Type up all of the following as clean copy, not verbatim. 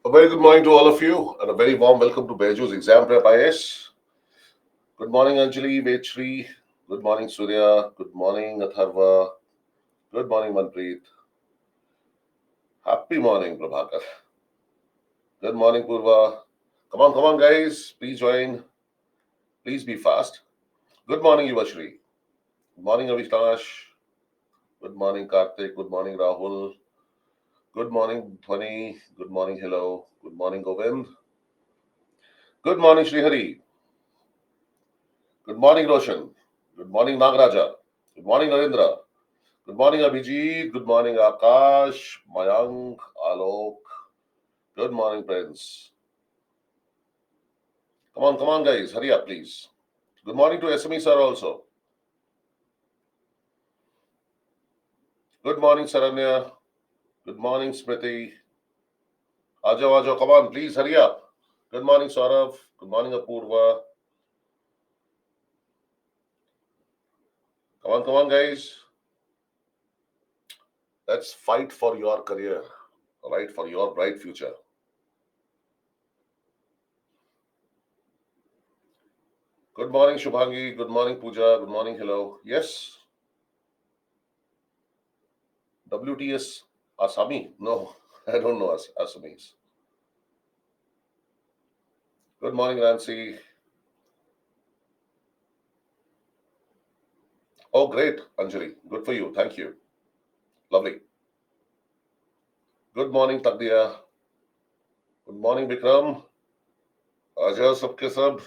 A very good morning to all of you and a very warm welcome to Beju's Exam Prep IS. Good morning, Anjali, Vetri. Good morning, Surya. Good morning, Atharva. Good morning, Manpreet. Happy morning, Prabhakar. Good morning, Purva. Come on, guys. Please join. Please be fast. Good morning, Yuvashri. Good morning, Avinash. Good morning, Karthik. Good morning, Rahul. Good morning, Dhwani. Good morning, hello. Good morning, Govind. Good morning, Srihari. Good morning, Roshan. Good morning, Nagraja. Good morning, Narendra. Good morning, Abhijit. Good morning, Akash, Mayank, Alok. Good morning, Prince. Come on, guys. Hurry up, please. Good morning to SME sir also. Good morning, Saranya. Good morning, Smriti. Ajo. Come on, please hurry up. Good morning, Saurav. Good morning, Apurva. Come on, guys. Let's fight for your career, all right, for your bright future. Good morning, Shubhangi. Good morning, Pooja. Good morning, hello. Yes, WTS Asami? No, I don't know Assamese. Good morning, Nancy. Oh, great, Anjali. Good for you. Thank you. Lovely. Good morning, Tagdiya. Good morning, Vikram. Aja sabke sab.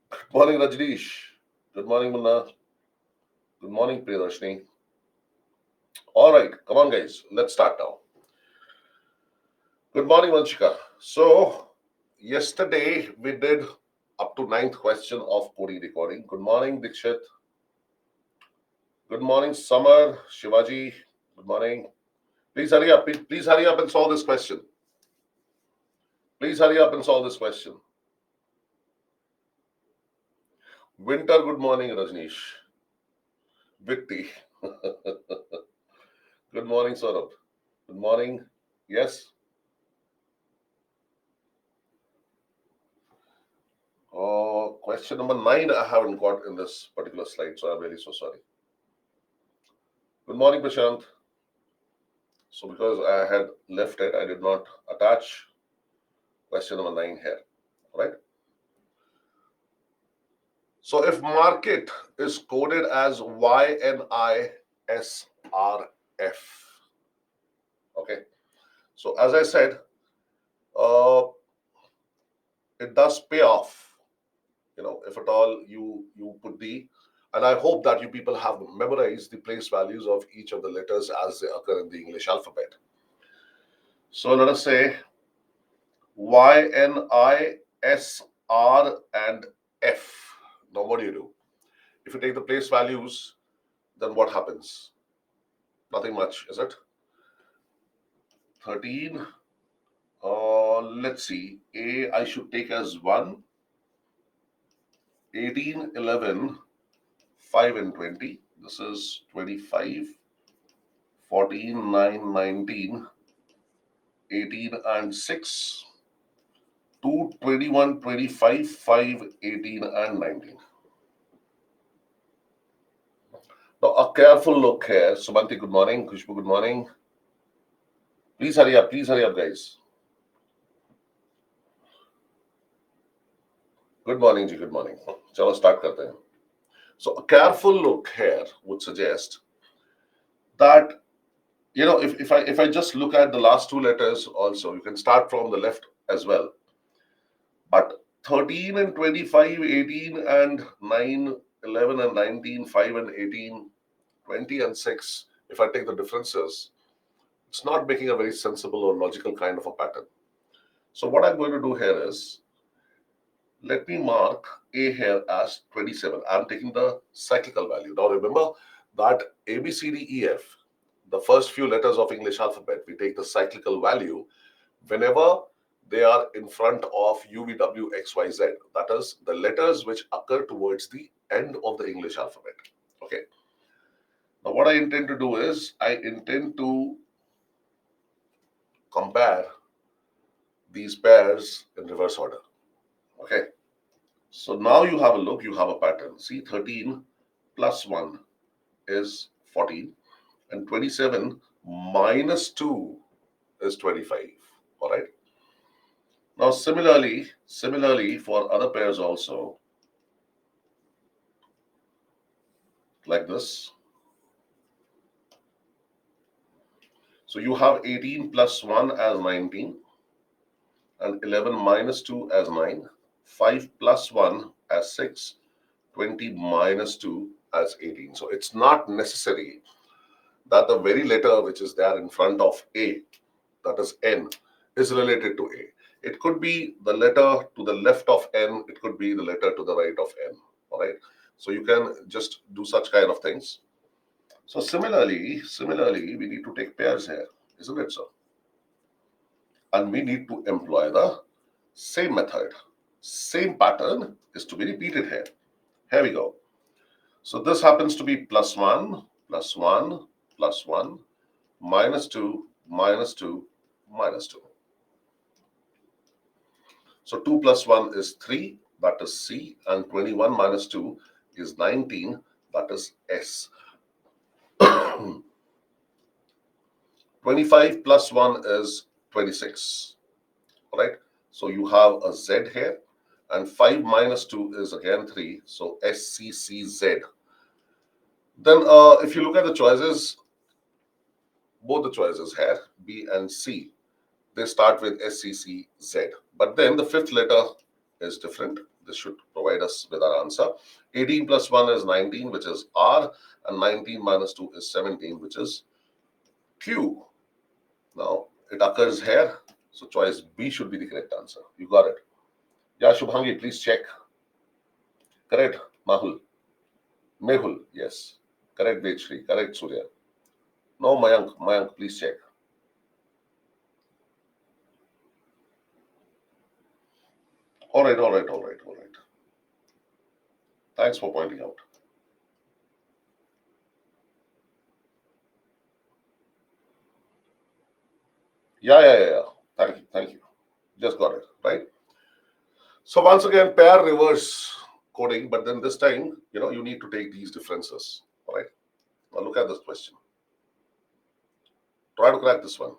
Good morning, Rajneesh. Good morning, Munna. Good morning, Priyadarshini. All right, come on, guys. Let's start now. Good morning, Vanshika. So, yesterday we did up to ninth question of coding recording. Good morning, Dikshit. Good morning, Samar, Shivaji. Good morning. Please hurry up. Please hurry up and solve this question. Please hurry up and solve this question. Winter, good morning, Rajneesh. Vitti. Good morning, Saurabh. Good morning. Yes. Question number 9 I haven't got in this particular slide, so I'm really so sorry. Good morning, Prashant. So because I had left it, I did not attach question number 9 here. All right. So if market is coded as YNISRF, okay. So as I said, it does pay off, if at all you put the, and I hope that you people have memorized the place values of each of the letters as they occur in the English alphabet. So let us say YNISR and F. Now what do? If you take the place values, then what happens? Nothing much, is it? 13. Let's see. A I should take as 1. 18, 11, 5 and 20. This is 25, 14, 9, 19, 18 and 6. 2, 21, 25, 5, 18 and 19. Now a careful look here. Sumanti, good morning. Kushbu, good morning. Please hurry up, guys. Good morning, ji. Good morning. Chalo start karte hain. So a careful look here would suggest that, if I just look at the last two letters also, you can start from the left as well. But 13 and 25, 18 and 9, 11 and 19, 5 and 18, 20 and 6, if I take the differences, it's not making a very sensible or logical kind of a pattern. So what I'm going to do here is, let me mark A here as 27. I'm taking the cyclical value. Now remember that A, B, C, D, E, F, the first few letters of English alphabet, we take the cyclical value whenever they are in front of U, V, W, X, Y, Z. That is the letters which occur towards the end of the English alphabet. Okay. Now what I intend to do is, I intend to compare these pairs in reverse order. Okay. So now you have a look, you have a pattern. See, 13 plus 1 is 14, and 27 minus 2 is 25. All right. Now, similarly for other pairs also, like this. So you have 18 plus 1 as 19, and 11 minus 2 as 9, 5 plus 1 as 6, 20 minus 2 as 18. So it's not necessary that the very letter which is there in front of A, that is N, is related to A. It could be the letter to the left of N, it could be the letter to the right of N. All right. So you can just do such kind of things. So similarly, we need to take pairs here, isn't it so? And we need to employ the same method. Same pattern is to be repeated here. Here we go. So this happens to be plus 1, plus 1, plus 1, minus 2, minus 2, minus 2. So 2 plus 1 is 3, that is C, and 21 minus 2 is 19, that is S. 25 plus 1 is 26. All right. So you have a Z here, and 5 minus 2 is again 3. So SCCZ. Then if you look at the choices, both the choices here, B and C, they start with SCCZ. But then the fifth letter is different. This should provide us with our answer. 18 plus 1 is 19, which is R, and 19 minus 2 is 17, which is Q. Now, it occurs here. So choice B should be the correct answer. You got it. Yeah, Shubhangi, please check. Correct, Mahul. Mehul, yes. Correct, Vechri. Correct, Surya. No, Mayank, please check. All right. Thanks for pointing out. Yeah. Thank you. Just got it, right? So once again, pair reverse coding, but then this time, you need to take these differences, all right? Now look at this question. Try to crack this one.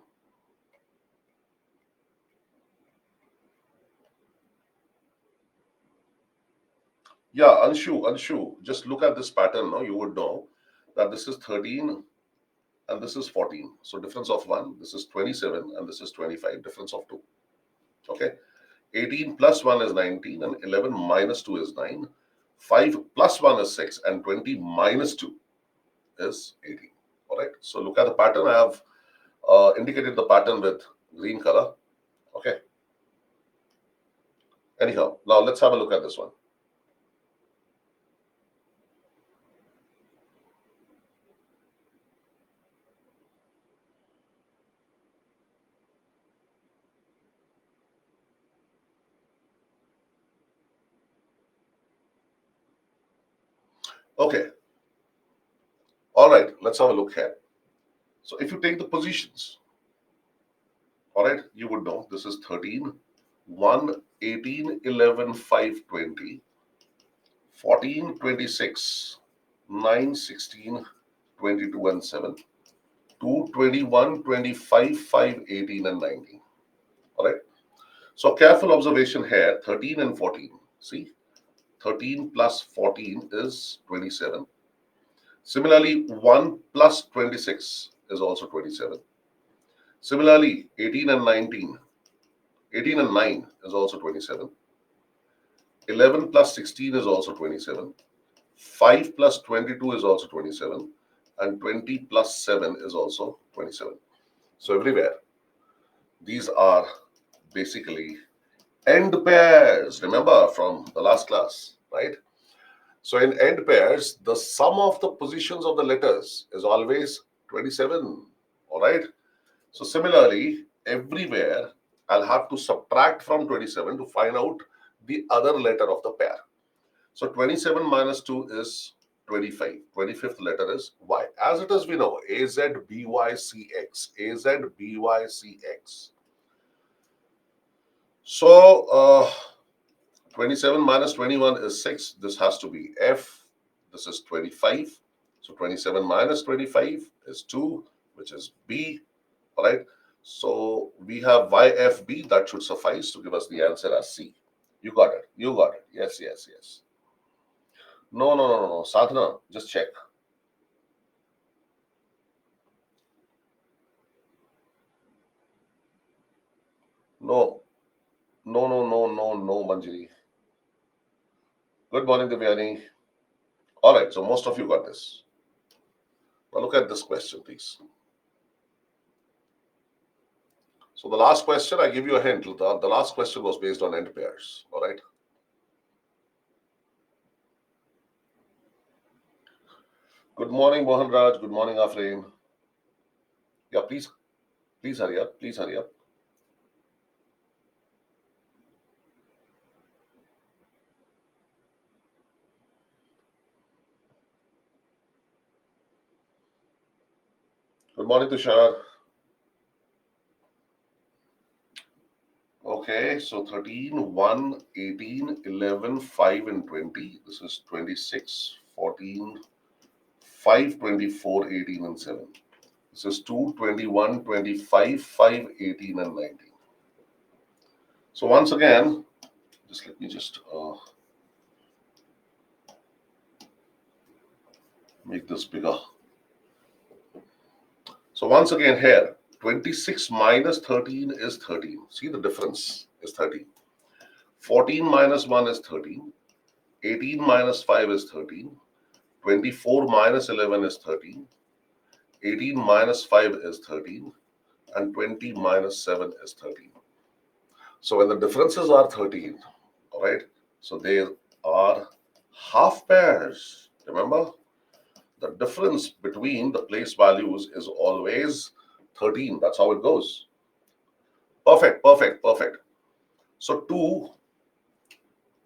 Yeah, Anshu, just look at this pattern. No, you would know that this is 13 and this is 14. So difference of 1, this is 27 and this is 25, difference of 2. Okay. 18 plus 1 is 19 and 11 minus 2 is 9. 5 plus 1 is 6 and 20 minus 2 is 18. All right. So look at the pattern. I have indicated the pattern with green color. Okay. Anyhow, now let's have a look at this one. Okay. All right. Let's have a look here. So if you take the positions, all right, you would know this is 13, 1, 18, 11, 5, 20, 14, 26, 9, 16, 22, and 7, 2, 21, 25, 5, 18, and 19. All right. So careful observation here, 13 and 14. See, 13 plus 14 is 27. Similarly, 1 plus 26 is also 27. Similarly, 18 and 19, 18 and 9 is also 27. 11 plus 16 is also 27. 5 plus 22 is also 27. And 20 plus 7 is also 27. So everywhere, these are basically end pairs. Remember from the last class, right? So in end pairs, the sum of the positions of the letters is always 27. All right. So similarly, everywhere I'll have to subtract from 27 to find out the other letter of the pair. So 27 minus 2 is 25. 25th letter is Y. As it is, we know AZBYCX. AZBYCX. So 27 minus 21 is 6. This has to be F. This is 25. So 27 minus 25 is 2, which is B. All right. So we have YFB. That should suffice to give us the answer as C. You got it. You got it. Yes, yes, yes. No, no, no, no. Sadhana, just check. No, no, no, no, no, no, Manjiri. Good morning, Devyani. All right, so most of you got this. Now look at this question, please. So the last question, I give you a hint. The last question was based on end pairs. All right. Good morning, Mohan Raj. Good morning, Afreen. Yeah, please hurry up. Please hurry up. Good morning, Tushar. Okay, so 13, 1, 18, 11, 5, and 20. This is 26, 14, 5, 24, 18, and 7. This is 2, 21, 25, 5, 18, and 19. So once again, just let me just make this bigger. So once again here, 26 minus 13 is 13. See the difference is 13. 14 minus 1 is 13. 18 minus 5 is 13. 24 minus 11 is 13. 18 minus 5 is 13. And 20 minus 7 is 13. So when the differences are 13, all right, so they are half pairs. Remember, the difference between the place values is always 13. That's how it goes. Perfect, perfect, perfect. So 2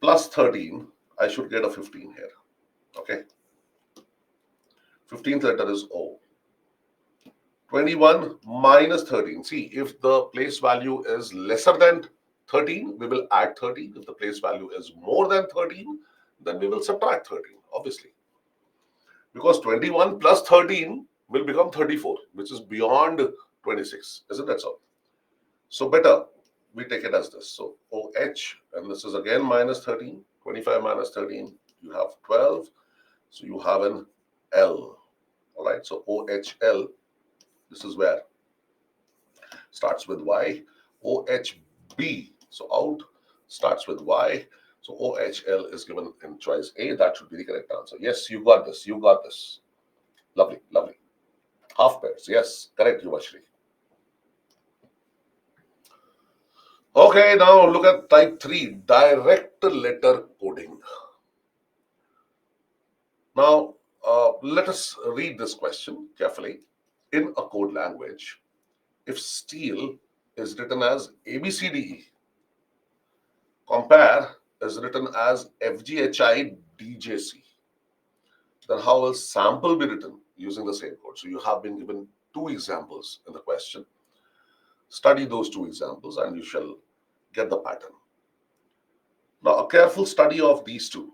plus 13, I should get a 15 here. Okay. 15th letter is O. 21 minus 13. See, if the place value is lesser than 13, we will add 13. If the place value is more than 13, then we will subtract 13, obviously. Because 21 plus 13 will become 34, which is beyond 26. Isn't that so? So better we take it as this. So OH, and this is again minus 13. 25 minus 13, you have 12. So you have an L. All right. So OHL, this is where starts with Y. OHB, so out, starts with Y. So OHL is given in choice A. That should be the correct answer. Yes, you got this. You got this. Lovely, lovely. Half pairs. Yes, correct, Yuvashri. Okay, now look at type 3, direct letter coding. Now, let us read this question carefully. In a code language, if steel is written as ABCDE, compare is written as FGHI DJC, then how will sample be written using the same code? So you have been given two examples in the question. Study those two examples and you shall get the pattern. Now, a careful study of these two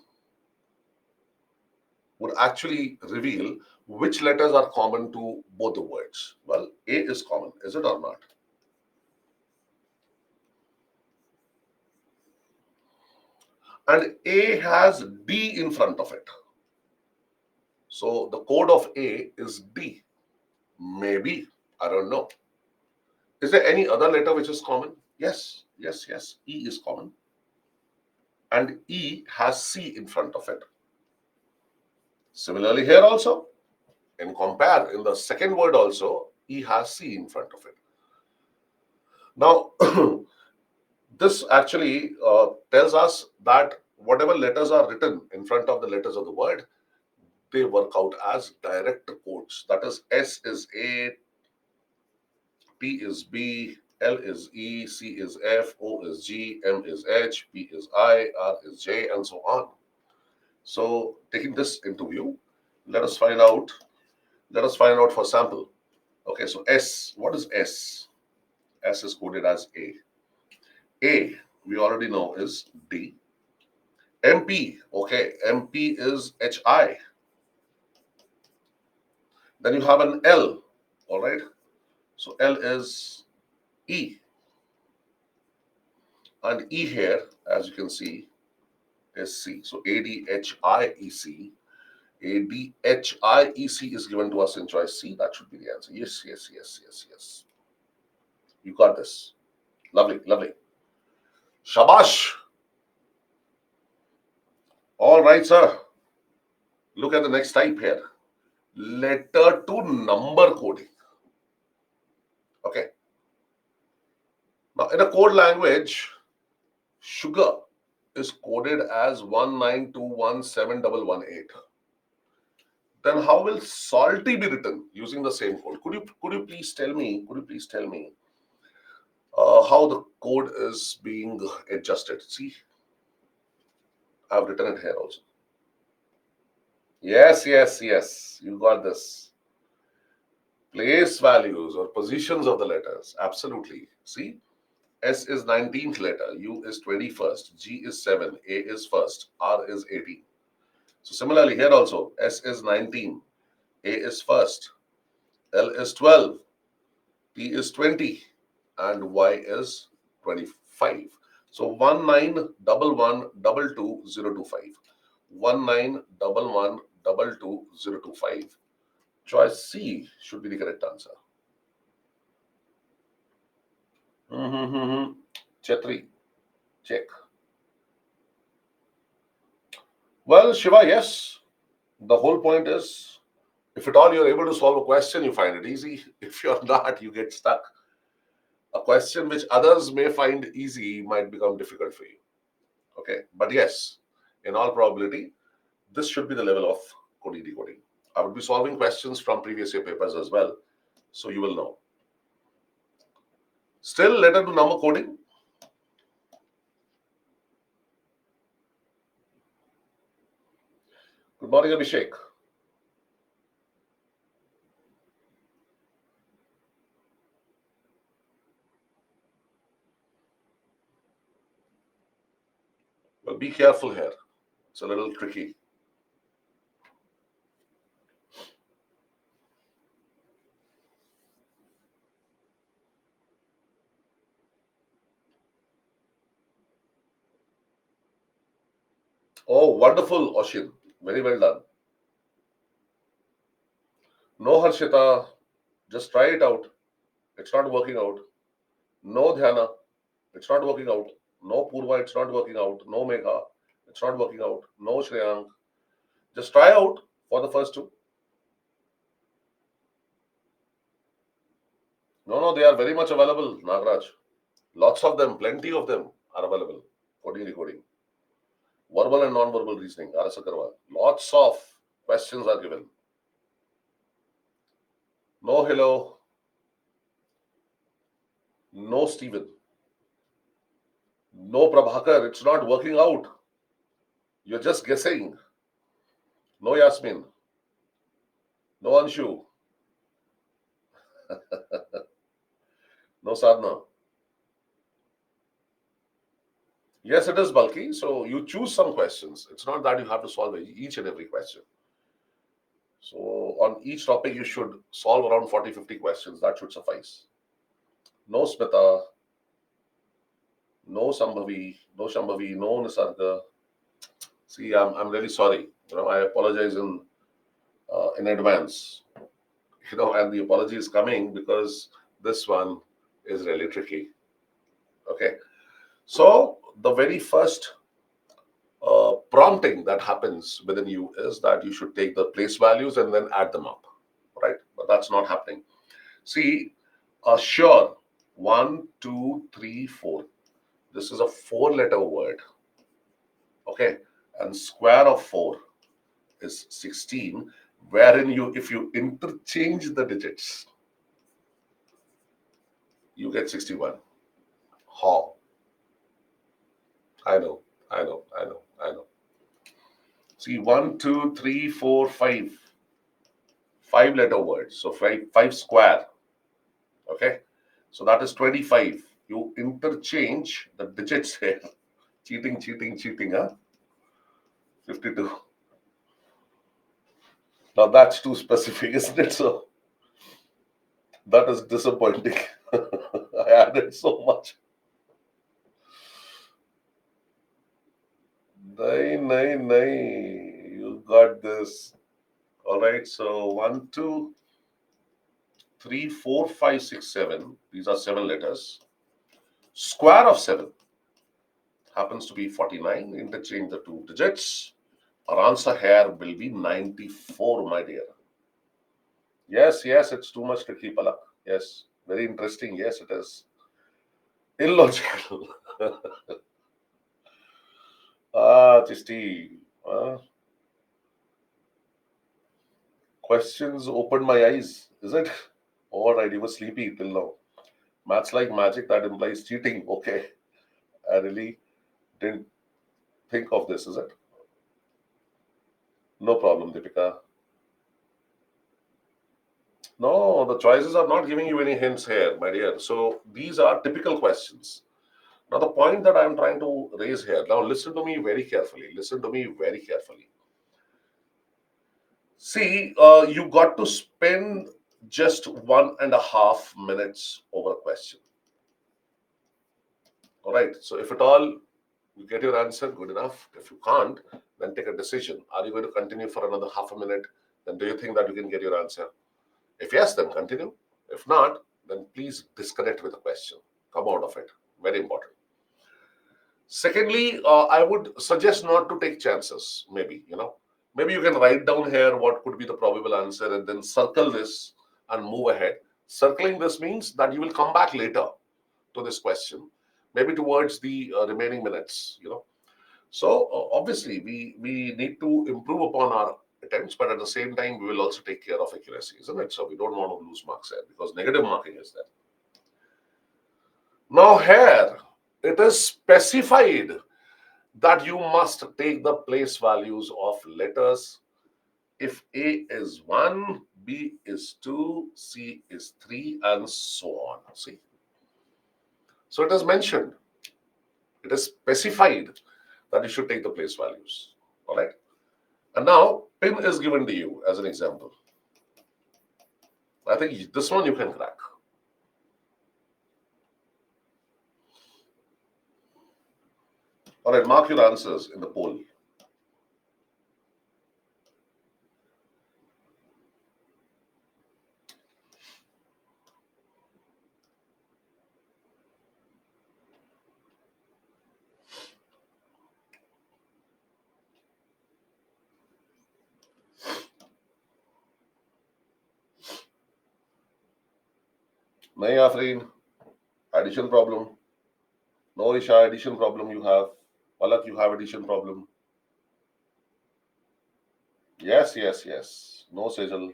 would actually reveal which letters are common to both the words. Well, A is common, is it or not? And A has D in front of it. So the code of A is D. Maybe, I don't know. Is there any other letter which is common? Yes, yes, yes. E is common. And E has C in front of it. Similarly, here also, in compare, in the second word also, E has C in front of it. Now, this actually tells us that whatever letters are written in front of the letters of the word, they work out as direct codes. That is, S is A, P is B, L is E, C is F, O is G, M is H, P is I, R is J, and so on. So, taking this into view, Let us find out. Let us find out for sample. Okay, so S. What is S? S is coded as A. A, we already know, is D. MP, okay, MP is HI. Then you have an L, all right. So L is E. And E here, as you can see, is C. So ADHIEC. ADHIEC is given to us in choice C. That should be the answer. Yes, yes, yes, yes, yes. You got this. Lovely, lovely. Shabash. All right, sir. Look at the next type here. Letter to number coding. Okay. Now, in a code language, sugar is coded as 192171118. Then how will salty be written using the same code? Could you please tell me? Could you please tell me how the code is being adjusted? See, I've written it here also. Yes, yes, yes. You got this. Place values or positions of the letters. Absolutely. See, S is 19th letter, U is 21st, G is 7, A is first, R is 18. So similarly here also, S is 19, A is first, L is 12, T is 20, and Y is 25. So 1911222025. 1911222025. Choice C should be the correct answer. Chetri, check. Well, Shiva, yes. The whole point is, if at all you're able to solve a question, you find it easy. If you're not, you get stuck. A question which others may find easy might become difficult for you. Okay. But yes, in all probability, this should be the level of coding decoding. I would be solving questions from previous year papers as well. So you will know. Still, letter to number coding. Good morning, Abhishek. Well, be careful here. It's a little tricky. Oh, wonderful, Oshin. Very well done. No, Harshita. Just try it out. It's not working out. No, Dhyana. It's not working out. No, Purva. It's not working out. No, Megha. It's not working out. No, Shreyank. Just try out for the first two. No, no, they are very much available, Nagraj. Lots of them, plenty of them are available. Coding, decoding. Verbal and non-verbal reasoning, RS Agarwal. Lots of questions are given. No, hello. No, Stephen. No, Prabhakar. It's not working out. You're just guessing. No, Yasmin. No, Anshu. No, Sadhna. Yes, it is bulky. So you choose some questions. It's not that you have to solve each and every question. So on each topic, you should solve around 40-50 questions. That should suffice. No Smita, no Sambhavi, no Shambhavi, no Nisarga. See, I'm really sorry. I apologize in advance. And the apology is coming because this one is really tricky. Okay. So the very first prompting that happens within you is that you should take the place values and then add them up, right? But that's not happening. See, sure, 1, 2, 3, 4. This is a 4-letter word, okay? And square of 4 is 16, wherein if you interchange the digits, you get 61. How? I know, I know, I know, I know. See, 1, 2, 3, 4, 5. 5-letter word. So five square. Okay. So that is 25. You interchange the digits here. Cheating, huh? 52. Now that's too specific, isn't it? So that is disappointing. I added so much. Nahi. You got this. All right. So 1, 2, 3, 4, 5, 6, 7. These are 7 letters. Square of 7 happens to be 49. Interchange the two digits. Our answer here will be 94, my dear. Yes, it's too much to keep Palak. Yes, very interesting. Yes, it is. Illogical. Chisti. Questions opened my eyes. Is it? All right, you were sleepy till now. Maths like magic, that implies cheating. Okay. I really didn't think of this, is it? No problem, Deepika. No, the choices are not giving you any hints here, my dear. So these are typical questions. Now, the point that I'm trying to raise here, now listen to me very carefully. Listen to me very carefully. See, you got to spend just 1.5 minutes over a question. All right. So if at all you get your answer, good enough. If you can't, then take a decision. Are you going to continue for another half a minute? Then do you think that you can get your answer? If yes, then continue. If not, then please disconnect with the question. Come out of it. Very important. Secondly, I would suggest not to take chances. Maybe you can write down here what could be the probable answer and then circle this and move ahead. Circling this means that you will come back later to this question, maybe towards the remaining minutes. So obviously, we need to improve upon our attempts, but at the same time, we will also take care of accuracy, isn't it? So we don't want to lose marks here because negative marking is there. Now here, it is specified that you must take the place values of letters if A is 1, B is 2, C is 3, and so on. See? So it is mentioned, it is specified that you should take the place values. All right. And now, pin is given to you as an example. I think this one you can crack. All right, mark your answers in the poll. Nahi Afreen, addition problem. No Isha, addition problem you have. Palak, you have addition problem. Yes. No Sejal.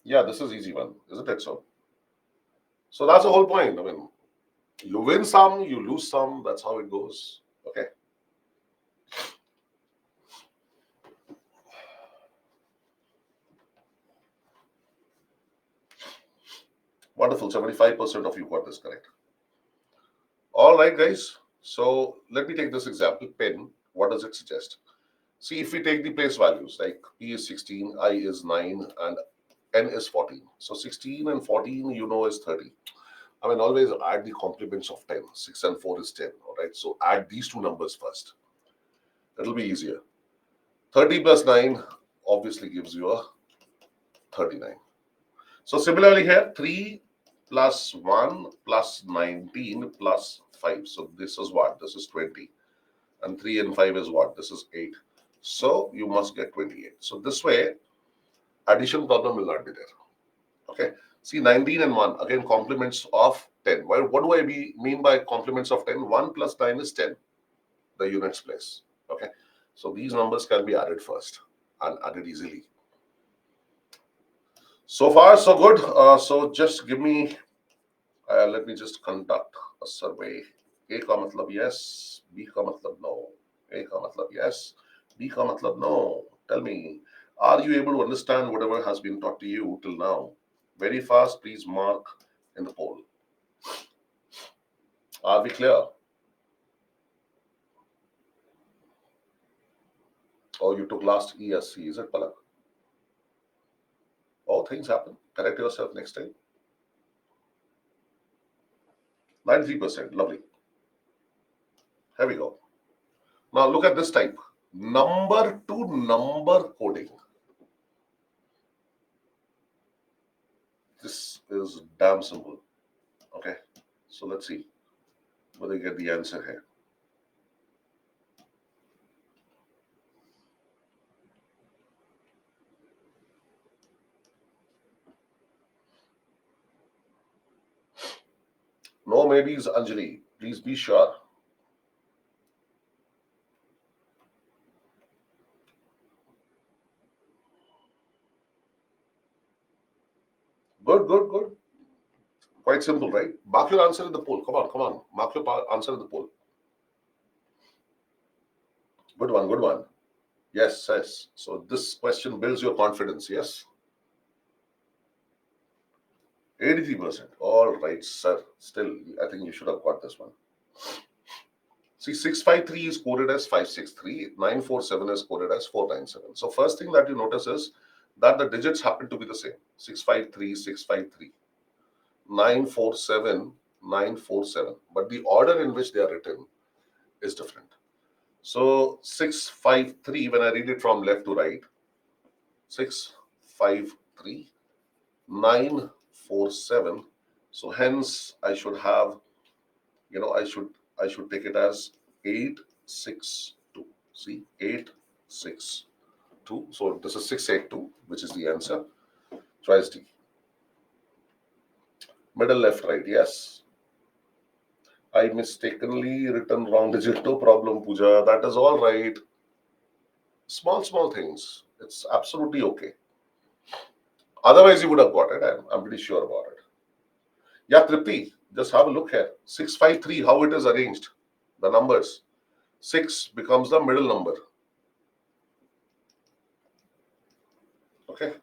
Yeah, this is easy one, isn't it so? So that's the whole point. I mean, you win some, you lose some. That's how it goes. Okay. Wonderful. 75% of you got this correct. All right, guys. So let me take this example. Pen. What does it suggest? See, if we take the place values, like P is 16, I is 9, and N is 14. So 16 and 14, is 30. I mean, always add the complements of 10. 6 and 4 is 10. All right. So add these two numbers first. It'll be easier. 30 plus 9 obviously gives you a 39. So similarly here, 3 plus 1 plus 19 plus 5. So this is what? This is 20. And 3 and 5 is what? This is 8. So you must get 28. So this way, addition problem will not be there. Okay. See, 19 and 1, again, complements of 10. Well, what do I mean by complements of 10? 1 plus 9 is 10, the units place. Okay. So these numbers can be added first and added easily. So far, so good. So just give me, let me just conduct a survey. A ka matlab yes, B ka matlab no. A ka matlab yes, B ka matlab no. Tell me, Are you able to understand whatever has been taught to you till now? Very fast, please mark in the poll. Are we clear? Oh, you took last ESC, is it, Palak? Oh, things happen. Correct yourself next time. 93%. Lovely. Here we go. Now look at this type. Number to number coding. This is damn simple. Okay. So let's see whether you get the answer here. No maybes, Anjali. Please be sure. Good, good, good. Quite simple, right? Mark your answer in the poll. Come on, come on. Mark your answer in the poll. Good one, good one. Yes, yes. So this question builds your confidence, yes? 83%. All right, sir. Still, I think you should have got this one. See, 653 is coded as 563, 947 is coded as 497. So first thing that you notice is that the digits happen to be the same. 653, 653, 947, 947. But the order in which they are written is different. So 653, when I read it from left to right, 653, 947. So hence I should have, I should take it as 862. See, 862. So this is 682, which is the answer. Choice D. Middle, left, right. Yes. I mistakenly written wrong digit. No problem, Pooja. That is all right. Small, small things. It's absolutely okay. Otherwise, you would have got it. I'm pretty sure about it. Yeah, Tripti, just have a look here. 653, how it is arranged. The numbers. 6 becomes the middle number. Okay.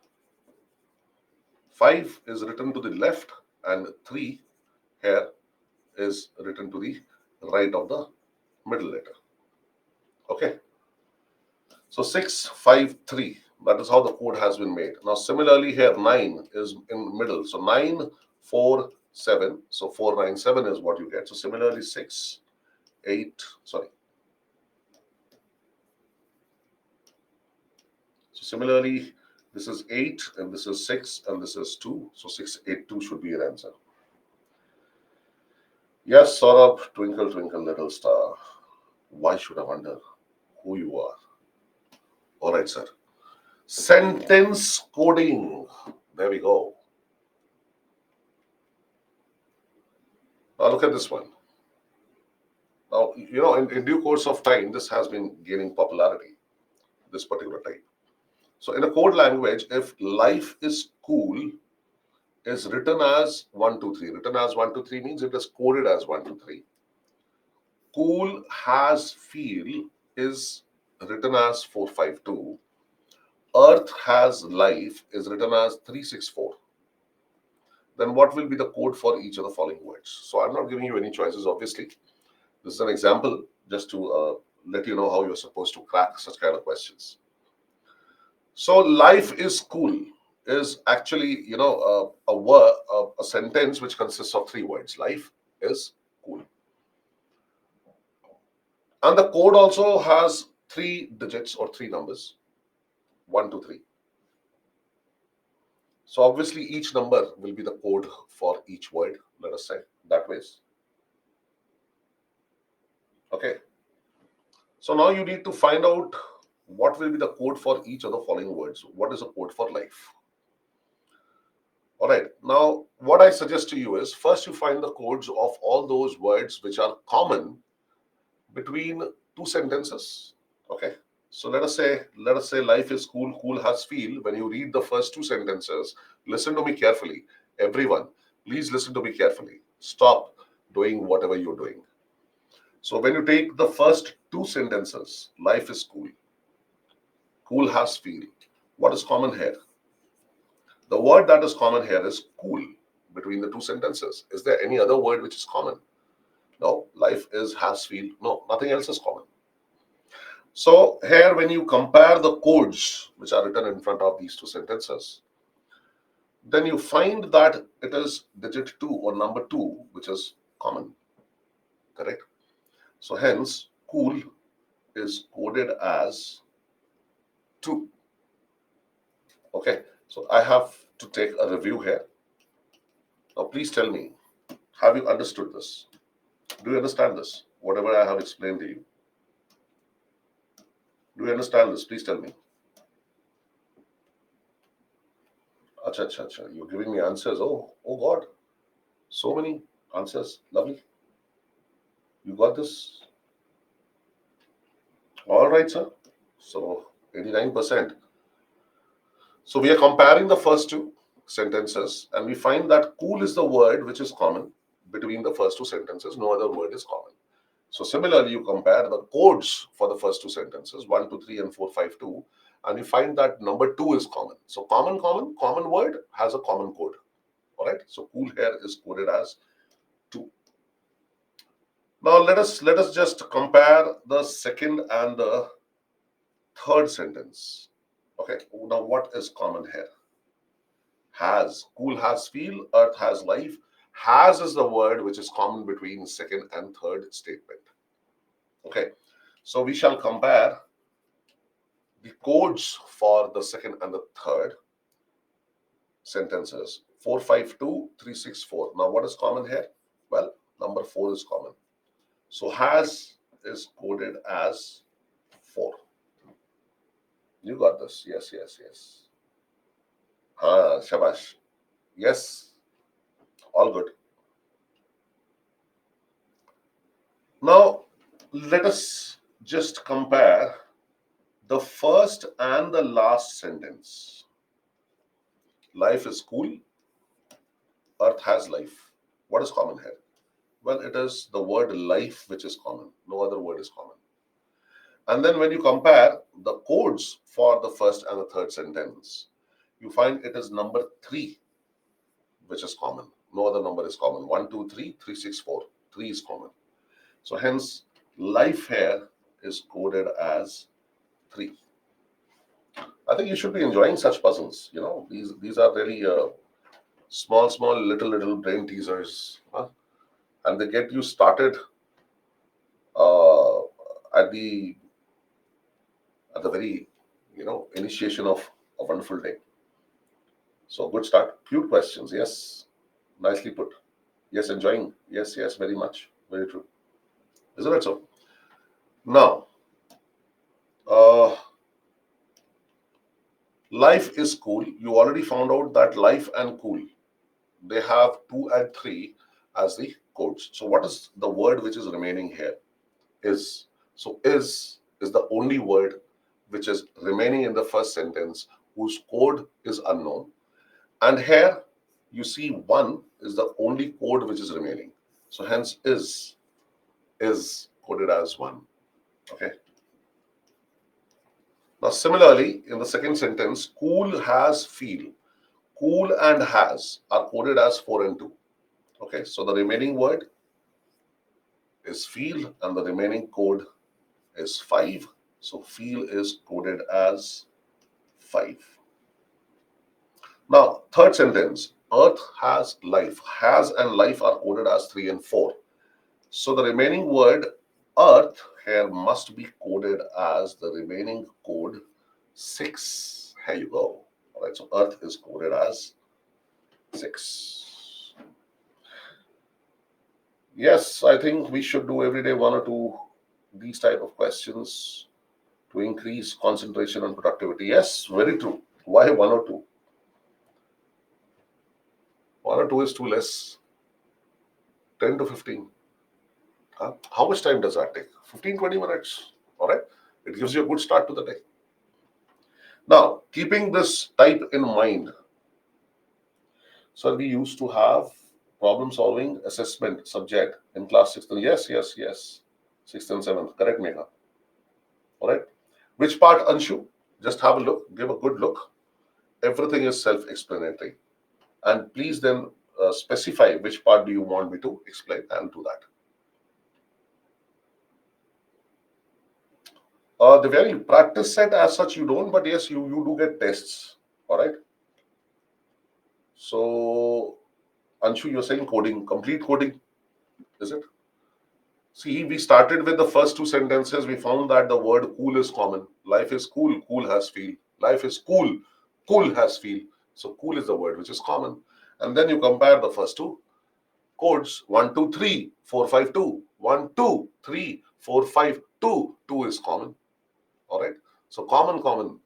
5 is written to the left and 3 here is written to the right of the middle letter. Okay. So 653, that is how the code has been made. Now similarly here 9 is in middle. So 947. So 497 is what you get. So similarly 6, 8, sorry. So similarly this is 8 and this is 6 and this is 2. So 682 should be your answer. Yes, Saurabh, twinkle, twinkle, little star. Why should I wonder who you are? All right, sir. Sentence coding. There we go. Now look at this one. Now, in due course of time, this has been gaining popularity, this particular type. So in a code language, if life is cool is written as 1, 2, 3. Written as 1, 2, 3 means it is coded as 1, 2, 3. Cool has feel is written as 4, 5, 2. Earth has life is written as 3, 6, 4. Then what will be the code for each of the following words? So I'm not giving you any choices, obviously. This is an example just to let you know how you're supposed to crack such kind of questions. So life is cool is actually, a word, a sentence which consists of 3 words. Life is cool. And the code also has 3 digits or 3 numbers, 1, 2, 3. So obviously each number will be the code for each word, let us say, that ways. Okay. So now you need to find out what will be the code for each of the following words. What is the code for life? All right. Now, what I suggest to you is first you find the codes of all those words which are common between 2 sentences. Okay. So let us say life is cool, cool has feel. When you read the first 2 sentences, listen to me carefully. Everyone, please listen to me carefully. Stop doing whatever you're doing. So when you take the first 2 sentences, life is cool, cool has feel. What is common here? The word that is common here is cool between the two sentences. Is there any other word which is common? No. Life is, has, feel. No, nothing else is common. So here when you compare the codes which are written in front of these two sentences, then you find that it is digit 2 or number 2 which is common. Correct? So hence cool is coded as 2. Okay, so I have to take a review here. Now please tell me, have you understood this? Do you understand this? Whatever I have explained to you. Do you understand this? Please tell me. Acha, acha, acha. You're giving me answers. Oh God. So many answers. Lovely. You got this? All right, sir. So 89%. So we are comparing the first two sentences and we find that cool is the word which is common between the first two sentences. No other word is common. So similarly, you compare the codes for the first two sentences, 1, 2, 3 and 4, 5, 2, and you find that number 2 is common. So common word has a common code. All right. So cool here is coded as 2. Now let us just compare the second and the third sentence. Okay. Now what is common here? Has. Cool has feel, earth has life. Has is the word which is common between second and third statement. Okay. So we shall compare the codes for the second and the third sentences. 452, 364. Now what is common here? Well, number 4 is common. So has is coded as 4. You got this. Yes, yes, yes. Shabash. Yes. All good. Now let us just compare the first and the last sentence. Life is cool. Earth has life. What is common here? Well, it is the word life which is common. No other word is common. And then when you compare the codes for the first and the third sentence, you find it is number 3 which is common. No other number is common. 1, 2, 3, 3, 6, 4. 3 is common. So hence, life here is coded as 3. I think you should be enjoying such puzzles. You know, these are really small, little brain teasers, huh? And they get you started uh, at the very initiation of a wonderful day. So good start. Cute questions. Yes, nicely put. Yes, enjoying. Yes, yes, very much. Very true. Isn't it so? Now, uh, life is cool. You already found out that life and cool, they have 2 and 3 as the codes. So what is the word which is remaining here? Is. So is the only word which is remaining in the first sentence whose code is unknown. And here you see 1 is the only code which is remaining. So hence is coded as 1. Okay. Now similarly, in the second sentence, cool has feel. Cool and has are coded as 4 and 2. Okay. So the remaining word is feel and the remaining code is 5. So feel is coded as 5. Now, third sentence, earth has life. Has and life are coded as 3 and 4. So the remaining word earth here must be coded as the remaining code 6. Here you go. All right, so earth is coded as 6. Yes, I think we should do every day 1 or 2 these type of questions to increase concentration and productivity. Yes, very true. Why 1 or 2? 1 or 2 is too less. 10 to 15. How much time does that take? 15, 20 minutes. All right. It gives you a good start to the day. Now, keeping this type in mind, so we used to have problem solving assessment subject in class 6th. Yes, yes, yes. 6th and 7th. Correct, Megha. All right. Which part, Anshu? Just have a look. Give a good look. Everything is self-explanatory. And please then specify which part do you want me to explain. I'll do that. The very practice set as such you don't, but yes, you do get tests. All right. So Anshu, you're saying coding, complete coding, is it? See, we started with the first two sentences. We found that the word cool is common. Life is cool, cool has feel. Life is cool, cool has feel. So cool is the word which is common. And then you compare the first two codes 1, 2, 3, 4, 5, 2. 1, 2, 3, 4, 5, 2. 2 is common. All right. So common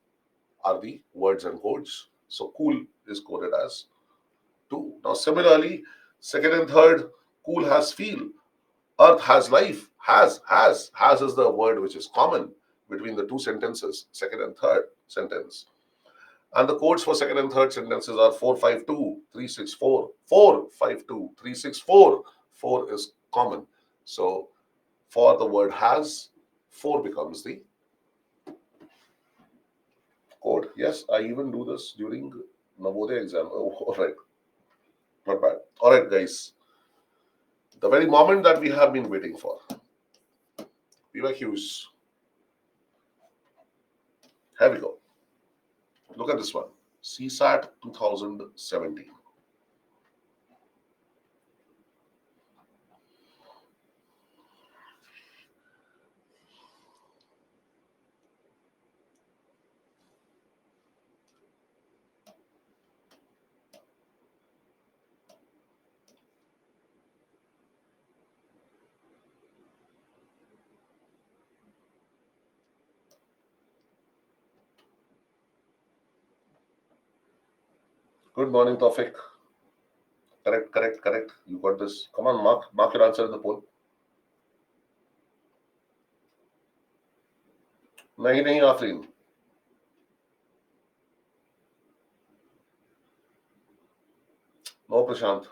are the words and codes. So cool is coded as 2. Now similarly, second and third, cool has feel. Earth has life. Has is the word which is common between the two sentences, second and third sentence. And the codes for second and third sentences are 452, 364, 452, 364. 4 is common. So for the word has, 4 becomes the code. Yes, I even do this during Navodaya exam. Oh, all right. Not bad. All right, guys. The very moment that we have been waiting for. Vivek Hughes. Here we go. Look at this one. CSAT 2017. Good morning, Tawfiq. Correct. You got this. Come on, mark your answer in the poll. नहीं Afreen. No, Prashant.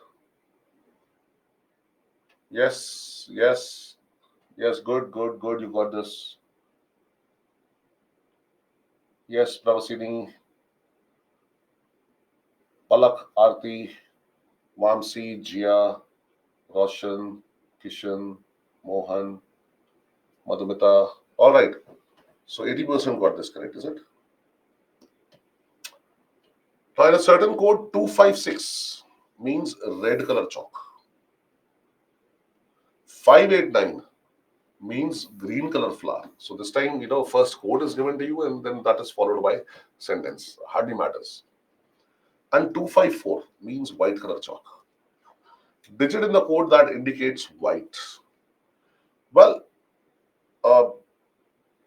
Yes. Good. You got this. Yes, Pravasini, Palak, Aarti, Vamsi, Jia, Roshan, Kishan, Mohan, Madhumita. All right. So 80% got this correct, is it? Now, in a certain code, 256 means red color chalk. 589 means green color flower. So this time, first code is given to you and then that is followed by sentence. Hardly matters. And 254 means white color chalk. Digit in the code that indicates white. Well, uh,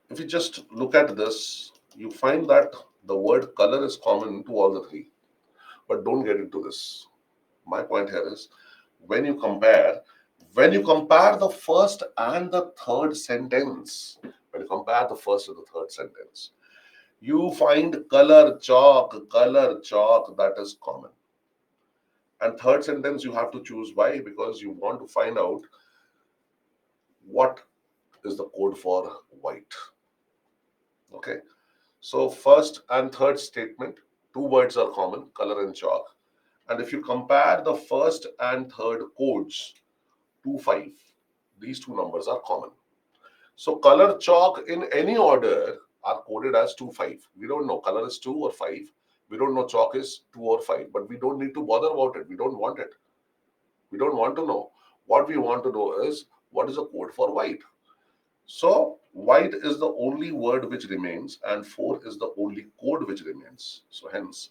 if you just look at this, you find that the word color is common to all the three. But don't get into this. My point here is when you compare the first and the third sentence, you find color chalk that is common. And third sentence you have to choose. Why? Because you want to find out what is the code for white. Okay. So first and third statement, two words are common, color and chalk. And if you compare the first and third codes, 2, 5, these two numbers are common. So color chalk in any order are coded as 2, 5. We don't know color is 2 or 5. We don't know chalk is 2 or 5, but we don't need to bother about it. We don't want it. We don't want to know. What we want to know is what is the code for white. So white is the only word which remains and 4 is the only code which remains. So hence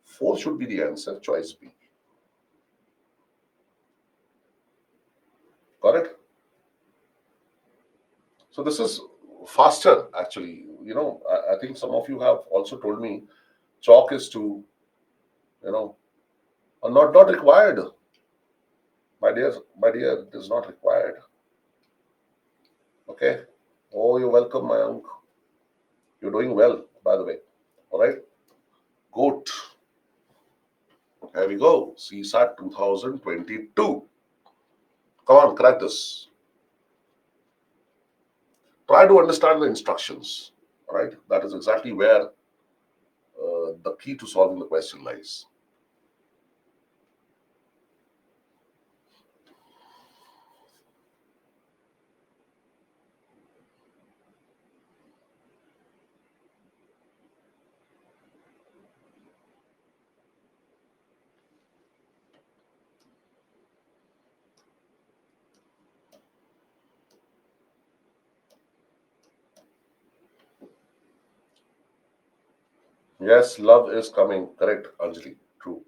4 should be the answer, choice B. Got it? So this is faster actually. I think some of you have also told me chalk is too, not required. My dear, it is not required. Okay. Oh, you're welcome, my uncle. You're doing well, by the way. All right. Goat. Here we go. CSAT 2022. Come on, crack this. Try to understand the instructions. All right. That is exactly where the key to solving the question lies. Yes, love is coming. Correct, Anjali. True.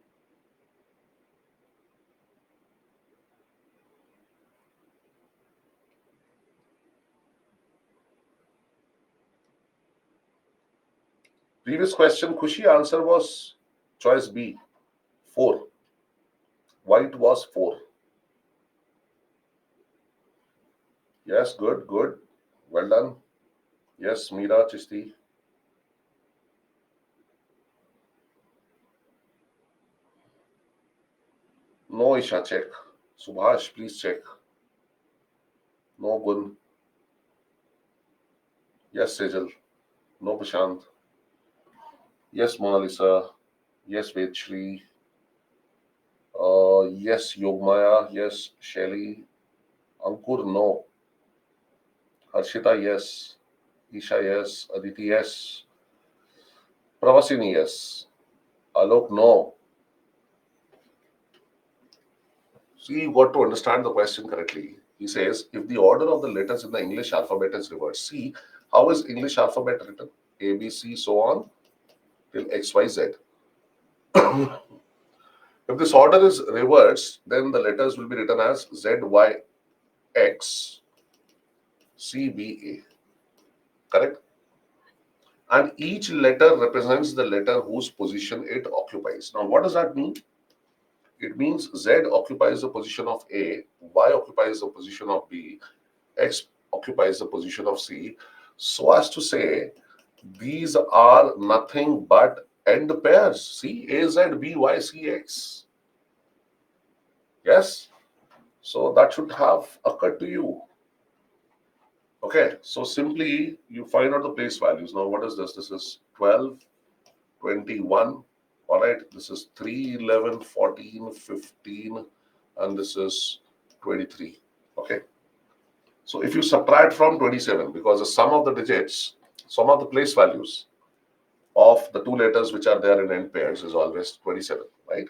Previous question, Khushi answer was choice B, 4. White was 4. Yes, good, good. Well done. Yes, Meera Chishti. No, Isha, check. Subhash, please check. No, Gun. Yes, Sejal. No, Prashant. Yes, Mona Lisa. Yes, Vedshri. Yes, Yogmaya. Yes, Shelly. Ankur, no. Harshita, yes. Isha, yes. Aditi, yes. Pravasini, yes. Alok, no. See, you got to understand the question correctly. He says, if the order of the letters in the English alphabet is reversed, see, how is English alphabet written? A, B, C, so on till X, Y, Z. If this order is reversed, then the letters will be written as Z, Y, X, C, B, A. Correct? And each letter represents the letter whose position it occupies. Now, what does that mean? It means Z occupies the position of A, Y occupies the position of B, X occupies the position of C, so as to say these are nothing but end pairs. See, A, Z, B, Y, C, X. Yes? So that should have occurred to you. Okay, so simply you find out the place values. Now, what is this? This is 12, 21. All right, this is 3, 11, 14, 15, and this is 23. Okay, so if you subtract from 27, because the sum of the digits, sum of the place values of the two letters which are there in end pairs is always 27, right?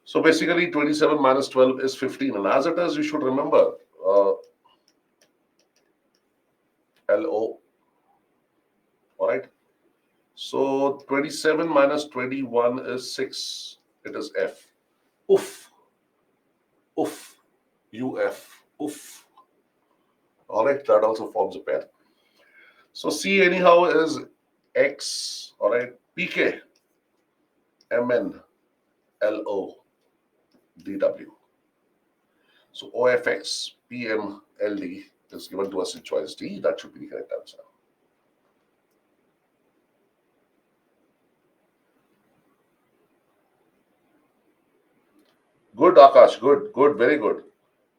So basically 27 minus 12 is 15. And as it is, you should remember LO, all right? So 27 minus 21 is 6. It is F. Oof, oof, UF, oof. All right, that also forms a pair. So C anyhow is X, all right, PK, MN, LO, DW. So OFX, PM, LD is given to us in choice D. That should be the correct answer. Good, Akash. Good, good, very good.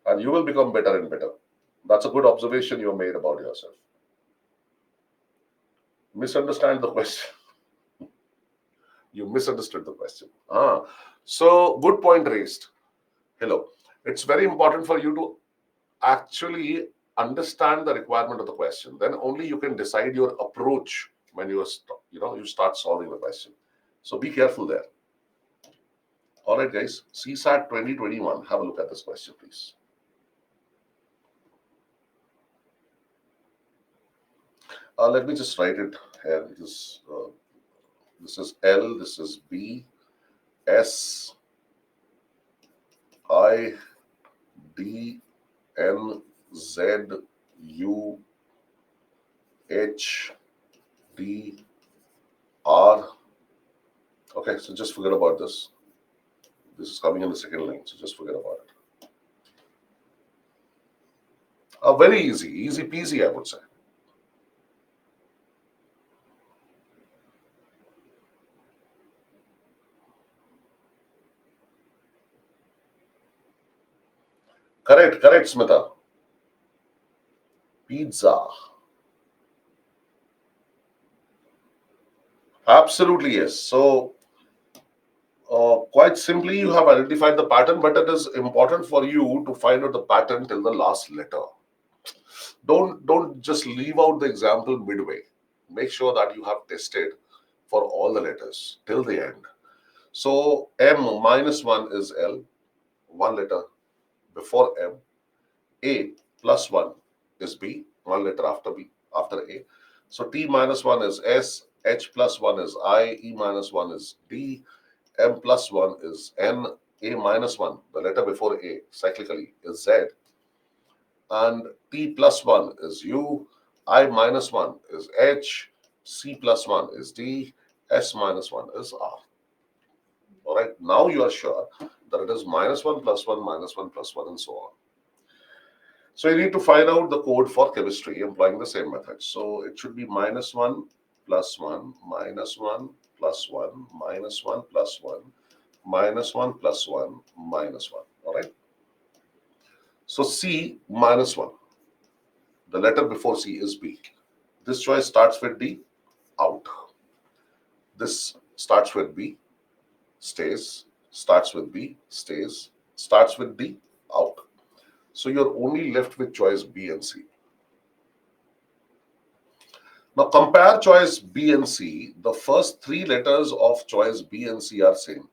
And you will become better and better. That's a good observation you made about yourself. Misunderstand the question. You misunderstood the question. So good point raised. Hello. It's very important for you to actually understand the requirement of the question. Then only you can decide your approach when you you start solving the question. So be careful there. All right, guys. CSAT 2021. Have a look at this question, please. Let me just write it here. This is L. This is B. S. I. D. N. Z. U. H. D. R. Okay, so just forget about this. This is coming in the second line, so just forget about it. Very easy, easy peasy, I would say. Correct, correct, Smita. Pizza. Absolutely, yes. So, quite simply, you have identified the pattern, but it is important for you to find out the pattern till the last letter. Don't just leave out the example midway. Make sure that you have tested for all the letters till the end. So M minus 1 is L, one letter before M. A plus 1 is B, one letter after B, after A. So T minus 1 is S, H plus 1 is I, E minus 1 is D, M plus 1 is N, A minus 1, the letter before A, cyclically, is Z, and T plus 1 is U, I minus 1 is H, C plus 1 is D, S minus 1 is R. All right, now you are sure that it is minus 1 plus 1 minus 1 plus 1 and so on. So you need to find out the code for chemistry employing the same method. So it should be minus 1 plus 1 minus 1 plus 1 minus 1 plus 1 minus 1 plus 1 minus 1. All right. So C minus 1. The letter before C is B. This choice starts with D, out. This starts with B, stays. Starts with B, stays. Starts with D, out. So you're only left with choice B and C. Now compare choice B and C. The first three letters of choice B and C are same.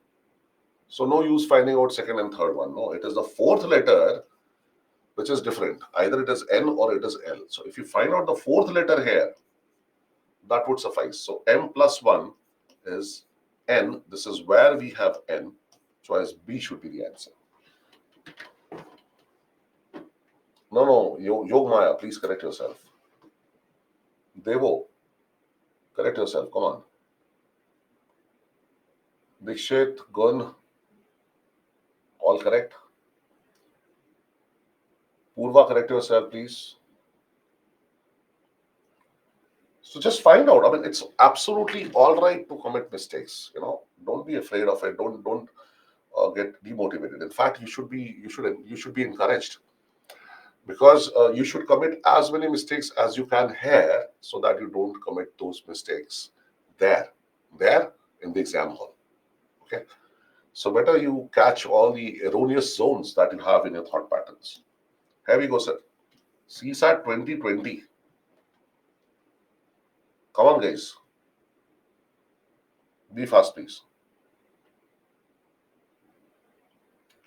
So no use finding out second and third one. No, it is the fourth letter which is different. Either it is N or it is L. So if you find out the fourth letter here, that would suffice. So M plus 1 is N. This is where we have N. Choice B should be the answer. No, Yogmaya, please correct yourself. Devo, correct yourself. Come on. Dikshit, Gun, all correct. Purva, correct yourself, please. So just find out. I mean, it's absolutely all right to commit mistakes. Don't be afraid of it. Don't get demotivated. In fact, you should be encouraged, because you should commit as many mistakes as you can here, so that you don't commit those mistakes there in the exam hall. Okay. So better you catch all the erroneous zones that you have in your thought patterns. Here we go, sir. CSAT 2020. Come on, guys. Be fast, please.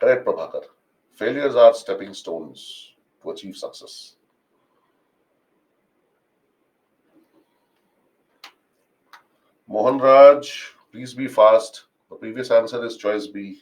Correct, Prabhakar. Failures are stepping stones to achieve success. Mohan Raj, please be fast. The previous answer is choice B.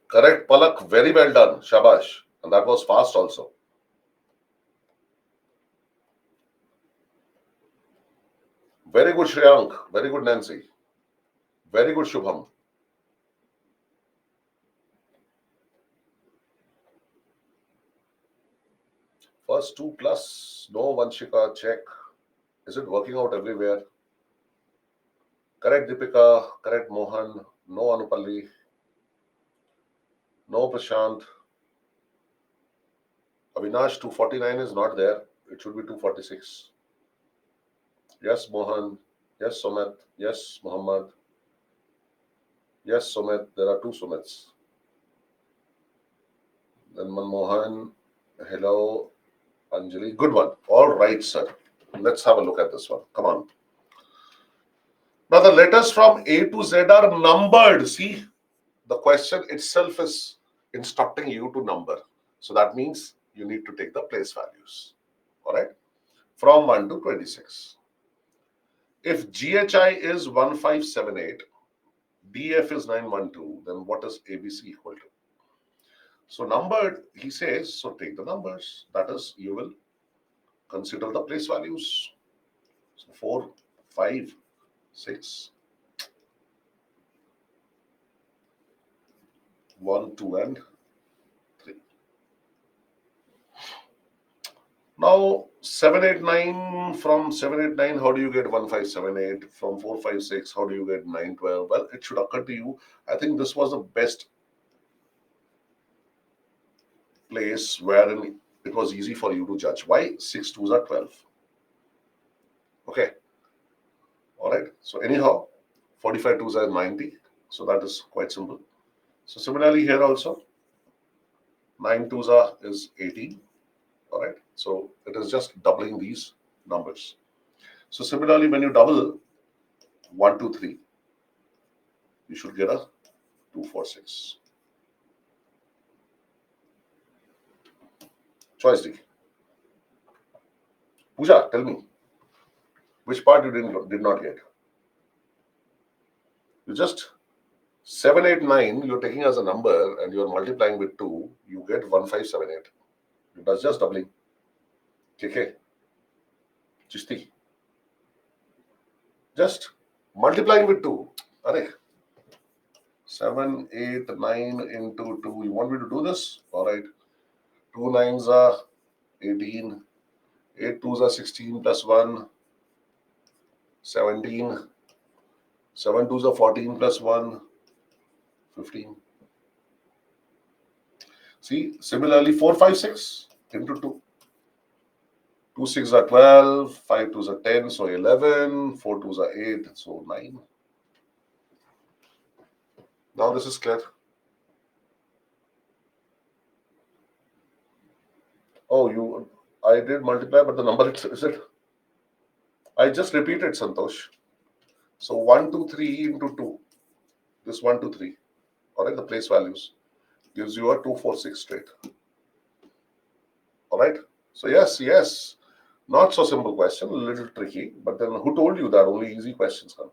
Correct, Palak. Very well done. Shabash. And that was fast also. Very good, Shreyank. Very good, Nancy. Very good, Shubham. First two plus. No, Vanshika. Check. Is it working out everywhere? Correct, Deepika. Correct, Mohan. No, Anupalli. No, Prashant. Avinash, 249 is not there. It should be 246. Yes, Mohan. Yes, Sumit. Yes, Muhammad. Yes, Sumit. There are two Sumits. Then Manmohan. Hello, Anjali. Good one. All right, sir. Let's have a look at this one. Come on. Now, the letters from A to Z are numbered. See, the question itself is instructing you to number. So that means you need to take the place values. All right. From 1 to 26. If GHI is 1578, DF is 912, then what is ABC equal to? So numbered, he says, so take the numbers. That is, you will consider the place values. So 4, 5, 6, 1, 2, and Now 789, from 789, how do you get 1578? From 456, how do you get 912? Well, it should occur to you. I think this was the best place wherein it was easy for you to judge. Why? 6 twos are 12. Okay. All right. So anyhow, 45 twos are 90. So that is quite simple. So similarly here also, 9 twos are is 18. All right. So it is just doubling these numbers. So similarly, when you double 1, 2, 3, you should get a 2, 4, 6. Choice D. Pooja, tell me, which part you did not get? You just 789, you're taking as a number and you're multiplying with 2, you get 1578. That's just doubling. Okay. Chisti. Just multiplying with 2. Arey. 7, 8, 9 into 2. You want me to do this? Alright. 2 nines are 18. 8 twos are 16 plus 1. 17. 7 twos are 14 plus 1. 15. See, similarly, 4, 5, 6 into 2. 2 6 are 12, 5 twos are 10, so 11, 4 twos are 8, so 9. Now this is clear. Oh, I did multiply, but the number is it? I just repeated, Santosh. So 1, 2, 3 into 2. This 1, 2, 3. Alright, the place values gives you a 2, 4, 6 straight. Alright. So yes. Not so simple question, a little tricky. But then who told you that only easy questions come?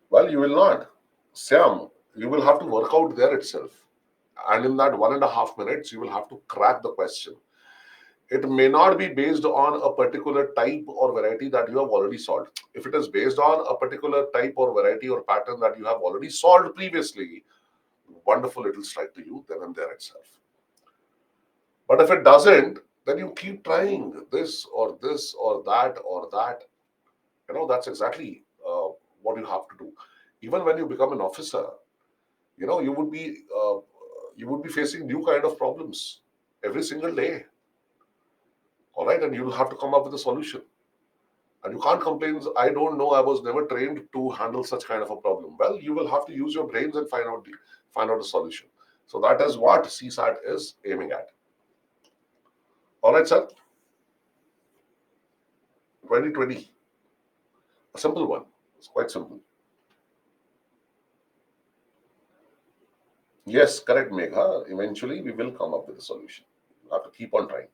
Well, you will not. Sam, you will have to work out there itself. And in that 1.5 minutes, you will have to crack the question. It may not be based on a particular type or variety that you have already solved. If it is based on a particular type or variety or pattern that you have already solved previously, wonderful, it will strike to you then and there itself. But if it doesn't, then you keep trying this or this or that or that. That's exactly what you have to do. Even when you become an officer, you would be facing new kind of problems every single day. All right, and you'll have to come up with a solution. And you can't complain, I don't know, I was never trained to handle such kind of a problem. Well, you will have to use your brains and find out a solution. So that is what CSAT is aiming at. All right, sir. 2020. A simple one. It's quite simple. Yes, correct, Megha. Eventually, we will come up with a solution. You have to keep on trying.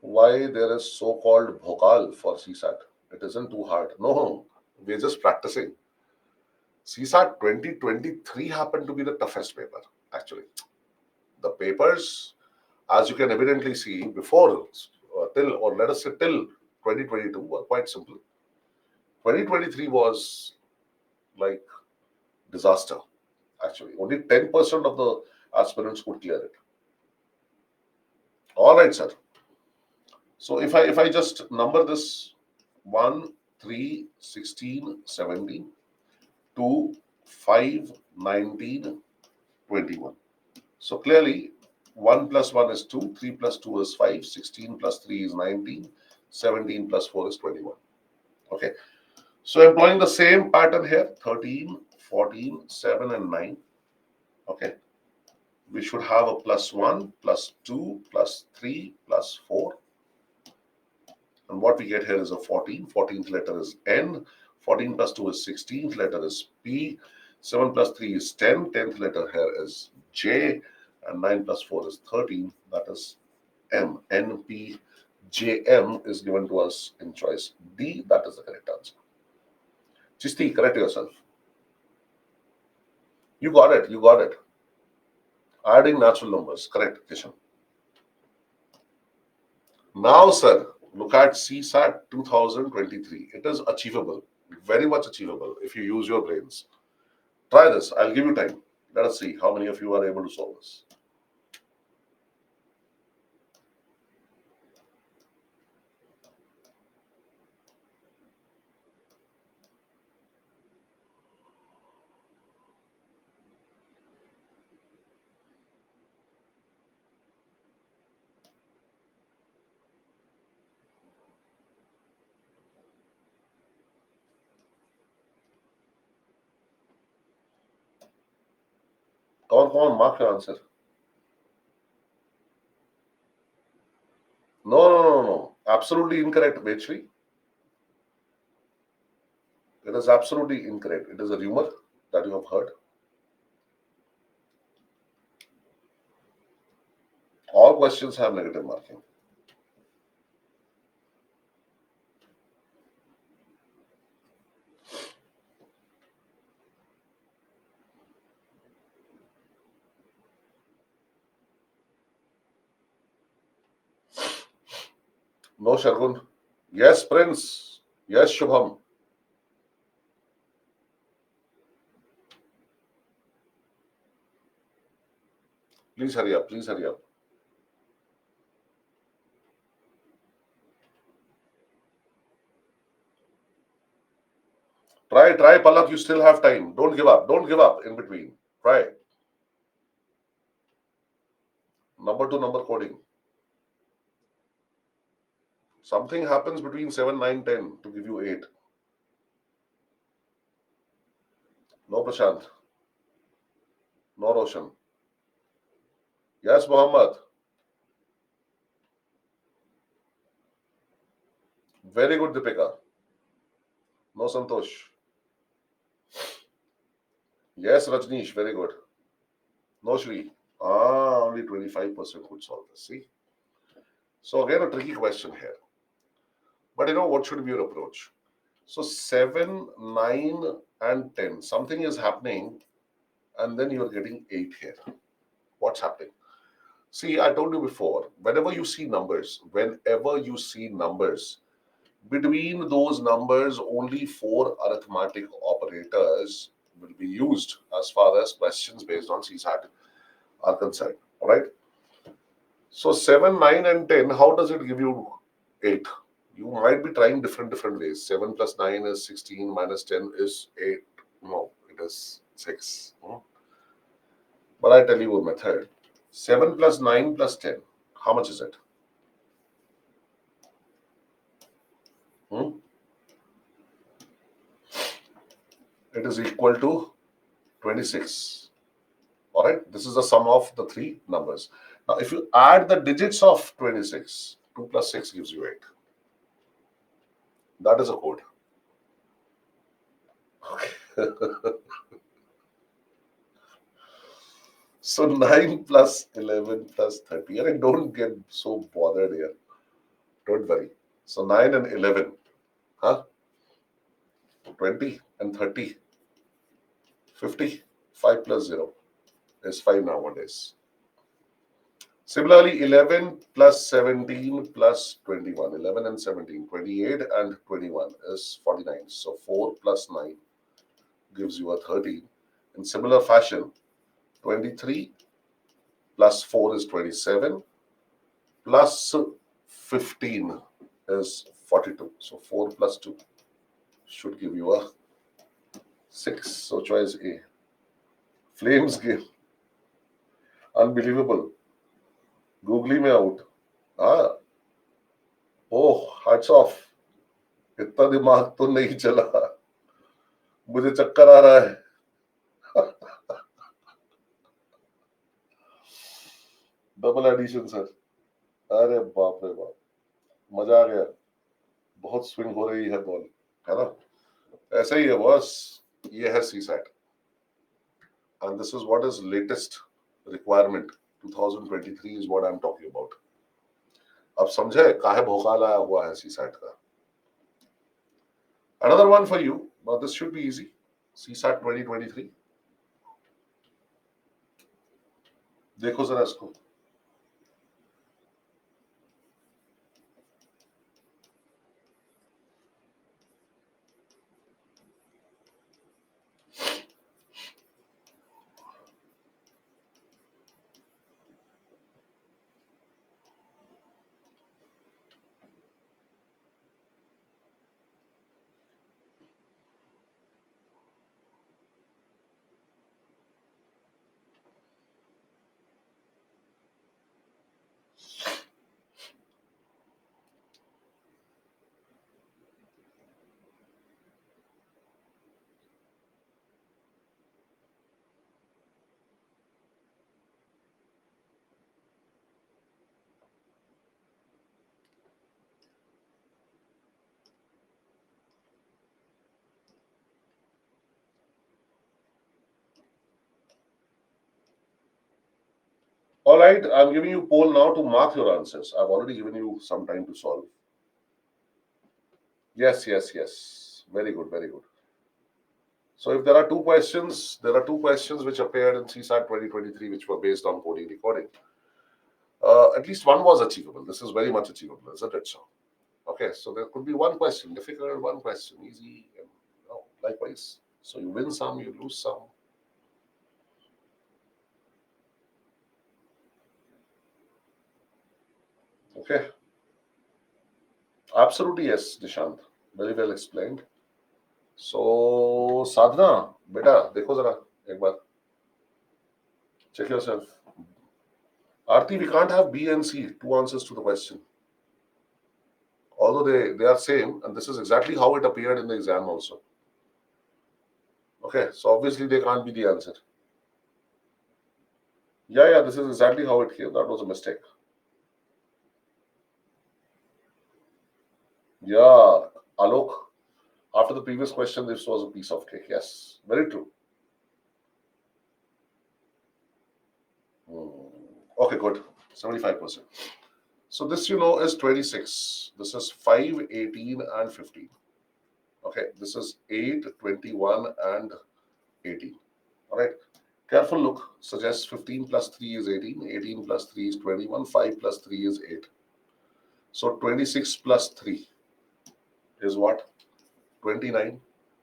Why there is so-called bhokal for CSAT? It isn't too hard. No, we're just practicing. CSAT 2023 happened to be the toughest paper, actually. The papers, as you can evidently see, before or let us say till 2022 were quite simple. 2023 was like disaster, actually. Only 10% of the aspirants could clear it. All right, sir. So if I just number this 1, 3, 16, 17, 2, 5, 19, 21. So clearly 1 plus 1 is 2, 3 plus 2 is 5, 16 plus 3 is 19, 17 plus 4 is 21. Okay. So employing the same pattern here, 13, 14, 7 and 9. Okay. We should have a plus 1, plus 2, plus 3, plus 4. And what we get here is a 14. 14th letter is N. 14 plus 2 is 16th letter is P. 7 plus 3 is 10. 10th letter here is J. And 9 plus 4 is 13. That is M. N, P, J, M is given to us in choice D. That is the correct answer. Chisti, correct yourself. You got it. You got it. Adding natural numbers. Correct, Kishan. Now, sir, look at CSAT 2023. It is achievable. Very much achievable if you use your brains. Try this. I'll give you time. Let us see how many of you are able to solve this. Come on, mark your answer. No, no, no, no. Absolutely incorrect, Vechri. It is absolutely incorrect. It is a rumor that you have heard. All questions have negative marking. No, Shargun. Yes, Prince. Yes, Shubham. Please hurry up. Please hurry up. Try, Palak. You still have time. Don't give up. Don't give up in between. Try. Number to number coding. Something happens between 7, 9, 10 to give you 8. No, Prashant. No, Roshan. Yes, Muhammad. Very good, Deepika. No, Santosh. Yes, Rajneesh. Very good. No, Shri. Only 25% could solve this. See? So, again, a tricky question here. But what should be your approach? So, 7, 9, and 10. Something is happening, and then you're getting 8 here. What's happening? See, I told you before, whenever you see numbers, between those numbers, only 4 arithmetic operators will be used as far as questions based on CSAT are concerned. All right. So 7, 9, and 10, how does it give you 8? You might be trying different ways. 7 plus 9 is 16, minus 10 is 8. No, it is 6. But I tell you a method. 7 plus 9 plus 10. How much is it? Hmm? It is equal to 26. All right. This is the sum of the 3 numbers. Now, if you add the digits of 26, 2 plus 6 gives you 8. That is a code. Okay. So 9 plus 11 plus 30. And don't get so bothered here. Don't worry. So 9 and 11. Huh? 20 and 30. 50. 5 plus 0 is 5 nowadays. Similarly, 11 plus 17 plus 21. 11 and 17. 28 and 21 is 49. So 4 plus 9 gives you a 13. In similar fashion, 23 plus 4 is 27. Plus 15 is 42. So 4 plus 2 should give you a 6. So choice A. Flames game. Unbelievable. Googly में out. Oh, hats off. इतना दिमाग तो नहीं चला. मुझे चक्कर आ रहा है. Double addition sir. अरे बाप रे बाप. मजा आ गया. बहुत स्विंग हो रही है बॉल. है ना? ऐसा ही है बॉस. ये है CSAT. And this is what is latest requirement. 2023 is what I'm talking about. अब समझे काहे भोकाल आया हुआ है सीसैट का. Another one for you. Now this should be easy. CSAT 2023. देखो जरा इसको. All right, I'm giving you poll now to mark your answers. I've already given you some time to solve. Yes, yes, yes. Very good, very good. So if there are two questions which appeared in CSAT 2023 which were based on coding decoding. At least one was achievable. This is very much achievable, isn't it? So, okay, so there could be one question difficult, one question easy, and likewise. So you win some, you lose some. Okay, absolutely yes, Nishant. Very well explained. So Sadhana, beta, देखो जरा एक बार. Check yourself. Aarti, we can't have B and C, two answers to the question. Although they are same, and this is exactly how it appeared in the exam also. Okay, so obviously they can't be the answer. Yeah, this is exactly how it came. That was a mistake. Yeah, Alok, after the previous question, this was a piece of cake. Yes, very true. Okay, good. 75%. So this, is 26. This is 5, 18, and 15. Okay, this is 8, 21, and 18. All right. Careful look suggests 15 plus 3 is 18, 18 plus 3 is 21, 5 plus 3 is 8. So 26 plus 3 is what? 29.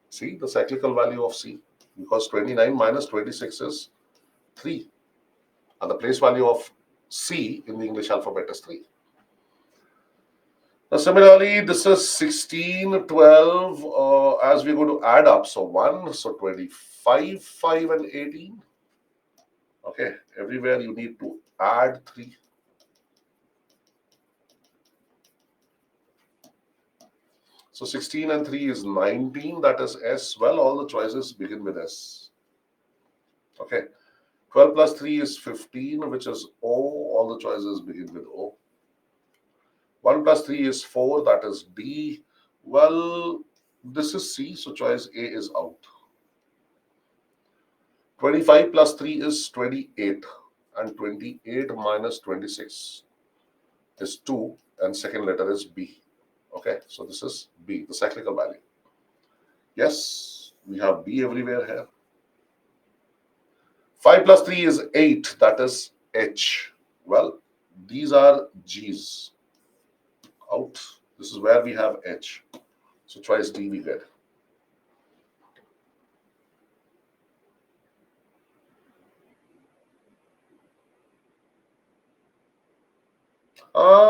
See the cyclical value of C, because 29 minus 26 is 3. And the place value of C in the English alphabet is 3. Now, similarly, this is 16, 12, as we're going to add up. So 1, so 25, 5, and 18. Okay, everywhere you need to add 3. So 16 and 3 is 19, that is S. Well, all the choices begin with S. Okay, 12 plus 3 is 15, which is O. All the choices begin with O. 1 plus 3 is 4, that is D. Well, this is C, so choice A is out. 25 plus 3 is 28, and 28 minus 26 is 2, and second letter is B. Okay, so this is B, the cyclical value. Yes, we have B everywhere here. 5 plus 3 is 8, that is H. Well, these are G's. Out. This is where we have H. So choice D we get.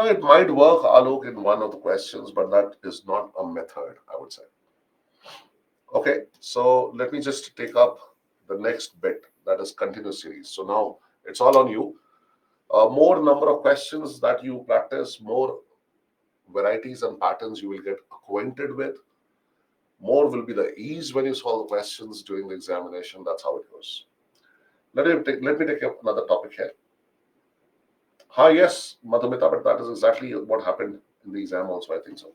It might work, Alok, in one of the questions, but that is not a method, I would say. Okay, so let me just take up the next bit, that is continuous series. So now it's all on you. More number of questions that you practice, more varieties and patterns you will get acquainted with. More will be the ease when you solve the questions during the examination. That's how it goes. Let me take up another topic here. Yes, Madhumita, but that is exactly what happened in the exam also, I think so.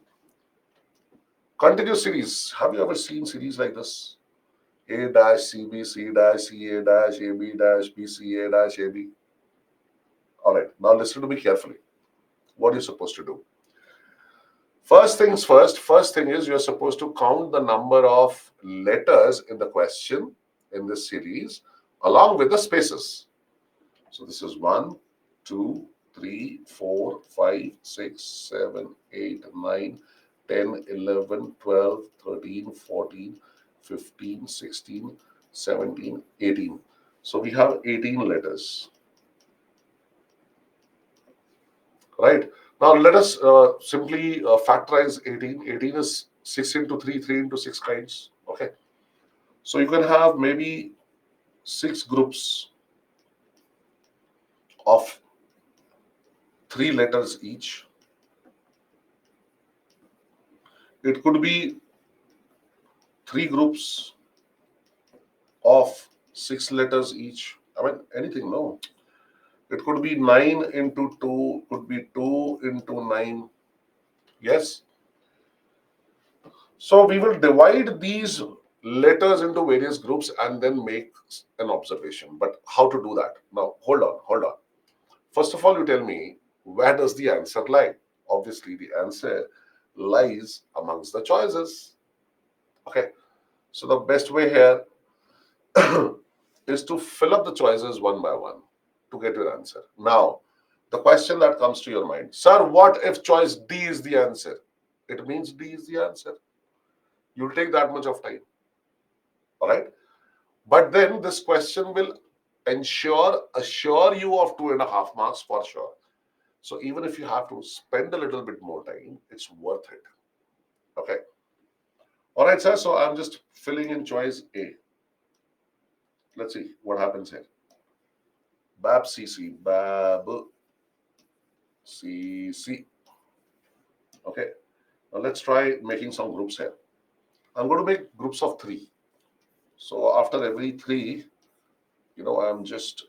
Continuous series. Have you ever seen series like this? A dash CB, C dash CA dash AB dash BCA dash AB. All right, now listen to me carefully. What are you supposed to do? First things first, first thing is you're supposed to count the number of letters in the question in this series along with the spaces. So this is 1, 2, 3, 4, 5, 6, 7, 8, 9, 10, 11, 12, 13, 14, 15, 16, 17, 18. So we have 18 letters. Right? Now let us simply factorize 18. 18 is 6 into 3, 3 into 6 kinds. Okay. So you can have maybe 6 groups of 3 letters each. It could be 3 groups of 6 letters each. I mean, anything, no. It could be 9 into 2, could be 2 into 9. Yes. So we will divide these letters into various groups and then make an observation. But how to do that? Now, hold on. First of all, you tell me, where does the answer lie? Obviously, the answer lies amongst the choices. Okay, so the best way here is to fill up the choices one by one to get your answer. Now, the question that comes to your mind, sir, what if choice D is the answer? It means D is the answer. You'll take that much of time. All right. But then this question will assure you of 2.5 marks for sure. So even if you have to spend a little bit more time, it's worth it. Okay. All right, sir. So I'm just filling in choice A. Let's see what happens here. Bab CC. Bab CC. Okay. Now let's try making some groups here. I'm going to make groups of 3. So after every 3, I'm just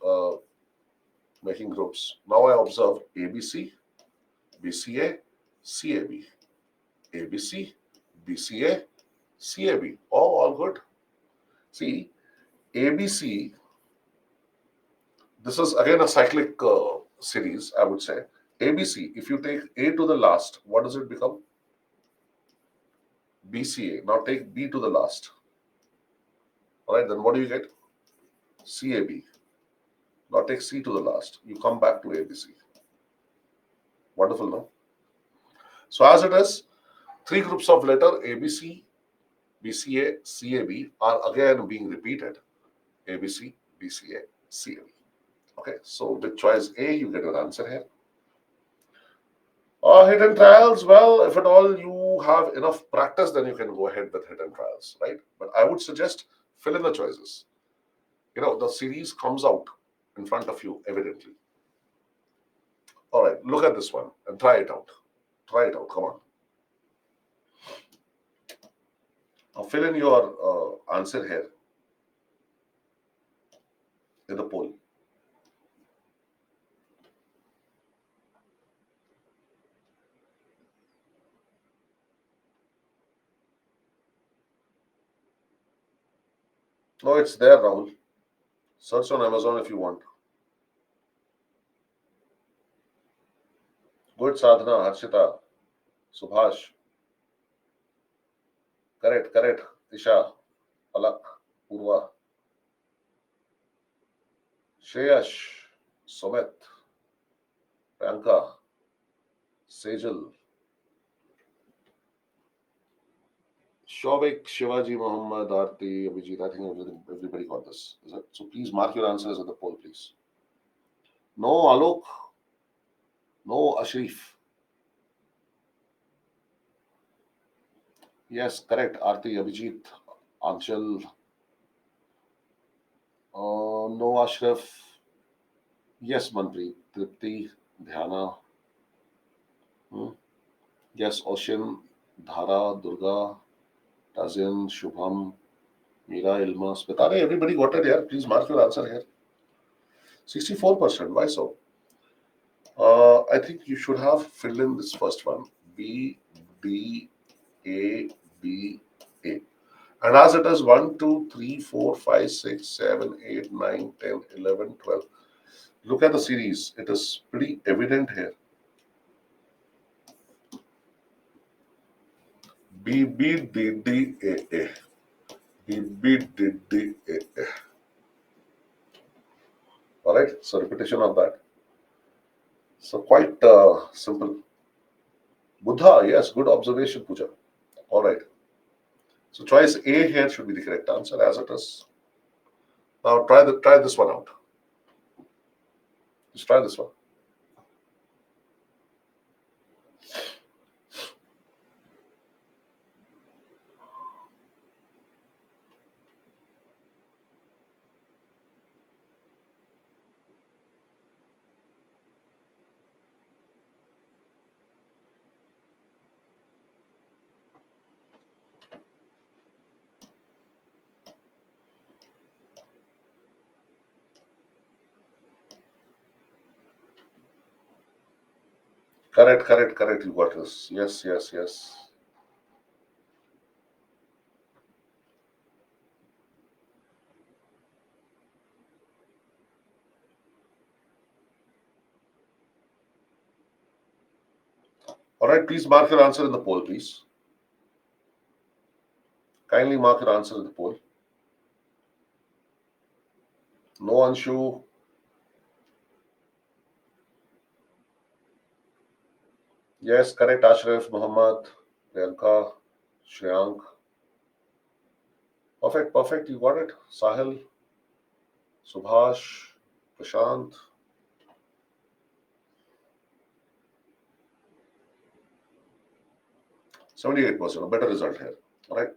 making groups. Now I observe ABC, BCA, CAB, ABC, BCA, CAB. Oh, all good. See, ABC, this is again a cyclic series, I would say. ABC, if you take A to the last, what does it become? BCA. Now take B to the last. All right, then what do you get? CAB. Now take C to the last. You come back to ABC. Wonderful, no? So as it is, 3 groups of letter ABC, BCA, CAB are again being repeated. ABC, BCA, CAB. Okay, so with choice A, you get your answer here. Hidden trials, well, if at all you have enough practice, then you can go ahead with hidden trials, right? But I would suggest fill in the choices. The series comes out in front of you, evidently. All right, look at this one and try it out. Try it out, come on. Now fill in your answer here in the poll. No, it's there, Rahul. Search on Amazon if you want. Good, Sadhana, Harshita, Subhash. Correct, correct. Isha, Alak, Purva, Shreyash, Sumit, Priyanka, Sejal, Shobik, Shivaji, Muhammad, Aarti, Abhijit. I think everybody got this. Is it? So please mark your answers at the poll, please. No, Alok. No, Ashrif. Yes, correct. Aarti, Abhijit, Anshul. No, Ashraf. Yes, Manpreet. Tripti, Dhyana. Hmm? Yes, Oshin, Dhara, Durga, Tazin, Shubham, Meera, Ilma, Smitare. Everybody got it here. Please mark your answer here. 64%. Why so? I think you should have filled in this first one. B, D, A, B, A. And as it is 1, 2, 3, 4, 5, 6, 7, 8, 9, 10, 11, 12. Look at the series. It is pretty evident here. B, B, D, D, A, A. B, B, D, D, A, A. All right. So repetition of that. So quite simple. Buddha, yes, good observation, Puja. All right. So choice A here should be the correct answer as it is. Now try this one out. Just try this one. Correct, correct, correct. You got this. Yes, yes, yes. All right, please mark your answer in the poll, please. Kindly mark your answer in the poll. No Anshu. Yes, correct. Ashraf, Muhammad, Priyanka, Shriyank. Perfect, perfect. You got it. Sahil, Subhash, Prashant. 78%. A better result here. All right.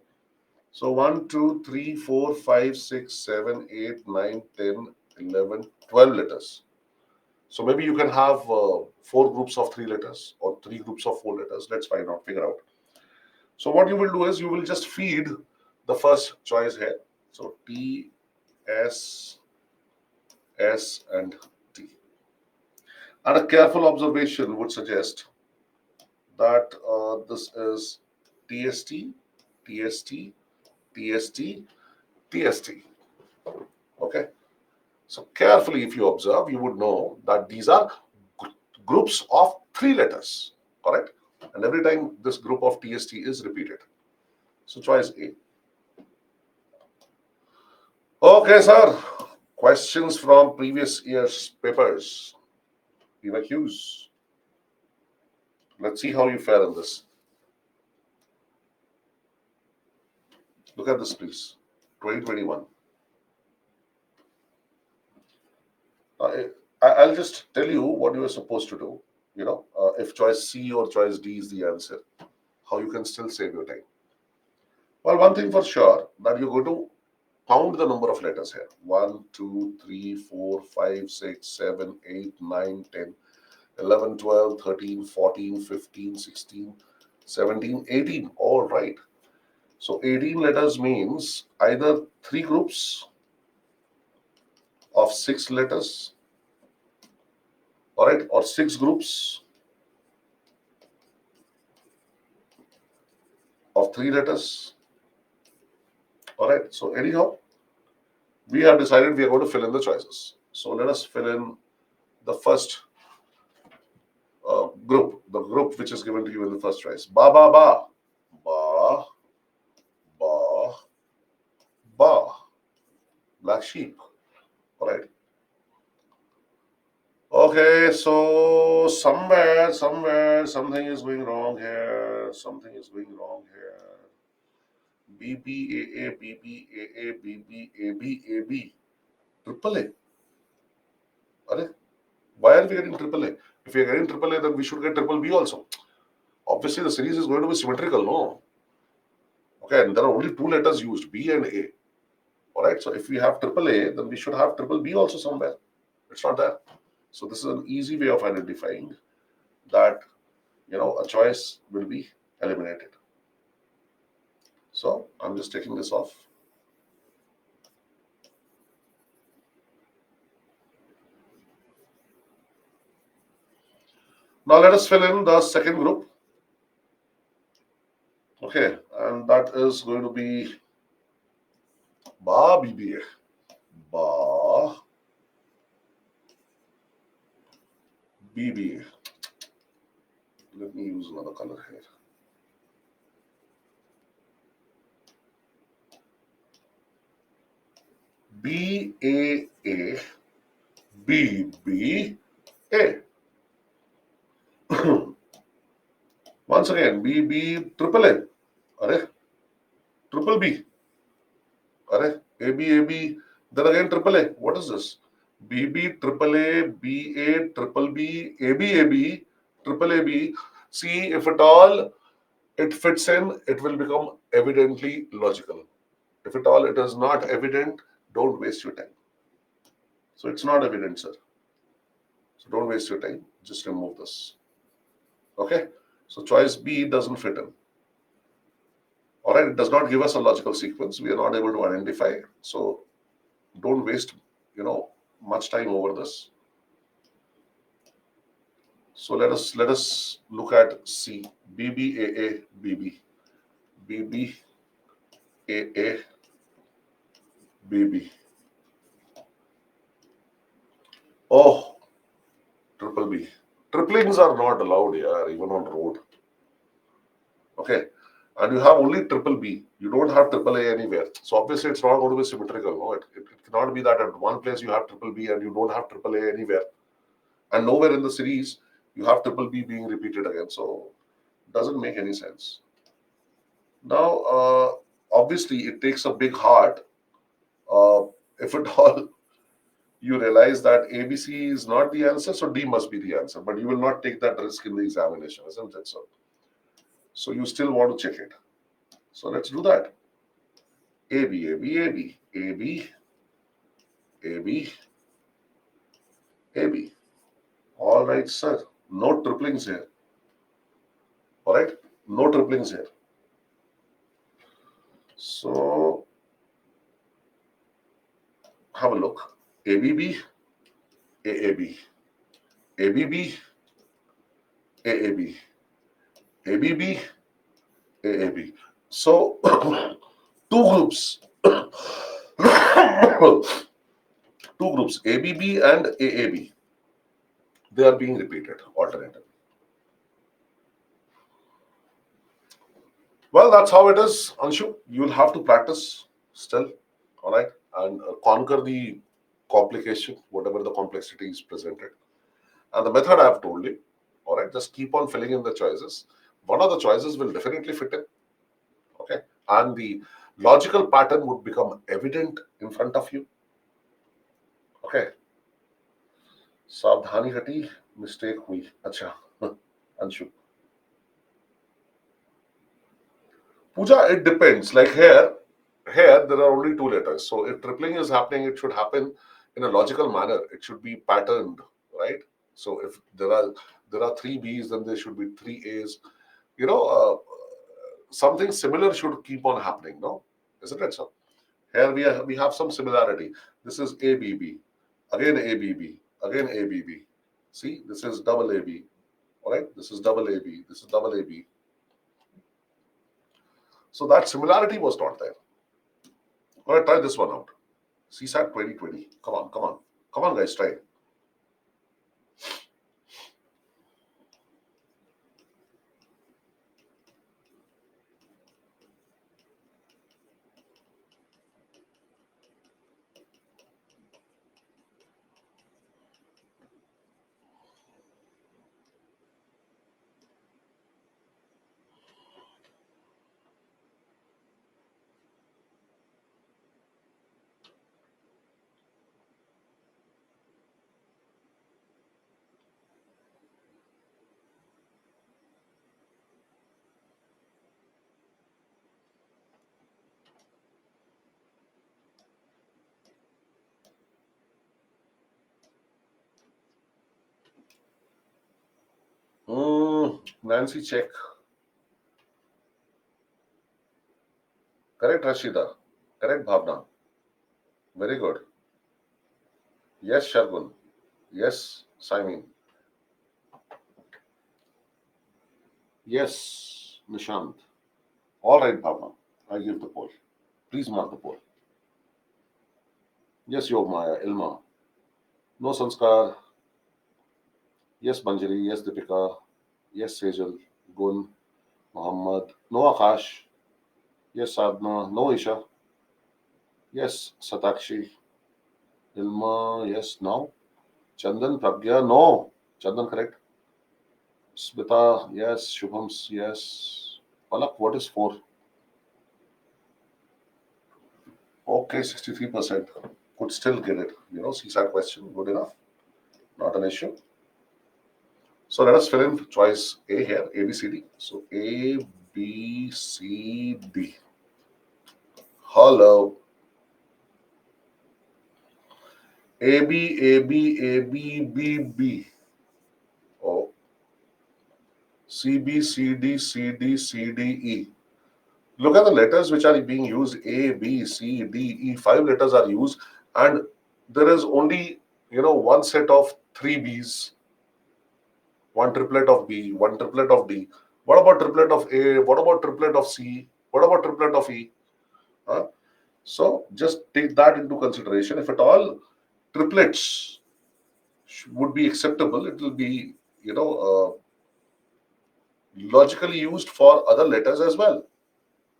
So 1, 2, 3, 4, 5, 6, 7, 8, 9, 10, 11, 12 letters. So maybe you can have 4 groups of 3 letters or 3 groups of 4 letters. Let's find out, figure out. So what you will do is you will just feed the first choice here. So T, S, S, and T. And a careful observation would suggest that this is TST, TST, TST, TST. Okay. So carefully, if you observe, you would know that these are groups of 3 letters, correct? And every time this group of TST is repeated. So choice A. Okay, sir. Questions from previous year's papers. PYQs. Let's see how you fare in this. Look at this, please. 2021. I'll just tell you what you are supposed to do. If choice C or choice D is the answer, how you can still save your time. Well, one thing for sure that you're going to count the number of letters here. 1, 2, 3, 4, 5, 6, 7, 8, 9, 10, 11, 12, 13, 14, 15, 16, 17, 18. All right. So 18 letters means either 3 groups of 6 letters, all right, or 6 groups of 3 letters. All right. So anyhow, we have decided we are going to fill in the choices. So let us fill in the first group, the group which is given to you in the first choice. Ba ba ba, ba ba ba. Black sheep. All right. Okay, so somewhere, something is going wrong here. Something is going wrong here. B B A A B B A A B B A B A B. Triple A. Are Why are we getting triple A? If we are getting triple A, then we should get triple B also. Obviously, the series is going to be symmetrical, no? Okay, and there are only 2 letters used, B and A. All right, so if we have triple A, then we should have triple B also somewhere. It's not there. So this is an easy way of identifying that a choice will be eliminated. So I'm just taking this off. Now let us fill in the second group. Okay, and that is going to be Ba BBA. Ba BBA. Let me use another color here. BAA BBA. Once again, BB triple A. Are triple B. Are AB, then again triple A. What is this? BB, triple A, BA, triple B, AB, triple AB. See, if at all it fits in, it will become evidently logical. If at all it is not evident, don't waste your time. So it's not evident, sir. So don't waste your time. Just remove this. Okay? So choice B doesn't fit in. All right, it does not give us a logical sequence. We are not able to identify. So don't waste, much time over this. So let us look at C. BBAA BB. BBAA BB. Oh, triple B. Triplings are not allowed here, even on road. Okay. And you have only triple B. You don't have triple A anywhere. So obviously it's not going to be symmetrical. No, it cannot be that at one place you have triple B and you don't have triple A anywhere. And nowhere in the series you have triple B being repeated again. So it doesn't make any sense. Now, obviously it takes a big heart. If at all you realize that ABC is not the answer, so D must be the answer. But you will not take that risk in the examination, isn't it? So you still want to check it. So let's do that. A B A B A B A B A B A B. All right, sir. No triplings here. All right, no triplings here. So have a look. ABB, AAB, ABB, AAB, ABB, AAB. So two groups, two groups, ABB and AAB. They are being repeated alternatively. Well, that's how it is, Anshu. You'll have to practice still, all right, and conquer the complication, whatever the complexity is presented. And the method I've told you, all right, just keep on filling in the choices. One of the choices will definitely fit in, okay, and the logical pattern would become evident in front of you, okay. सावधानी हटी, mistake हुई. अच्छा, Anshu. Pooja, it depends. Like here there are only two letters. So if tripling is happening, it should happen in a logical manner. It should be patterned, right? So if there are three B's, then there should be three A's. You know, something similar should keep on happening, no? Isn't it so? Here we have some similarity. This is ABB, again ABB, again ABB. See, this is double AB. All right, this is double AB. This is double AB. So that similarity was not there. All right, try this one out. CSAT 2020. Come on, come on. Come on, guys, try it. Nancy, check. Correct, Rashida. Correct, Bhavna. Very good. Yes, Shargun. Yes, Simon. Yes, Nishant. All right, Bhavna. I give the poll. Please mark the poll. Yes, Yogmaya, Ilma. No Sanskar. Yes, Banjari. Yes, Deepika. Yes, Sejal. Gun. Muhammad. No Akash. Yes, Sadhna. No Isha. Yes, Satakshi. Ilma. Yes, now. Chandan, Pragya. No. Chandan, correct. Smita. Yes. Shubhams. Yes. Palak, what is 4? Okay, 63%. Could still get it. CSAT question. Good enough. Not an issue. So let us fill in choice A here, A, B, C, D. So A, B, C, D. Hello. A, B, A, B, A, B, B, B. Oh. C, B, C, D, C, D, C, D, E. Look at the letters which are being used. A, B, C, D, E. 5 letters are used. And there is only, one set of 3 B's. One triplet of B, one triplet of D. What about triplet of A? What about triplet of C? What about triplet of E? Huh? So just take that into consideration. If at all triplets would be acceptable, it will be, logically used for other letters as well.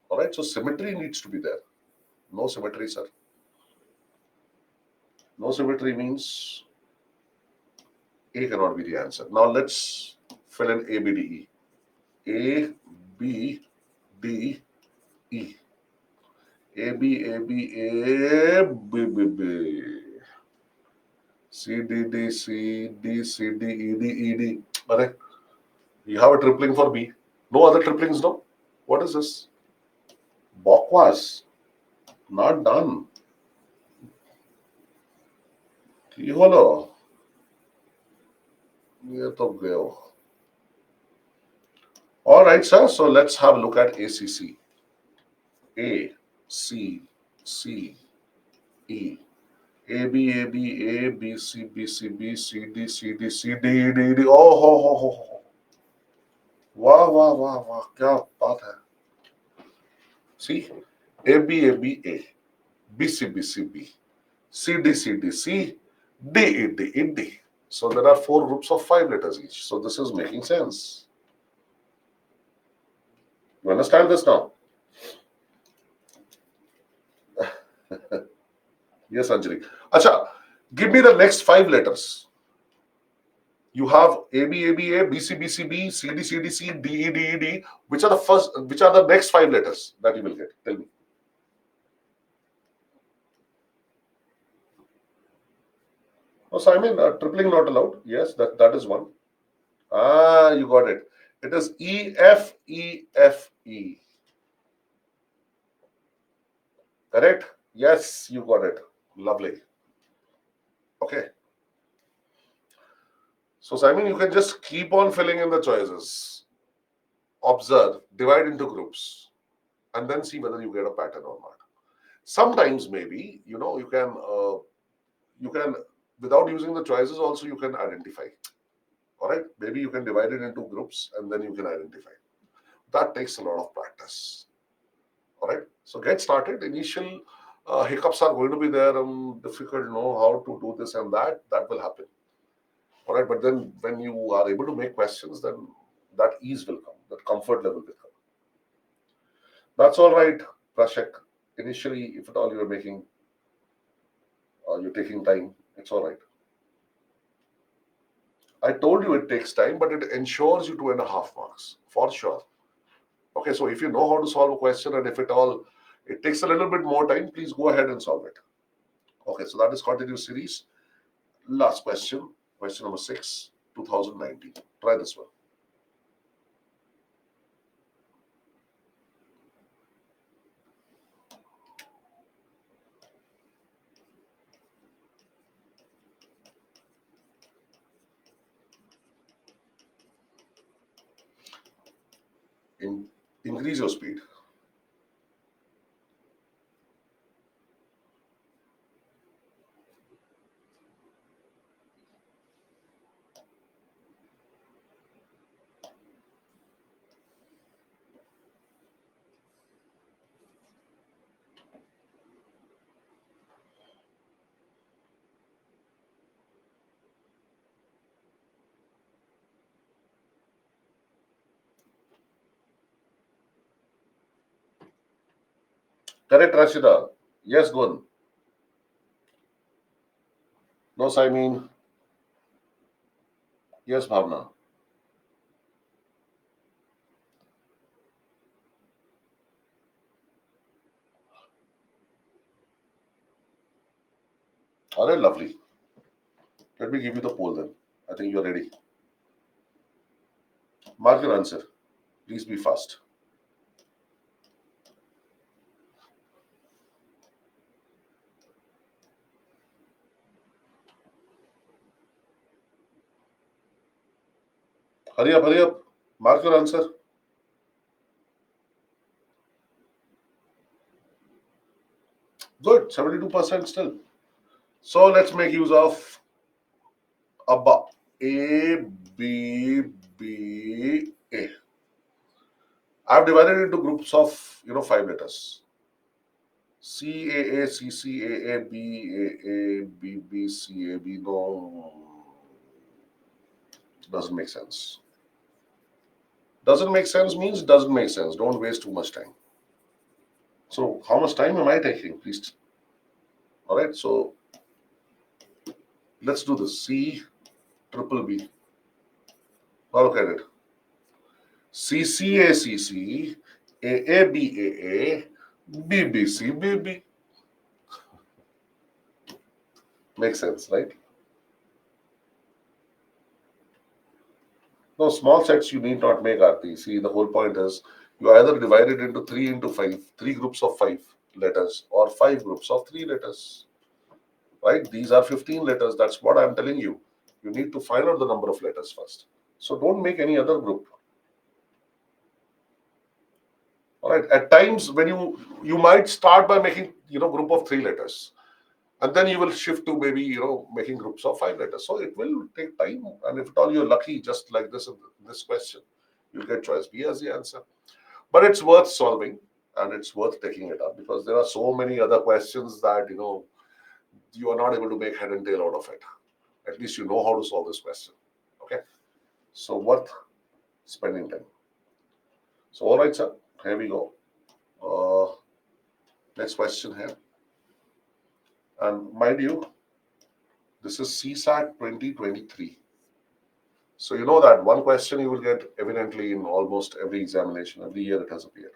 All right, so symmetry needs to be there. No symmetry, sir. No symmetry means A cannot be the answer. Now let's fill in A, B, D, E. A, B, D, E. A, B, A, B, A, B, B, B. C, D, D, C, D, C, D, E, D, E, D. Are you have a tripling for B. No other triplings, no? What is this? Bakwas. Not done. কি হলো? ये तो गयो. All right, sir. So let's have a look at ACC. A, C, C, E. A, B, A, B, A, B, C, B, C, B, C, D, C, D, C, D, E, D, E, D. Oh, ho. वाह वाह वाह वाह क्या बात है. See, A, B, A, B, A. B, C, B, C, B. C, D, C, D, C. D, E, D, E, D. So there are 4 groups of 5 letters each. So this is making sense. You understand this now? Yes, Anjali. Acha, give me the next 5 letters. You have A, B, A, B, A, B, C, B, C, B, C, D, C, D, C, D, E, D, E, D. Which are the next 5 letters that you will get? Tell me. Oh, so I mean, tripling not allowed. Yes, that is one. Ah, you got it. It is E, F, E, F, E. Correct? Yes, you got it. Lovely. Okay. So, Simon, you can just keep on filling in the choices. Observe, divide into groups, and then see whether you get a pattern or not. Sometimes, maybe, you can, without using the choices, also you can identify. All right. Maybe you can divide it into groups and then you can identify. That takes a lot of practice. All right. So get started. Initial hiccups are going to be there and difficult to know how to do this and that. That will happen. All right. But then when you are able to make questions, then that ease will come, that comfort level will come. That's all right, Prashak. Initially, if at all you're making, you're taking time, it's all right. I told you it takes time, but it ensures you 2.5 marks for sure. Okay, so if you know how to solve a question and if at all it takes a little bit more time, please go ahead and solve it. Okay, so that is continuous series. Last question, question number 6, 2019. Try this one. Increase your speed. Correct, Rashida. Yes, Gun. No, Simon. Yes, Bhavna. All right, lovely. Let me give you the poll then. I think you're ready. Mark your answer. Please be fast. Hurry up, hurry up. Mark your answer. Good, 72% still. So let's make use of ABBA. A, B, B, A. I've divided into groups of 5 letters. C, A, A, C, C, A, A, B, A, A, B, B, C, A, B. No. Doesn't make sense. Doesn't make sense means doesn't make sense. Don't waste too much time. So how much time am I taking? Please. All right. So let's do this. C triple B. Now look at it. C C A C C A A B A A B B C B B. Makes sense, right? No, small sets you need not make, Aarti. See, the whole point is you either divide it into 3 into 5, 3 groups of 5 letters, or 5 groups of 3 letters. Right? These are 15 letters. That's what I'm telling you. You need to find out the number of letters first. So don't make any other group. All right. At times when you might start by making group of 3 letters, and then you will shift to maybe making groups of 5 letters. So it will take time, and if at all you're lucky, just like this in this question, you'll get choice B as the answer. But it's worth solving, and it's worth taking it up, because there are so many other questions that you are not able to make head and tail out of it. At least you know how to solve this question. Okay, so worth spending time. So all right, sir, here we go. Next question here, and mind you, this is CSAT 2023. So you know that one question you will get evidently in almost every examination. Every year it has appeared.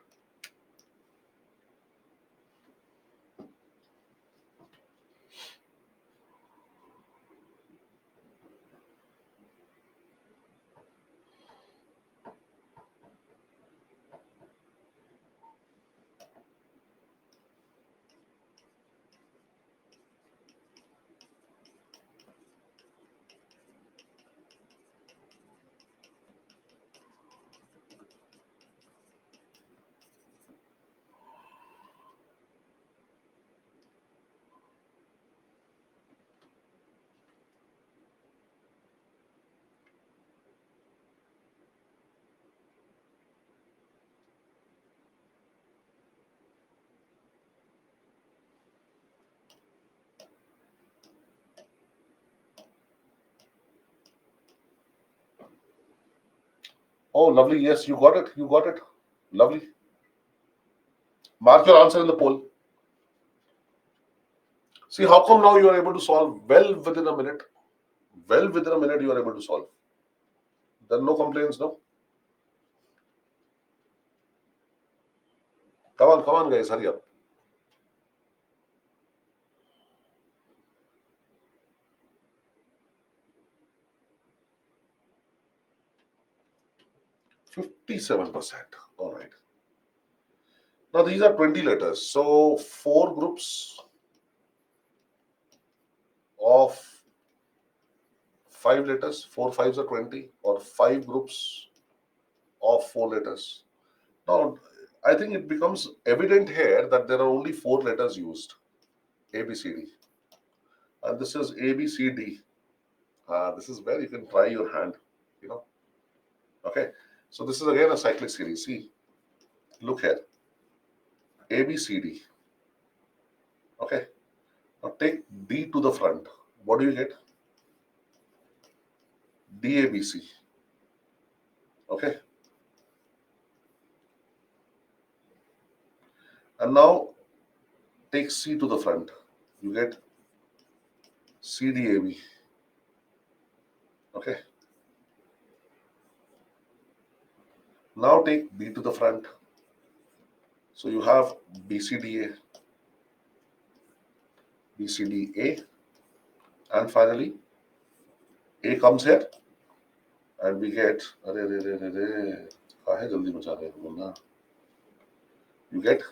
Oh, lovely. Yes, you got it. You got it. Lovely. Mark your answer in the poll. See, how come now you are able to solve well within a minute? Well within a minute you are able to solve. There are no complaints, no? Come on, guys, hurry up. 57%. All right. Now these are 20 letters. So 4 groups of 5 letters, 4 5s are 20, or 5 groups of 4 letters. Now, I think it becomes evident here that there are only 4 letters used: A, B, C, D. And this is A, B, C, D. This is where you can try your hand, you know. Okay. So this is again a cyclic series. See, look here. A, B, C, D. Okay. Now take D to the front. What do you get? D, A, B, C. Okay. And now take C to the front. You get C, D, A, B. Okay. Now take B to the front. So you have B, C, D, A, B, C, D, A. And finally, A comes here. And we get, you get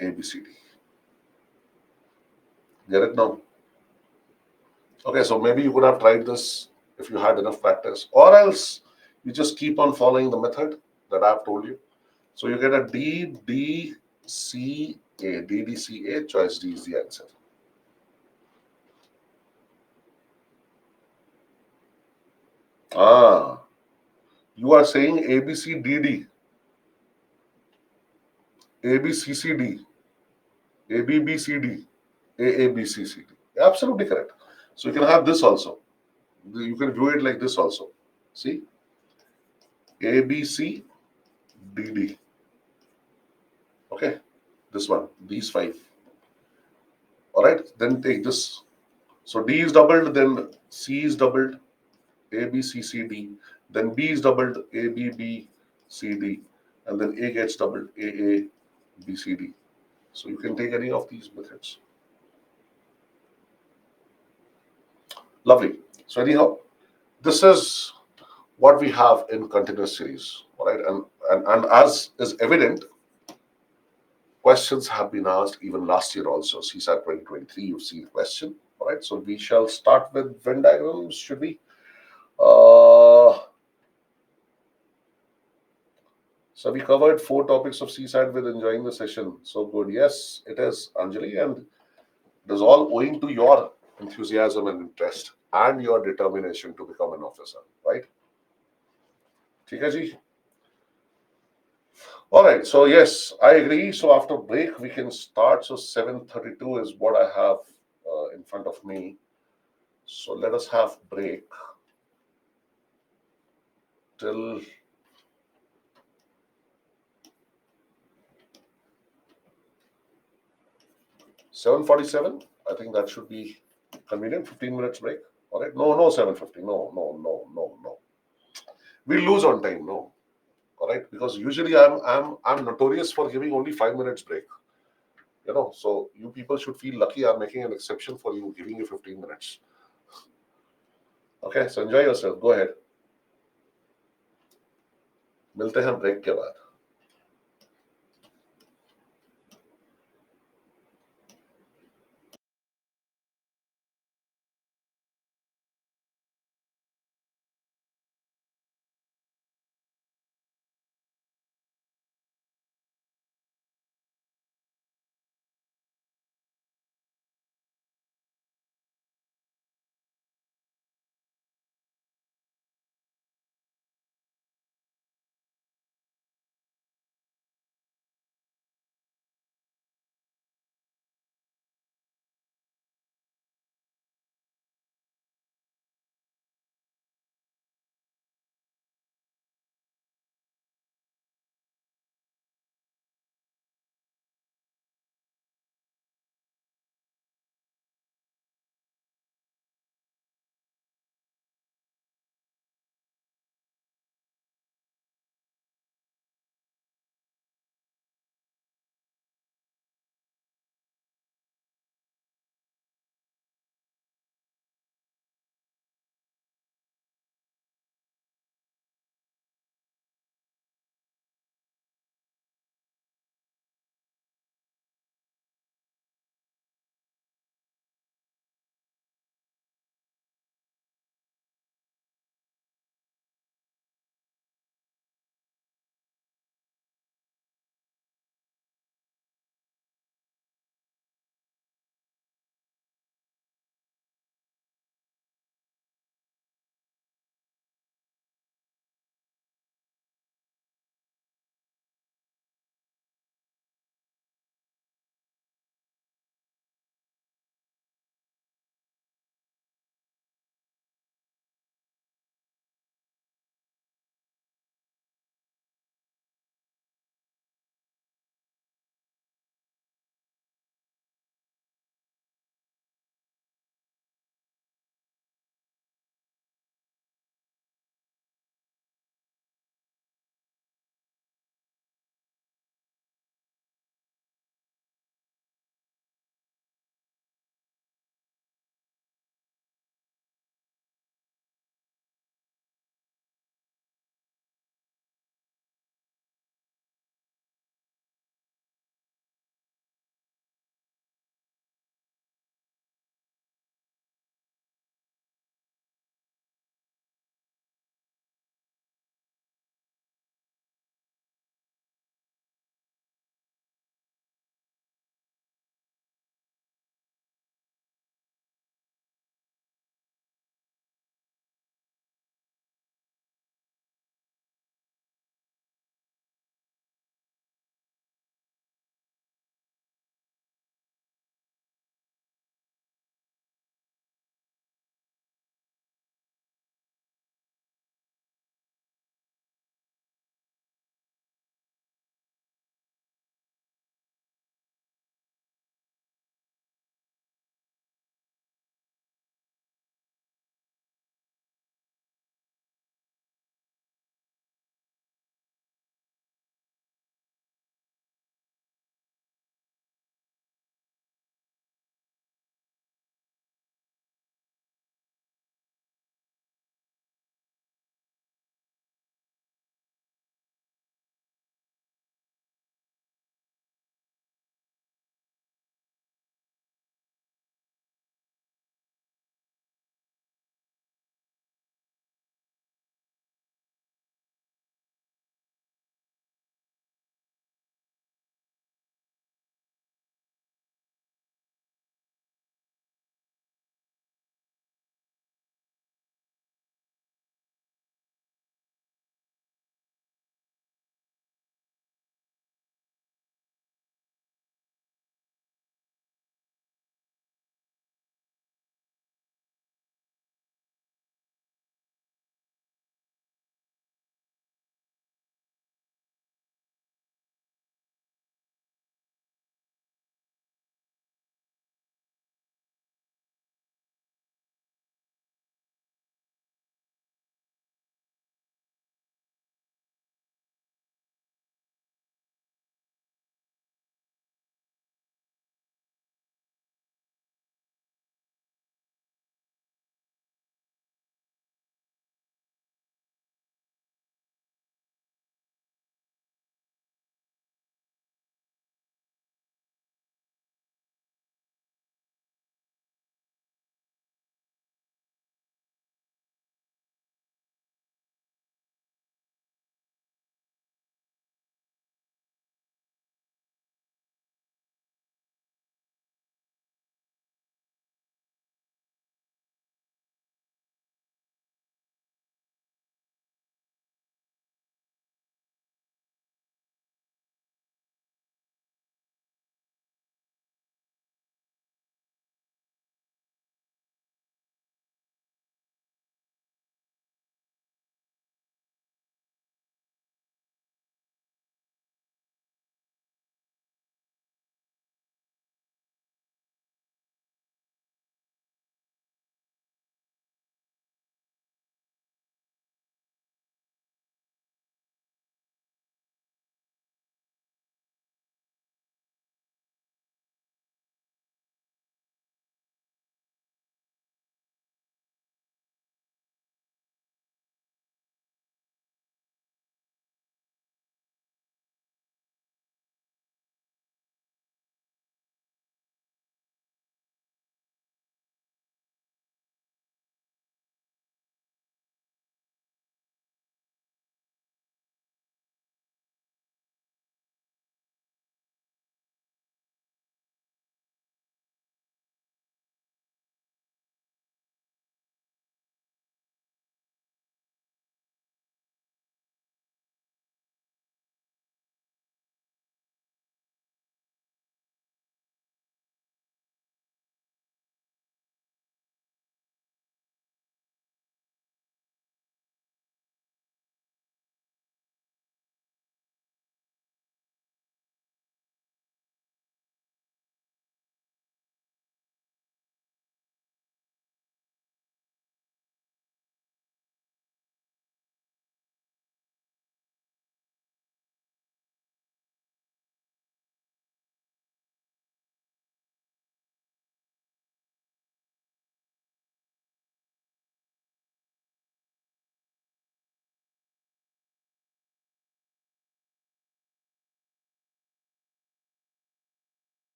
A, B, C, D. Get it now? Okay, so maybe you could have tried this if you had enough practice, or else you just keep on following the method that I've told you. So you get a D, D, C, A. D, D, C, A. Choice D is the answer. You are saying A, B, C, D, D. A, B, C, C, D. A, B, B, C, D. A, A, B, C, C, D. Absolutely correct. So you can have this also. You can view it like this also. See, A B C D D. Okay, this one, these five. All right, then take this. So D is doubled, then C is doubled, A B C C D. Then B is doubled, A B B C D, and then A gets doubled, A A B C D. So you can take any of these methods. Lovely. So anyhow, this is what we have in continuous series. All right, and as is evident, questions have been asked even last year also. CSAT 2023, you've seen question. All right, so we shall start with Venn diagrams, should we? Uh, so we covered 4 topics of CSAT with enjoying the session. So good. Yes, it is, Anjali, and it is all owing to your enthusiasm and interest and your determination to become an officer, right? ठीक है जी? All right. So yes, I agree. So after break, we can start. So 7:32 is what I have in front of me. So let us have break till 7:47. I think that should be convenient. 15 minutes break. All right. No, no, 7:50. No, no, no, no, no. We lose on time. No. All right. Because usually I'm notorious for giving only 5 minutes break. So you people should feel lucky. I'm making an exception for you, giving you 15 minutes. Okay. So enjoy yourself. Go ahead. मिलते हैं break के बाद.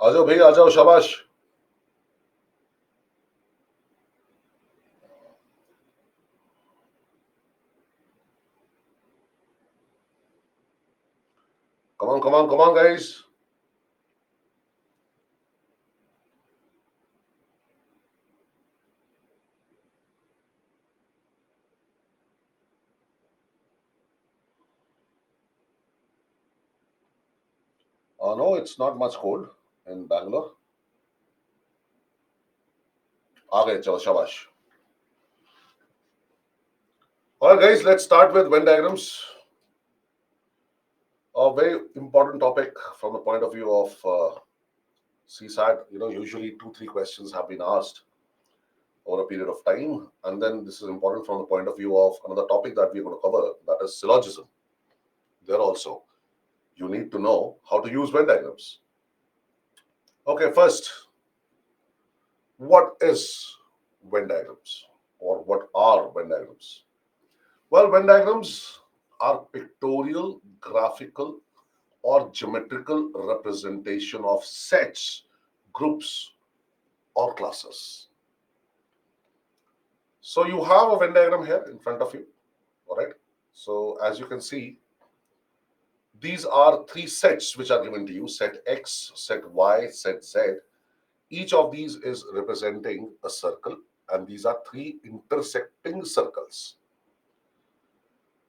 आ जाओ भाई, आ जाओ, शाबाश. Come on, come on, come on, guys. No, it's not much cold in Bangalore. आ गए, चलो, शाबाश. All right, guys, let's start with Venn diagrams. A very important topic from the point of view of CSAT. Usually 2-3 questions have been asked over a period of time, and then this is important from the point of view of another topic that we're going to cover, that is syllogism. There also, you need to know how to use Venn diagrams. Okay, first, what is Venn diagrams, or what are Venn diagrams? Well, Venn diagrams are pictorial, graphical, or geometrical representation of sets, groups, or classes. So you have a Venn diagram here in front of you, all right? So as you can see, these are 3 sets which are given to you: set X, set Y, set Z. Each of these is representing a circle, and these are 3 intersecting circles.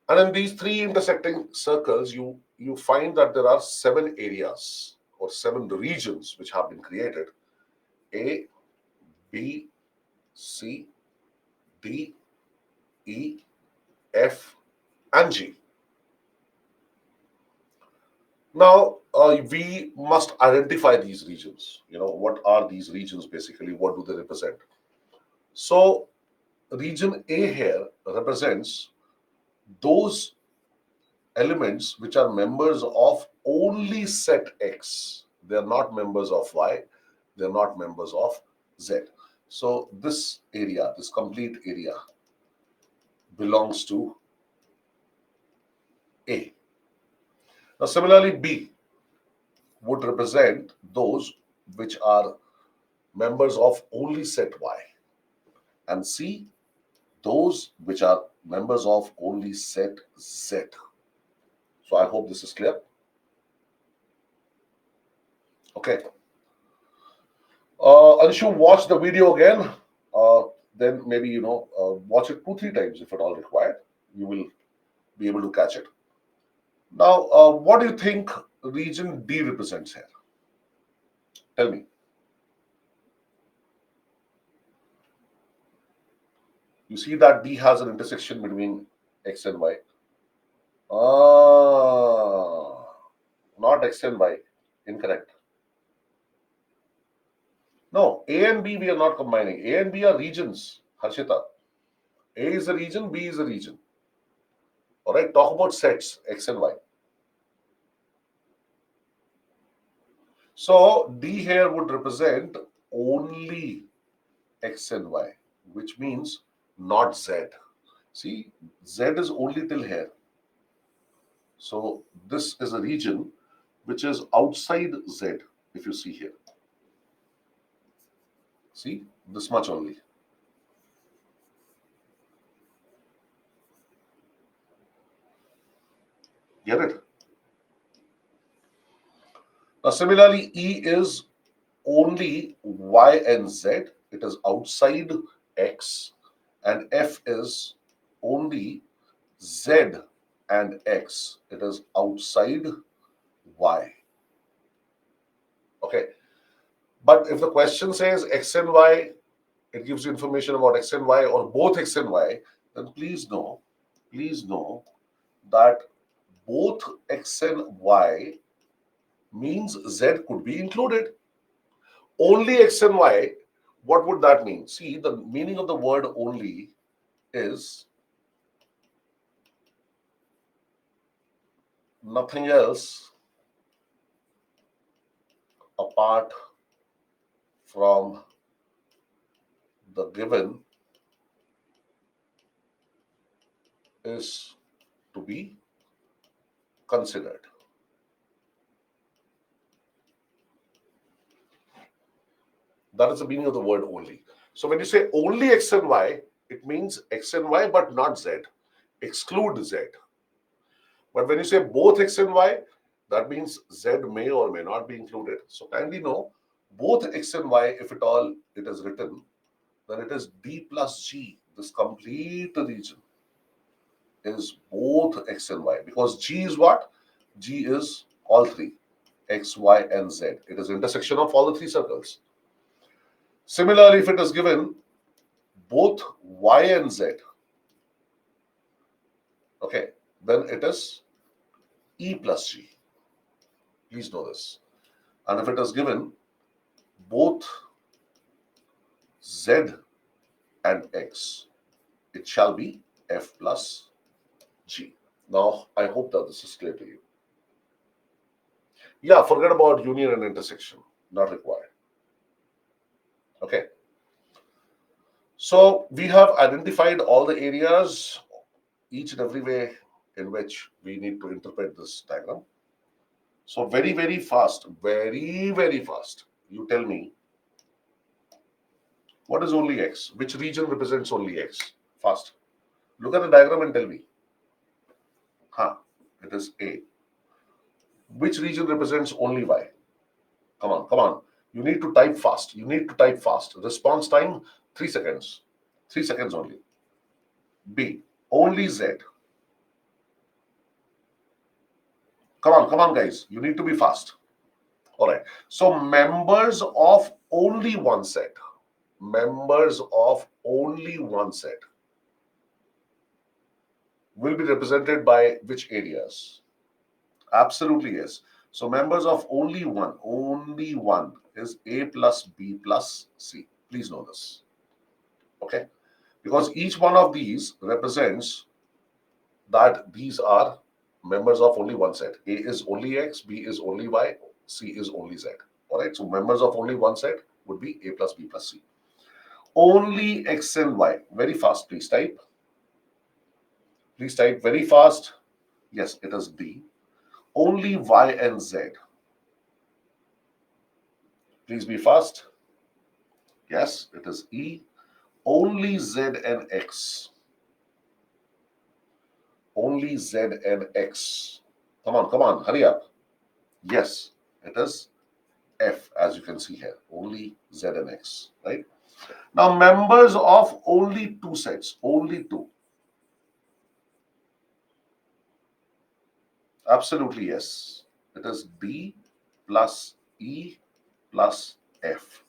And in these 3 intersecting circles, you find that there are 7 areas or 7 regions which have been created: A, B, C, D, E, F, and G. Now, we must identify these regions. What are these regions basically? What do they represent? So, region A here represents those elements which are members of only set X. They are not members of Y. They are not members of Z. So, this area, this complete area, belongs to A. Now, similarly, B would represent those which are members of only set Y, and C, those which are members of only set Z. So I hope this is clear. Okay. Anshu, watch the video again. Then maybe watch it 2-3 times if at all required. You will be able to catch it. Now, what do you think region D represents here? Tell me. You see that D has an intersection between X and Y. Not X and Y. Incorrect. No, A and B we are not combining. A and B are regions, Harshita. A is a region, B is a region. All right, talk about sets, X and Y. So D here would represent only X and Y, which means not Z. See, Z is only till here. So this is a region which is outside Z, if you see here. See, this much only. Get it? Now, similarly, E is only Y and Z. It is outside X. And F is only Z and X. It is outside Y. Okay. But if the question says X and Y, it gives you information about X and Y or both X and Y, then please know that both X and Y means Z could be included. Only X and Y, what would that mean? See, the meaning of the word only is nothing else apart from the given is to be considered. That is the meaning of the word only. So when you say only X and Y, it means X and Y but not Z. Exclude Z. But when you say both X and Y, that means Z may or may not be included. So kindly know, both X and Y, if at all it is written, then it is D plus G. This complete region is both X and Y. Because G is what? G is all three, X, Y, and Z. It is intersection of all the three circles. Similarly, if it is given both Y and Z, okay, then it is E plus G. Please know this. And if it is given both Z and X, it shall be F plus G. Now, I hope that this is clear to you. Yeah, forget about union and intersection. Not required. Okay. So we have identified all the areas, each and every way in which we need to interpret this diagram. So very, very fast, very, very fast. You tell me, what is only X? Which region represents only X? Fast. Look at the diagram and tell me. It is A. Which region represents only Y? Come on, come on. You need to type fast. You need to type fast. Response time, 3 seconds. 3 seconds only. B. Only Z. Come on, guys. You need to be fast. All right. So members of only one set. Members of only one set will be represented by which areas? Absolutely, yes. So members of only one is A plus B plus C. Please know this. Okay. Because each one of these represents that these are members of only one set. A is only X, B is only Y, C is only Z. All right. So members of only one set would be A plus B plus C. Only X and Y. Very fast, please type. Please type very fast. Yes, it is D. Only Y and Z. Please be fast. Yes, it is E. Only Z and X. Only Z and X. Come on, hurry up. Yes, it is F, as you can see here. Only Z and X, right? Now, members of only two sets, only two. Absolutely, yes. It is D plus E plus F.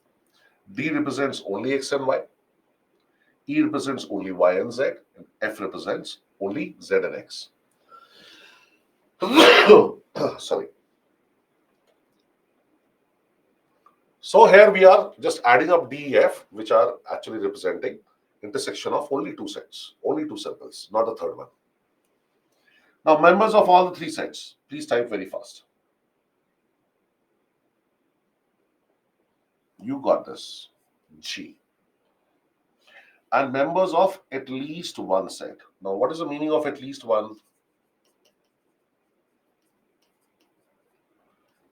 D represents only X and Y. E represents only Y and Z. And F represents only Z and X. Sorry. So here we are just adding up D, E, F, which are actually representing intersection of only two sets, only two circles, not the third one. Now, members of all the three sets, please type very fast. You got this. G. And members of at least one set. Now, what is the meaning of at least one?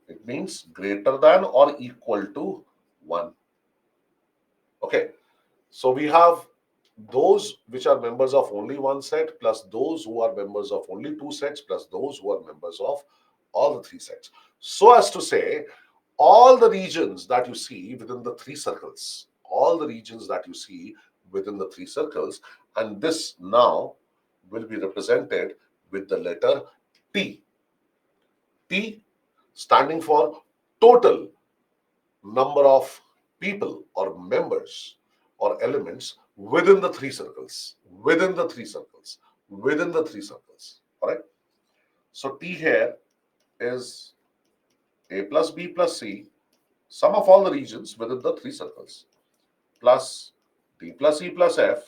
It means greater than or equal to 1. Okay. So we have those which are members of only one set plus those who are members of only two sets plus those who are members of all the three sets. So as to say, all the regions that you see within the three circles, all the regions that you see within the three circles, and this now will be represented with the letter T. T standing for total number of people or members or elements within the three circles, within the three circles, within the three circles. All right. So T here is A plus B plus C, sum of all the regions within the three circles, plus D plus E plus F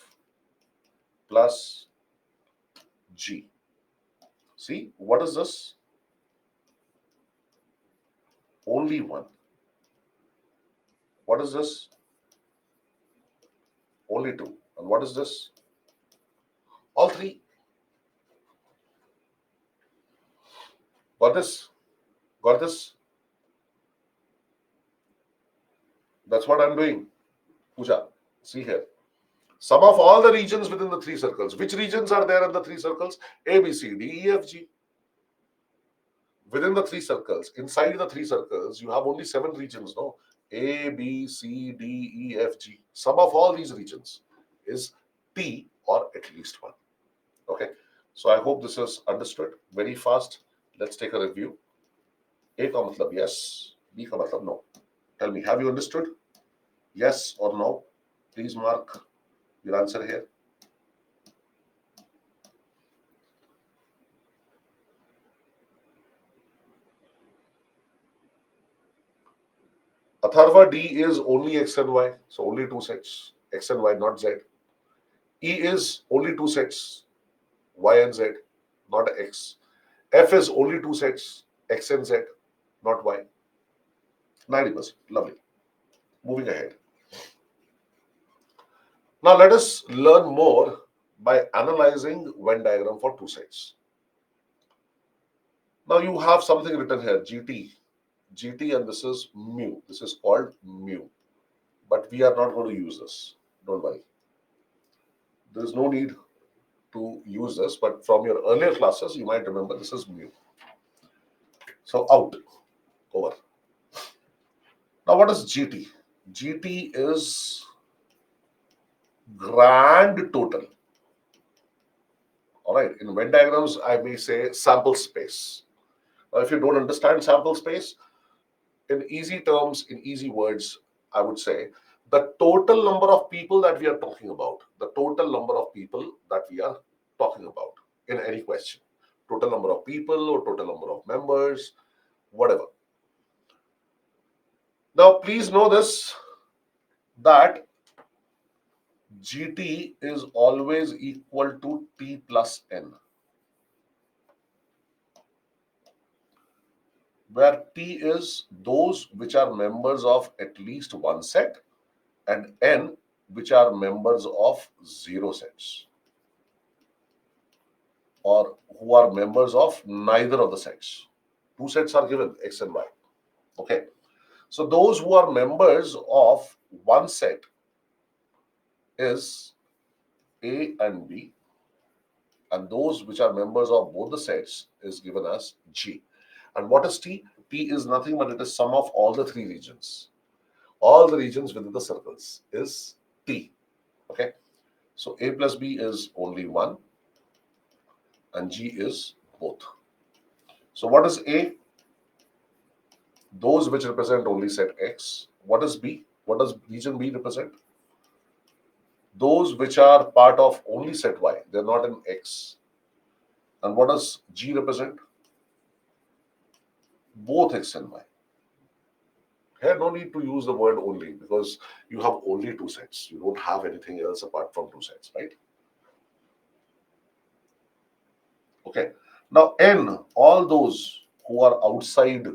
plus G. See, what is this? Only one. What is this? Only two. And what is this? All three. Got this? Got this? That's what I'm doing. Pooja, see here. Sum of all the regions within the three circles. Which regions are there in the three circles? A, B, C, D, E, F, G. Within the three circles, inside the three circles, you have only 7 regions, no? A, B, C, D, E, F, G. Sum of all these regions is T or at least 1. Okay. So I hope this is understood very fast. Let's take a review. A ka matlab yes, B ka matlab no. Tell me, have you understood? Yes or no? Please mark your answer here. Atharva D is only X and Y, so only 2 sets, X and Y, not Z. E is only 2 sets, Y and Z, not X. F is only 2 sets, X and Z, not Y. 90%. Lovely. Moving ahead. Now let us learn more by analyzing Venn diagram for 2 sets. Now you have something written here, GT, and this is mu. This is called mu. But we are not going to use this. Don't worry. There is no need to use this, but from your earlier classes, you might remember this is mu. So out, over. Now what is GT? GT is grand total. All right, in Venn diagrams, I may say sample space. Now, if you don't understand sample space, in easy terms, in easy words, I would say the total number of people that we are talking about, the total number of people that we are talking about in any question, total number of people or total number of members, whatever. Now, please know this, that GT is always equal to T plus N, where T is those which are members of at least one set and N which are members of 0 sets or who are members of neither of the sets. 2 sets are given, X and Y. Okay. So those who are members of one set is A and B, and those which are members of both the sets is given as G. And what is T? T is nothing but it is sum of all the 3 regions. All the regions within the circles is T. Okay. So A plus B is only 1 and G is both. So what is A? Those which represent only set X. What is B? What does region B represent? Those which are part of only set Y. They're not in X. And what does G represent? Both X and Y. Here, no need to use the word only because you have only 2 sets. You don't have anything else apart from 2 sets, right? Okay. Now, N, all those who are outside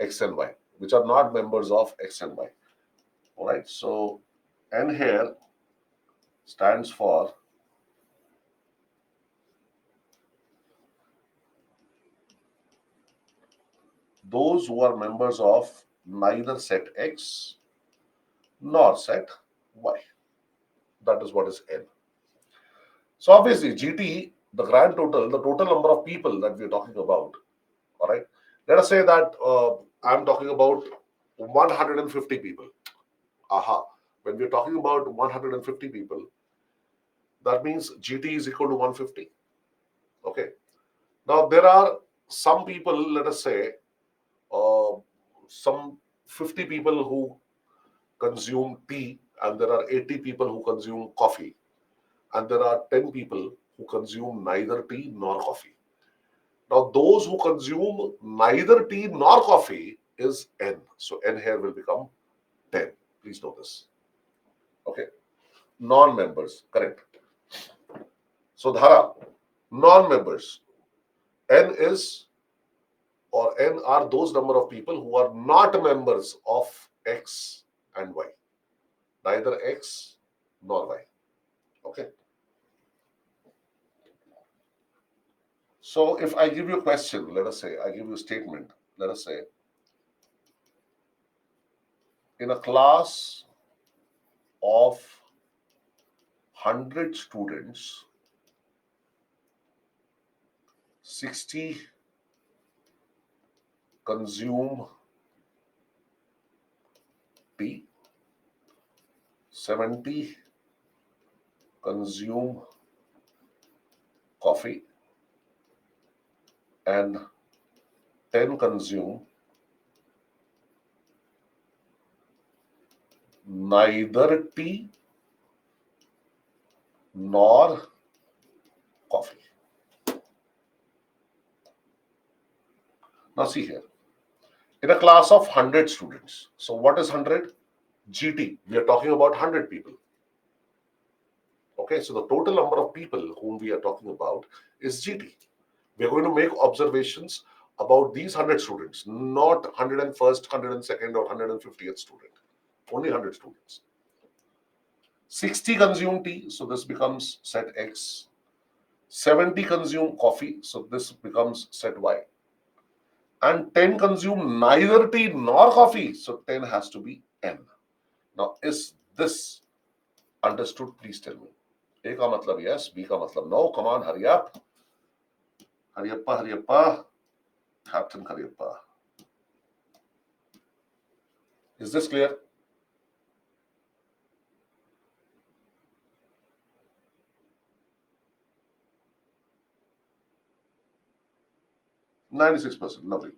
X and Y, which are not members of X and Y. All right. So, N here stands for those who are members of neither set X nor set Y. That is what is N. So obviously GT, the grand total, the total number of people that we are talking about. All right. Let us say that I'm talking about 150 people. Aha. When we are talking about 150 people, that means GT is equal to 150. Okay. Now there are some people, let us say, some 50 people who consume tea, and there are 80 people who consume coffee, and there are 10 people who consume neither tea nor coffee. Now, those who consume neither tea nor coffee is N. So, N here will become 10. Please know this. Okay. Non-members, correct. So, Dhara, non-members. N is or N are those number of people who are not members of X and Y. Neither X nor Y. Okay. So if I give you a question, let us say, I give you a statement, let us say, in a class of 100 students, 60 consume tea, 70 consume coffee, and 10 consume neither tea nor coffee. Now see here, in a class of 100 students, so what is 100? GT, we are talking about 100 people. Okay, so the total number of people whom we are talking about is GT. We are going to make observations about these 100 students, not 101st, 102nd, or 150th student. Only 100 students. 60 consume tea, so this becomes set X. 70 consume coffee, so this becomes set Y. And 10 consume neither tea nor coffee, so 10 has to be N. Now, is this understood? Please tell me. A ka matlab yes, B ka matlab no. Come on, hurry up. Hurryappa, hurryappa. Captain Hurryappa. Is this clear? %96%. Lovely.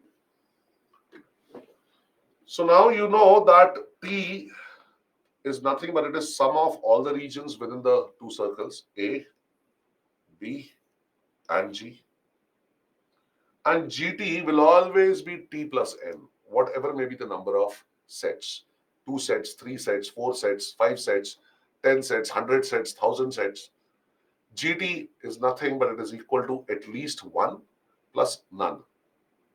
So now you know that T is nothing but it is sum of all the regions within the two circles A, B, and G. And GT will always be T plus N, whatever may be the number of sets. 2 sets, 3 sets, 4 sets, 5 sets, 10 sets, 100 sets, 1000 sets. GT is nothing but it is equal to at least 1 plus none.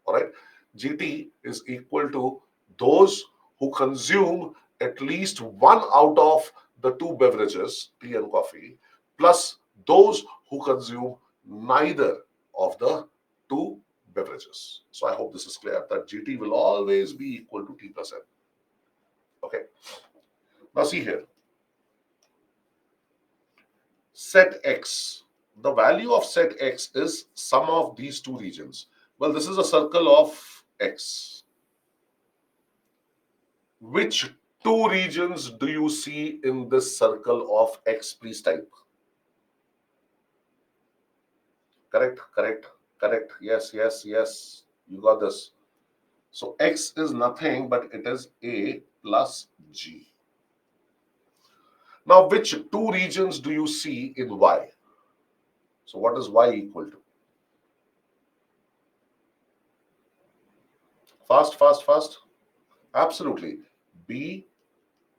All right. GT is equal to those who consume at least one out of the two beverages, tea and coffee, plus those who consume neither of the two beverages. So I hope this is clear that GT will always be equal to T plus N. Okay. Now see here. Set X. The value of set X is sum of these two regions. Well, this is a circle of X. Which two regions do you see in this circle of X? Please type. Correct, correct, correct. Yes, yes, yes. You got this. So X is nothing but it is A plus G. Now, which two regions do you see in Y? So what is Y equal to? Fast, fast, fast. Absolutely. B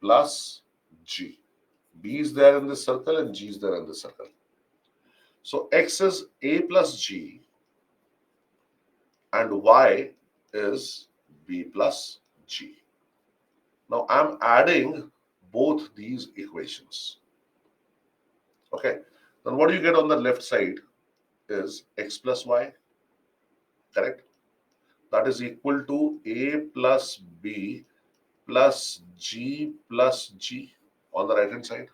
plus G. B is there in this circle and G is there in this circle. So X is A plus G and Y is B plus G. Now I'm adding both these equations. Okay. Then what do you get on the left side is X plus Y. Correct. That is equal to A plus B plus G plus G on the right hand side.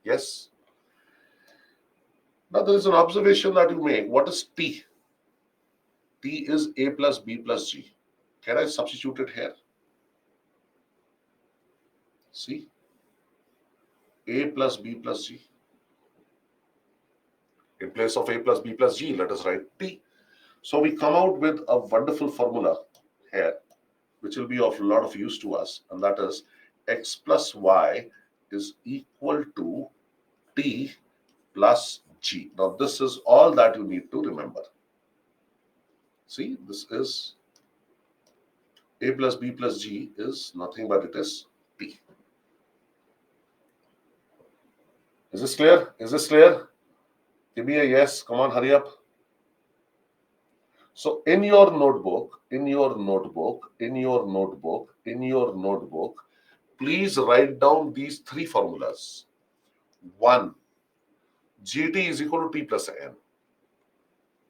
Yes. Now there is an observation that you make. What is T? T is A plus B plus G. Can I substitute it here? See? A plus B plus G. In place of A plus B plus G, let us write T. So we come out with a wonderful formula here, which will be of a lot of use to us, and that is X plus Y is equal to T plus G. Now this is all that you need to remember. See, this is A plus B plus G is nothing but it is T. Is this clear? Is this clear? Give me a yes. Come on, hurry up. So in your notebook, please write down these three formulas. 1, GT is equal to T plus N.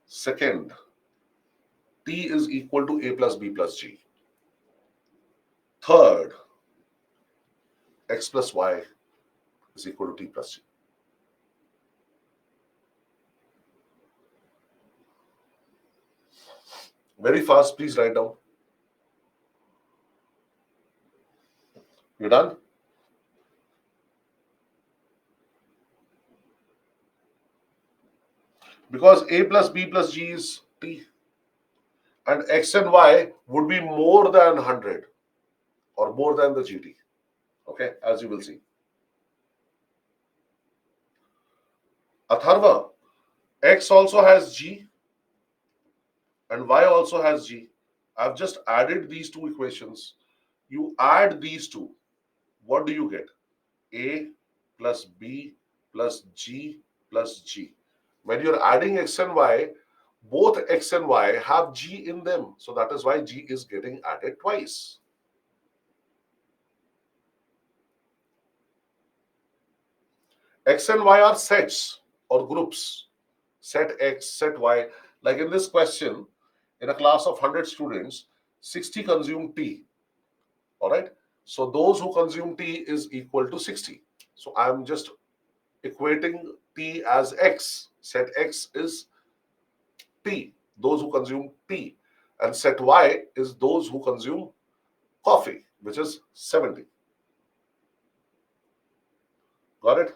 Second, T is equal to A plus B plus G. Third, x plus y is equal to t plus g. Very fast, please write down. You done? Because a plus b plus g is t, and x and y would be more than 100 or more than the gt. Okay, as you will see. Atharva, x also has g and y also has g. I've just added these two equations. You add these two, what do you get? A plus b plus g plus g. When you're adding x and y, both x and y have g in them. So that is why g is getting added twice. X and y are sets or groups. Set x, set y. Like in this question, in a class of 100 students, 60 consume tea. All right. So those who consume tea is equal to 60. So I'm just equating tea as x. Set x is tea, those who consume tea. And set y is those who consume coffee, which is 70. Got it?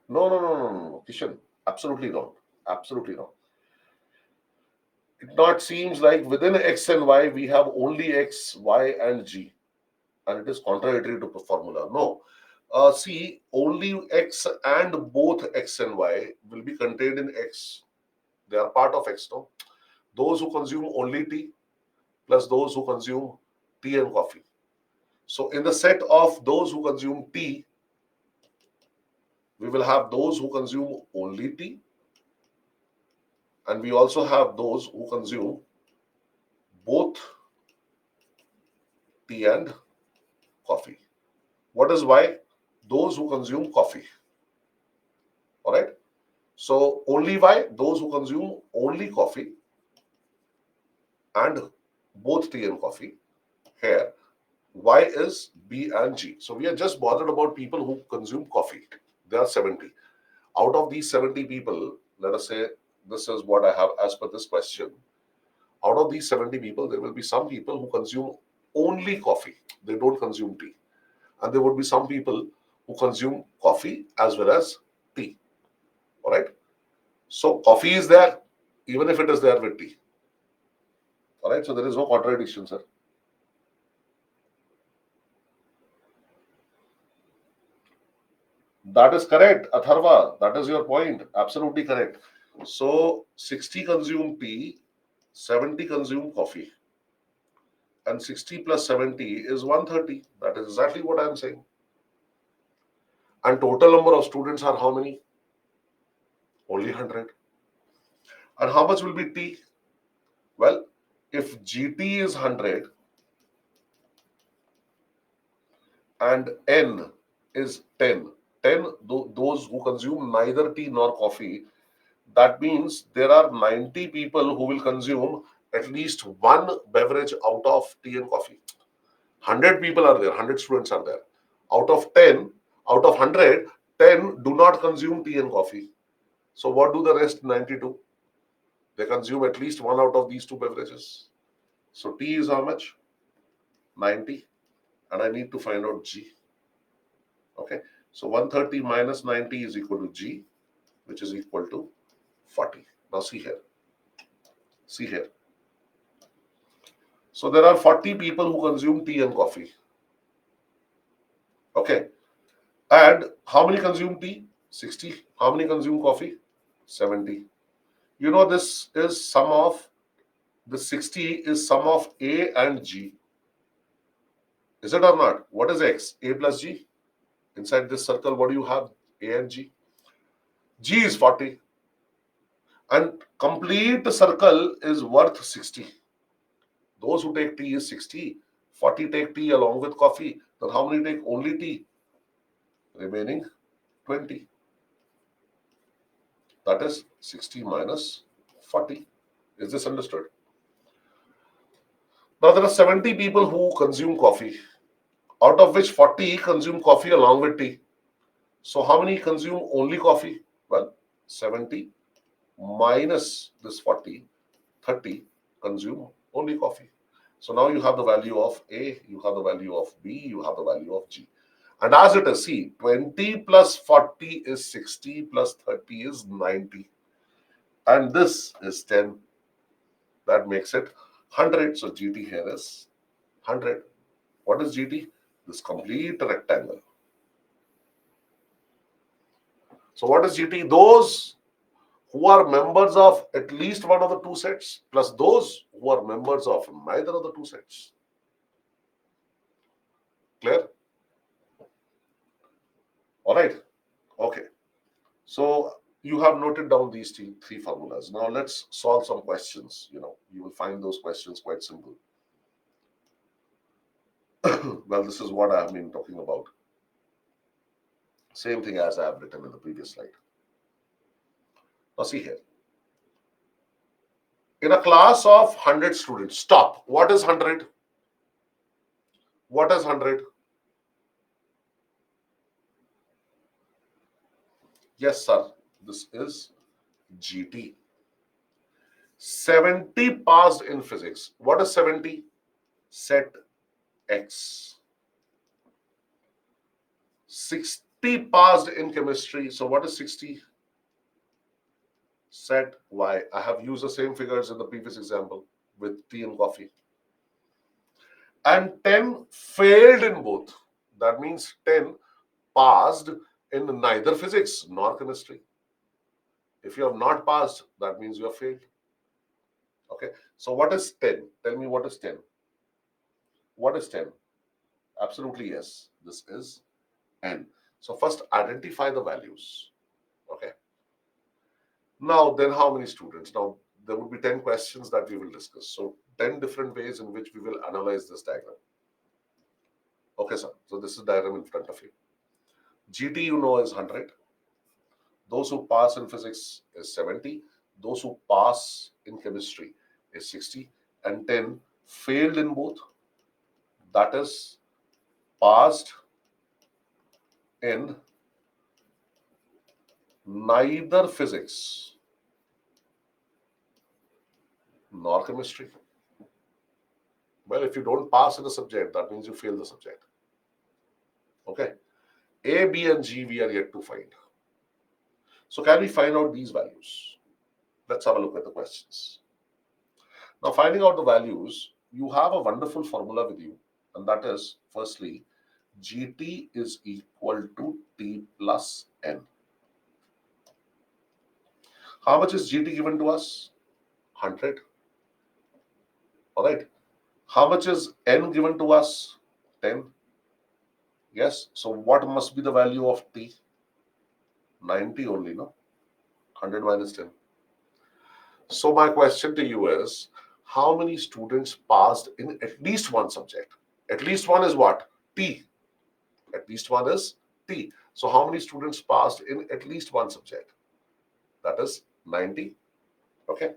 No, Kishan. Absolutely not. Absolutely not. It not seems like within x and y we have only x, y, and g, and it is contradictory to the formula. No. See, only x and both x and y will be contained in x. They are part of x, no? Those who consume only tea plus those who consume tea and coffee. So in the set of those who consume tea, we will have those who consume only tea, and we also have those who consume both tea and coffee. What is y? Those who consume coffee. All right. So only y, those who consume only coffee and both tea and coffee. Here, y is b and g. So we are just bothered about people who consume coffee. There are 70. Out of these 70 people, let us say this is what I have as per this question. Out of these 70 people, there will be some people who consume only coffee. They don't consume tea. And there would be some people who consume coffee as well as tea. All right. So coffee is there, even if it is there with tea. All right. So there is no contradiction, sir. That is correct, Atharva. That is your point. Absolutely correct. So 60 consume tea, 70 consume coffee. And 60 plus 70 is 130. That is exactly what I am saying. And total number of students are how many? Only 100. And how much will be T? Well, if GT is 100 and N is 10, 10 those who consume neither tea nor coffee, that means there are 90 people who will consume at least one beverage out of tea and coffee. 100 people are there, 100 students are there. Out of 10, out of 100, 10 do not consume tea and coffee. So what do the rest 90 do? They consume at least one out of these two beverages. So T is how much? 90. And I need to find out G. Okay. So 130 minus 90 is equal to G, which is equal to 40. Now see here. See here. So there are 40 people who consume tea and coffee. Okay. And how many consume tea? 60. How many consume coffee? 70. You know, this is sum of the 60 is sum of A and G. Is it or not? What is X? A plus G. Inside this circle, what do you have? A and G. G is 40. And complete circle is worth 60. Those who take tea is 60. 40 take tea along with coffee. Then how many take only tea? Remaining 20. That is 60 minus 40. Is this understood? Now there are 70 people who consume coffee, out of which 40 consume coffee along with tea. So how many consume only coffee? Well, 70 minus this 40, 30 consume only coffee. So now you have the value of A, you have the value of B, you have the value of G. And as it is, see, 20 plus 40 is 60 plus 30 is 90. And this is 10. That makes it 100. So GT here is 100. What is GT? This complete rectangle. So what is GT? Those who are members of at least one of the two sets plus those who are members of neither of the two sets. Clear? All right. Okay. So you have noted down these three formulas. Now let's solve some questions. You will find those questions quite simple. Well, this is what I have been talking about. Same thing as I have written in the previous slide. Now see here. In a class of 100 students, stop. What is 100? What is 100? Yes, sir. This is GT. 70 passed in physics. What is 70? Set X. 60 passed in chemistry. So what is 60? Set Y. I have used the same figures in the previous example with tea and coffee. And 10 failed in both. That means 10 passed in neither physics nor chemistry. If you have not passed, that means you have failed. Okay. So what is 10? Tell me what is 10. What is 10? Absolutely yes. This is N. So first identify the values. Okay. Now then how many students? Now there would be 10 questions that we will discuss. So 10 different ways in which we will analyze this diagram. Okay, sir. So this is diagram in front of you. GT you know is 100. Those who pass in physics is 70. Those who pass in chemistry is 60. And 10 failed in both. That is passed in neither physics nor chemistry. Well, if you don't pass in a subject, that means you fail the subject. Okay. A, B, and G we are yet to find. So can we find out these values? Let's have a look at the questions. Now, finding out the values, you have a wonderful formula with you, and that is, firstly, GT is equal to T plus N. How much is GT given to us? 100. All right. How much is N given to us? 10. Yes. So what must be the value of T? 90 only, no? 100 minus 10. So my question to you is, how many students passed in at least one subject? At least one is what? T. At least one is T. So how many students passed in at least one subject? That is 90. Okay.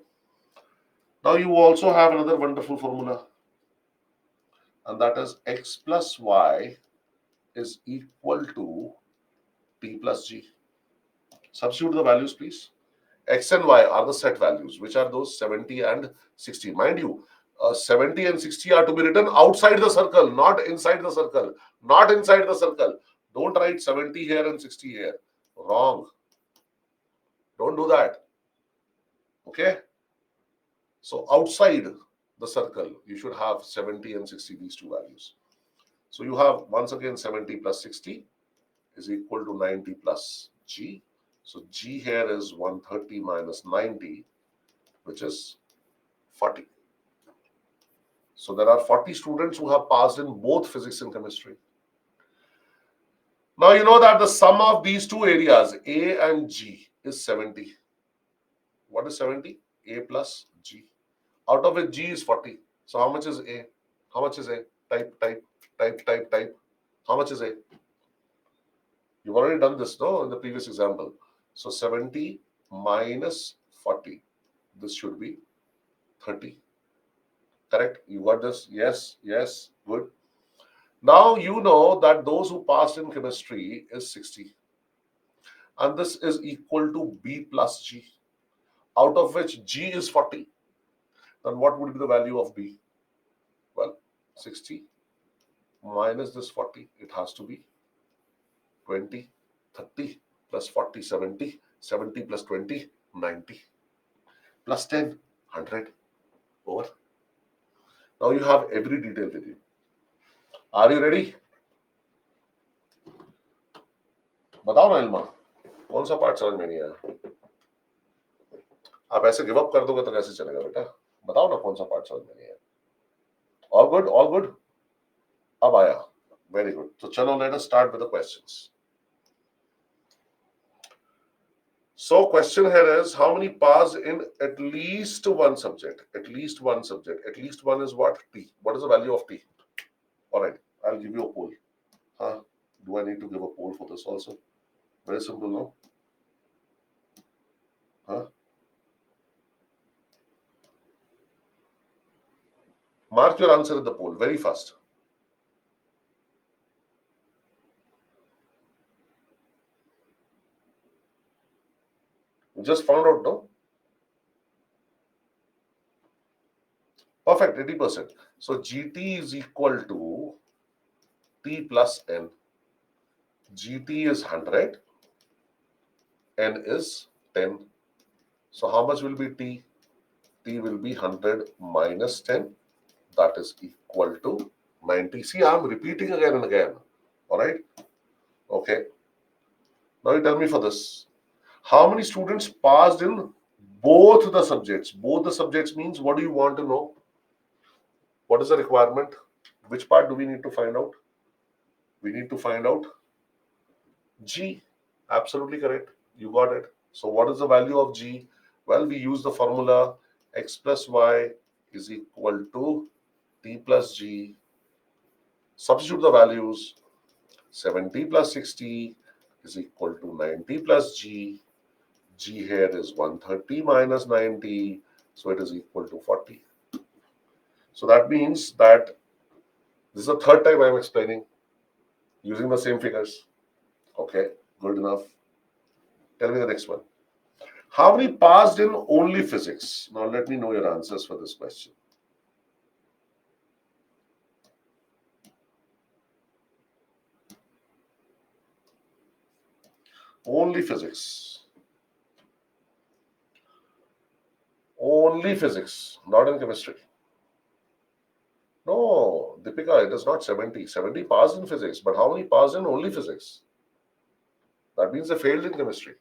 Now you also have another wonderful formula, and that is X plus Y is equal to T plus G. Substitute the values, please. X and Y are the set values, which are those 70 and 60. Mind you, 70 and 60 are to be written outside the circle, not inside the circle. Not inside the circle. Don't write 70 here and 60 here. Wrong. Don't do that. Okay. So outside the circle, you should have 70 and 60, these two values. So you have once again 70 plus 60 is equal to 90 plus G. So G here is 130 minus 90, which is 40. So there are 40 students who have passed in both physics and chemistry. Now you know that the sum of these two areas, A and G, is 70. What is 70? A plus G. Out of it, G is 40. So how much is A? How much is A? Type. How much is A? You've already done this, no, in the previous example. So 70 minus 40. This should be 30. Correct? You got this? Yes, yes, good. Now you know that those who passed in chemistry is 60. And this is equal to B plus G, out of which G is 40. Then what would be the value of B? Well, 60 minus this 40, it has to be 20, 30 plus 40, 70, 70 plus 20, 90, plus 10, 100, over. Now you have every detail with you. Are you ready? बताओ ना इल्मा, कौन सा part समझ में नहीं आया? आप ऐसे गिव अप कर दोगे तो कैसे चलेगा बेटा? बताओ ना कौन सा पार्ट समझ में नहीं आया? All good, all good. अब आया. Very good. So चलो, let us start with the questions. So question here is, how many passed in at least one subject? At least one subject. At least one is what? T. What is the value of T? All right, I'll give you a poll. Huh? Do I need to give a poll for this also? Very simple, no? Huh? Mark your answer in the poll very fast. You just found out, no? Perfect, 80%. So GT is equal to T plus N. GT is 100, N is 10. So how much will be T? T will be 100 minus 10. That is equal to 90. See, I'm repeating again and again. All right? Okay. Now you tell me for this. How many students passed in both the subjects? Both the subjects means, what do you want to know? What is the requirement? Which part do we need to find out? We need to find out G. Absolutely correct. You got it. So what is the value of G? Well, we use the formula x plus y is equal to T plus G. Substitute the values. 70 plus 60 is equal to 90 plus G. G here is 130 minus 90. So it is equal to 40. So that means that this is the third time I am explaining using the same figures. Okay, good enough. Tell me the next one. How many passed in only physics? Now let me know your answers for this question. Only physics. Only physics, not in chemistry. No, Deepika, it is not 70. 70 passed in physics, but how many passed in only physics? That means they failed in chemistry.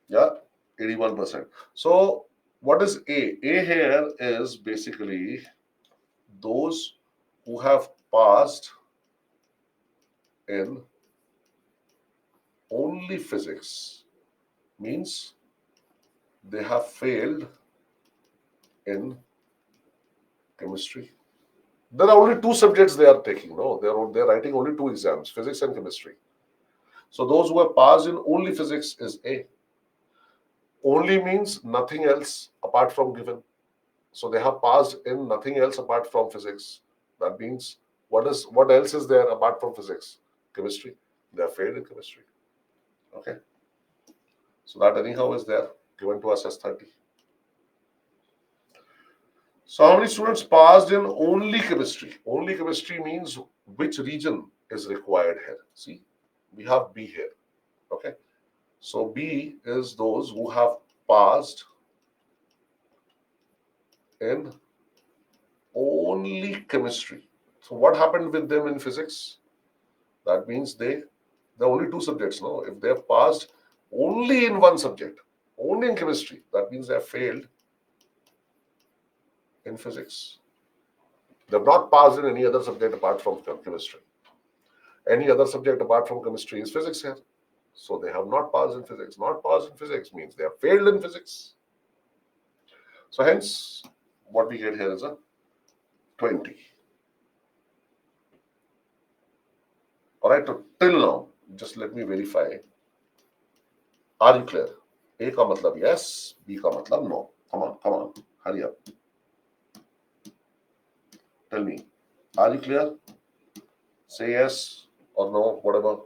Yeah, 81%. So what is A? A here is basically those who have passed in only physics, means they have failed in chemistry. There are only two subjects they are taking. No, they're writing only two exams, physics and chemistry. So those who have passed in only physics is A. Only means nothing else apart from given. So they have passed in nothing else apart from physics. That means what else is there apart from physics? Chemistry. They have failed in chemistry. Okay. So that anyhow is there, given to us as 30. So how many students passed in only chemistry? Only chemistry means which region is required here. See, we have B here. Okay. So B is those who have passed in only chemistry. So what happened with them in physics? That means there are only two subjects. No, if they have passed only in one subject, only in chemistry, that means they have failed in physics. They have not passed in any other subject apart from chemistry. Any other subject apart from chemistry is physics here. So they have not passed in physics. Not passed in physics means they have failed in physics. So hence, what we get here is a 20. All right, so till now, just let me verify. Are you clear? A का मतलब yes, B का मतलब no. Come on, hurry up. Tell me, are you clear? Say yes or no, whatever.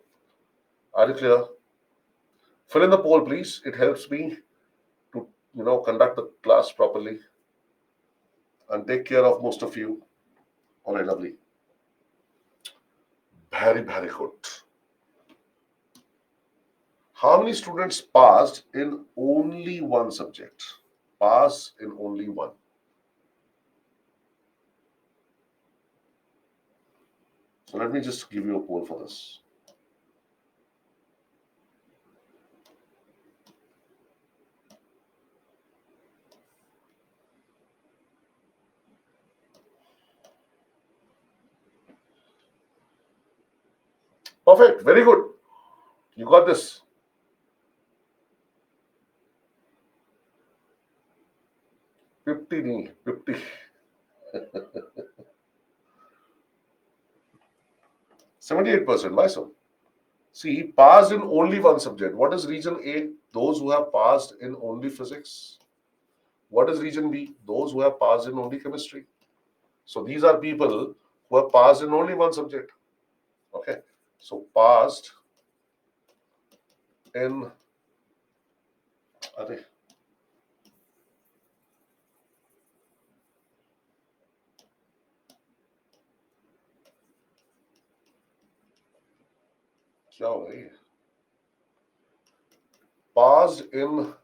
Are you clear? Fill in the poll, please. It helps me to conduct the class properly and take care of most of you. All right, lovely. Very, very good. How many students passed in only one subject? Pass in only one. So let me just give you a poll for this. Perfect. Very good. You got this. Fifty, 50. 78%. Why so? See, passed in only one subject. What is region A? Those who have passed in only physics. What is region B? Those who have passed in only chemistry. So these are people who have passed in only one subject. Okay. So passed in, अरे क्या हो रही है? Passed in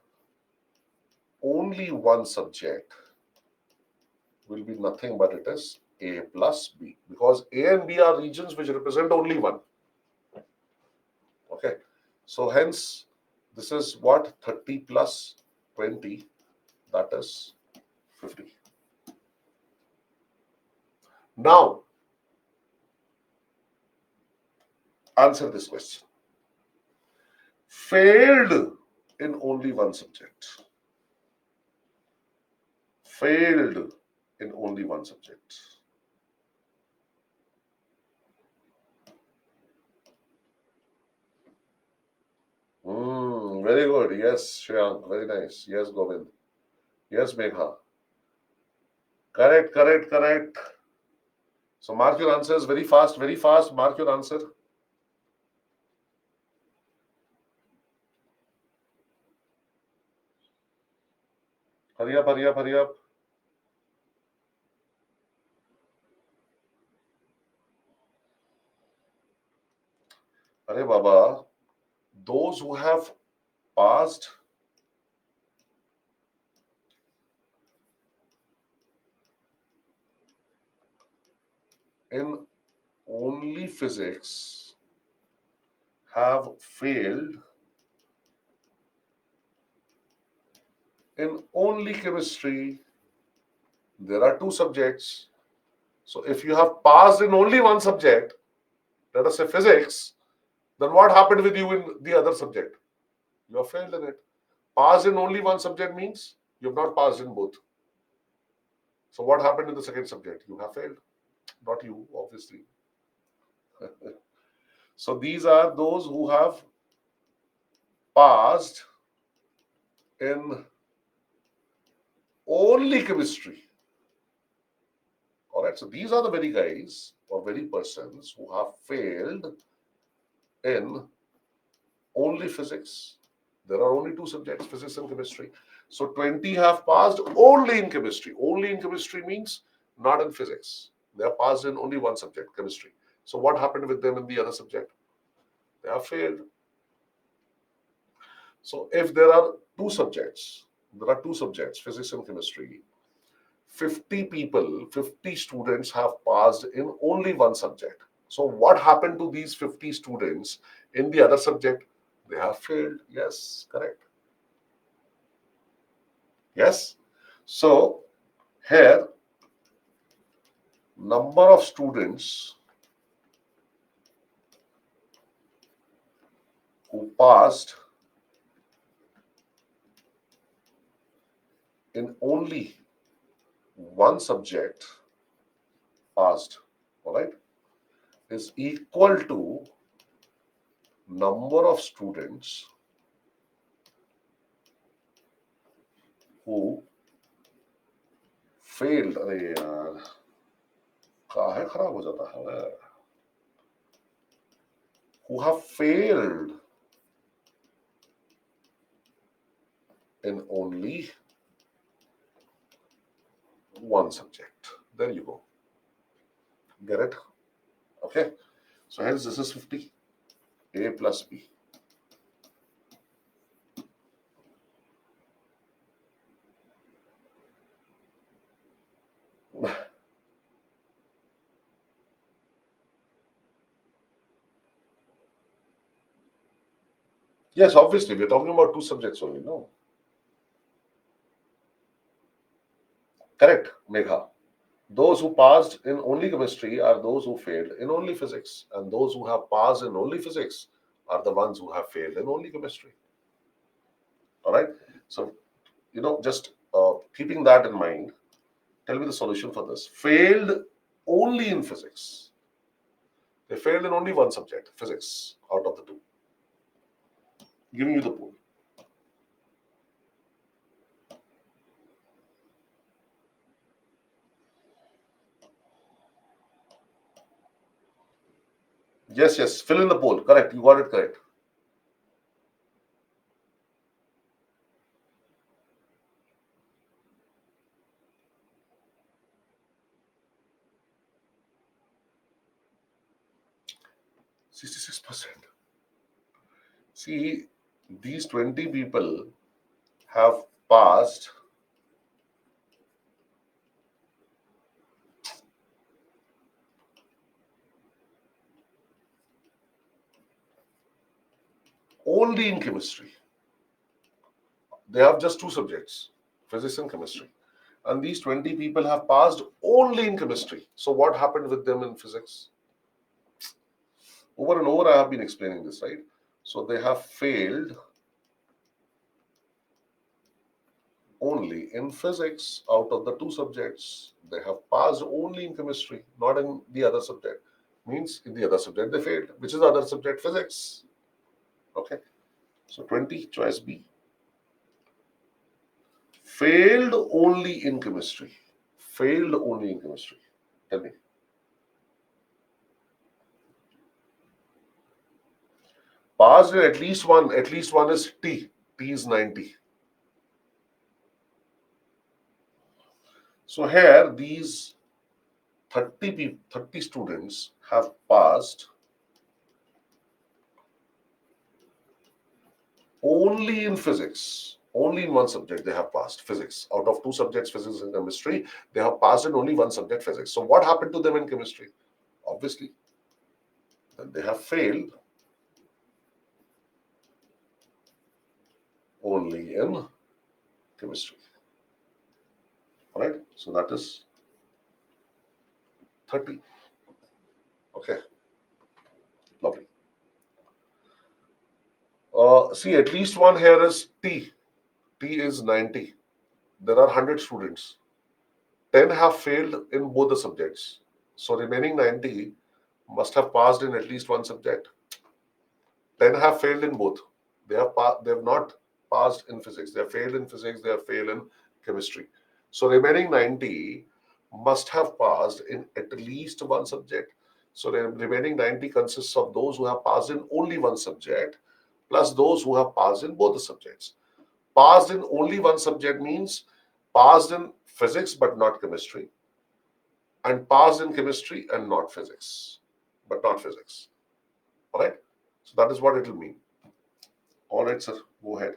only one subject will be nothing but it is A plus B, because A and B are regions which represent only one. Okay. So hence this is what 30 plus 20, that is 50. Now answer this question. Failed in only one subject. Failed in only one subject. Very good. Yes, Shreyank. Very nice. Yes, Govind. Yes, Megha. Correct, correct, correct. So mark your answers very fast, very fast. Mark your answer. Hurry up, hurry up, hurry up. Arey Baba, those who have passed in only physics have failed in only chemistry. There are two subjects. So if you have passed in only one subject, let us say physics, then what happened with you in the other subject? You have failed in it. Passed in only one subject means you have not passed in both. So what happened in the second subject? You have failed. Not you, obviously. So these are those who have passed in only chemistry. All right. So these are the very guys or very persons who have failed in only physics. There are only two subjects, physics and chemistry. So 20 have passed only in chemistry. Only in chemistry means not in physics. They have passed in only one subject, chemistry. So what happened with them in the other subject? They have failed. So if there are two subjects, physics and chemistry, 50 people, 50 students have passed in only one subject. So what happened to these 50 students in the other subject? They have failed. Yes, correct. Yes. So here, number of students who passed in only one subject passed, all right, is equal to number of students who failed, अरे यार काहे खराब हो जाता है, who have failed in only one subject. There you go. Get it? Okay. So hence this is 50. A plus B. Yes, obviously, we're talking about two subjects only, no? Correct, Megha. Those who passed in only chemistry are those who failed in only physics, and those who have passed in only physics are the ones who have failed in only chemistry. All right. So, just keeping that in mind, tell me the solution for this. Failed only in physics. They failed in only one subject, physics, out of the two. Giving you the pool. Yes, yes. Fill in the poll. Correct. You got it correct. %66. See, these 20 people have passed only in chemistry. They have just two subjects, physics and chemistry. And these 20 people have passed only in chemistry. So, what happened with them in physics? Over and over, I have been explaining this, right? So, they have failed only in physics out of the two subjects. They have passed only in chemistry, not in the other subject. Means in the other subject they failed. Which is the other subject? Physics. Okay. So 20, choice B. Failed only in chemistry. Failed only in chemistry. Tell me. Passed in at least one. At least one is T. T is 90. So here these 30 students have passed only in physics. Only in one subject they have passed, physics. Out of two subjects, physics and chemistry, they have passed in only one subject, physics. So what happened to them in chemistry? Obviously, then they have failed only in chemistry. All right. So that is 30. Okay. Lovely. See, at least one here is T. T is 90. There are 100 students. 10 have failed in both the subjects. So remaining 90 must have passed in at least one subject. 10 have failed in both. They have not passed in physics. They have failed in physics. They have failed in chemistry. So remaining 90 must have passed in at least one subject. So the remaining 90 consists of those who have passed in only one subject plus those who have passed in both the subjects. Passed in only one subject means passed in physics but not chemistry, and passed in chemistry and not physics, but not physics. All right. So that is what it will mean. All right, sir. Go ahead.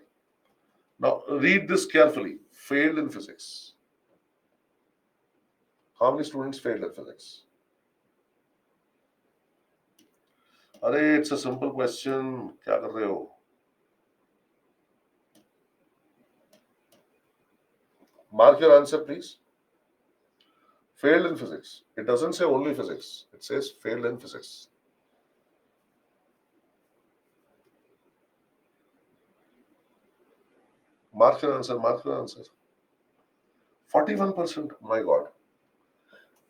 Now read this carefully. Failed in physics. How many students failed in physics? अरे it's a simple question. क्या कर रहे हो? Mark your answer, please. Failed in physics. It doesn't say only physics. It says failed in physics. Mark your answer. Mark your answer. 41%. My God.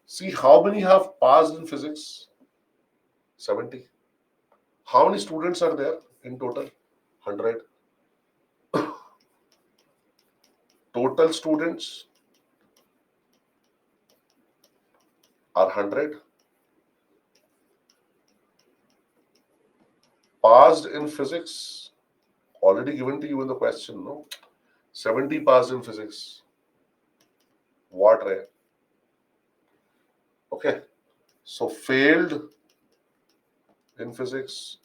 See how many have passed in physics? 70. How many students are there in total? 100. total students are 100. Passed in physics, already given to you in the question, no? 70 passed in physics. What rare? Okay. So failed in physics,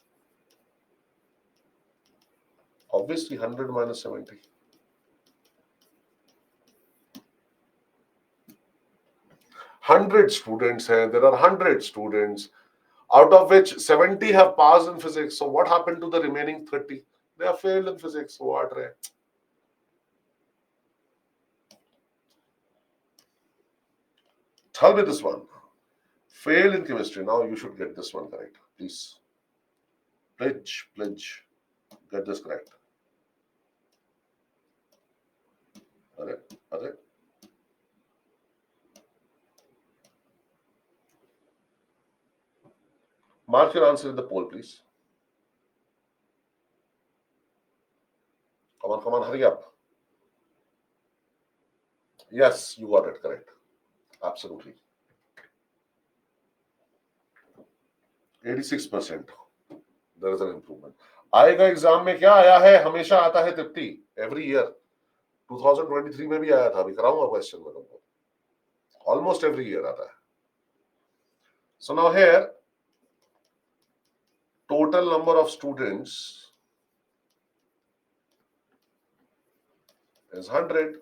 obviously 100 minus 70. 100 students हैं, there are 100 students, out of which 70 have passed in physics. So what happened to the remaining 30? They have failed in physics. So what rare? Tell me this one. Failed in chemistry. Now you should get this one correct. Please. Pledge. Get this correct. Are Mark your answer in the poll, please. Come on, hurry up. Yes, you got it correct. Absolutely. 86%. There is an improvement. आएगा exam में क्या आया है? हमेशा आता है 50 every year. 2023 में भी आया था, अभी कराऊंगा क्वेश्चन में तुमको. Almost every year आता है. So now here, total number of students is 100.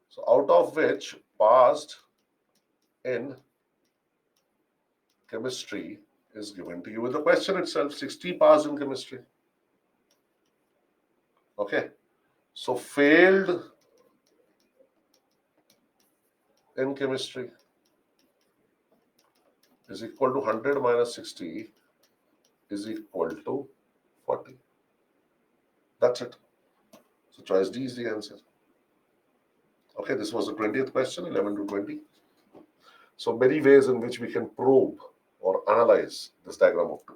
So out of which passed in chemistry is given to you with the question itself. 60 passed in chemistry. Okay. So failed in chemistry is equal to 100 minus 60 is equal to 40. That's it. So choice D is the answer. Okay, this was the 20th question, 11 to 20. So many ways in which we can probe or analyze this diagram of 2.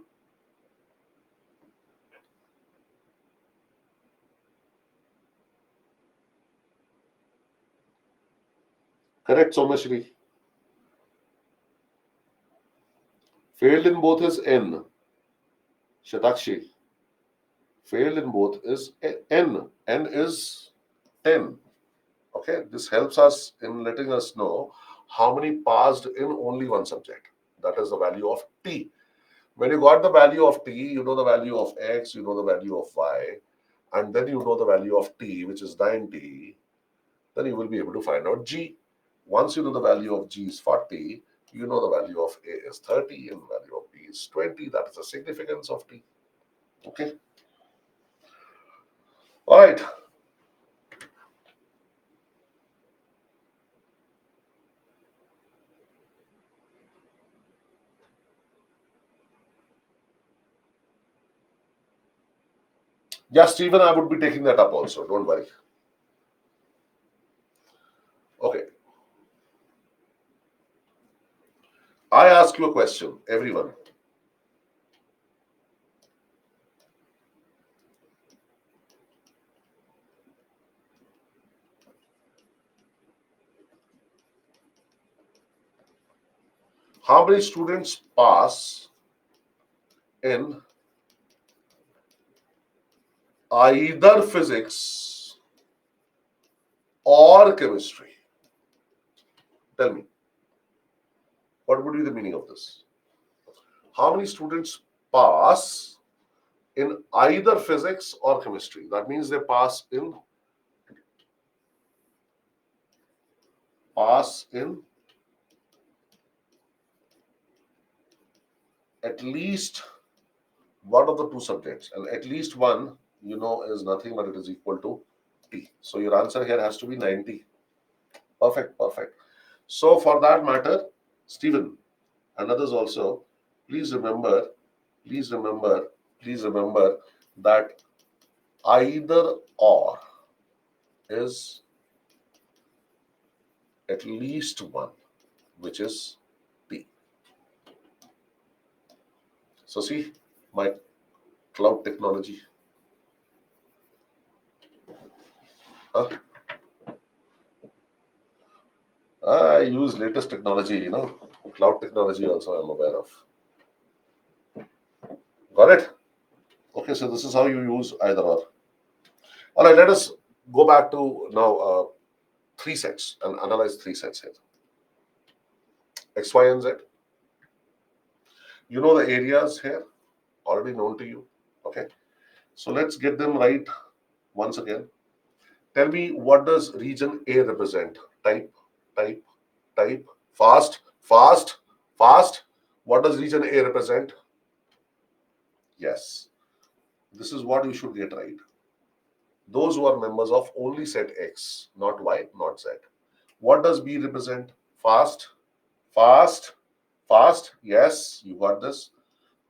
Correct, Somashri. Failed in both is N. Shatakshi. Failed in both is N. N is 10. Okay, this helps us in letting us know how many passed in only one subject. That is the value of T. When you got the value of T, you know the value of X, you know the value of Y, and then you know the value of T, which is 90, then you will be able to find out G. Once you know the value of G is 40, you know the value of A is 30 and the value of B is 20. That is the significance of T. Okay. All right. Yeah, Stephen, I would be taking that up also. Don't worry. Okay. I ask you a question, everyone. How many students pass in either physics or chemistry? Tell me. What would be the meaning of this? How many students pass in either physics or chemistry? That means they pass in at least one of the two subjects, and at least one, you know, is nothing but it is equal to T. So your answer here has to be 90. Perfect. So for that matter, Stephen and others also, please remember that either or is at least one, which is T. So see my cloud technology. Huh? I use latest technology, cloud technology also I'm aware of. Got it? Okay, so this is how you use either or. All right, let us go back to now three sets and analyze three sets here. X, Y, and Z. You know the areas here, already known to you. Okay, so let's get them right once again. Tell me, what does region A represent? Type, type, type. Fast, fast, fast. What does region A represent? Yes, this is what you should get right. Those who are members of only set X, not Y, not Z. What does B represent? Fast, fast, fast. Yes, you got this.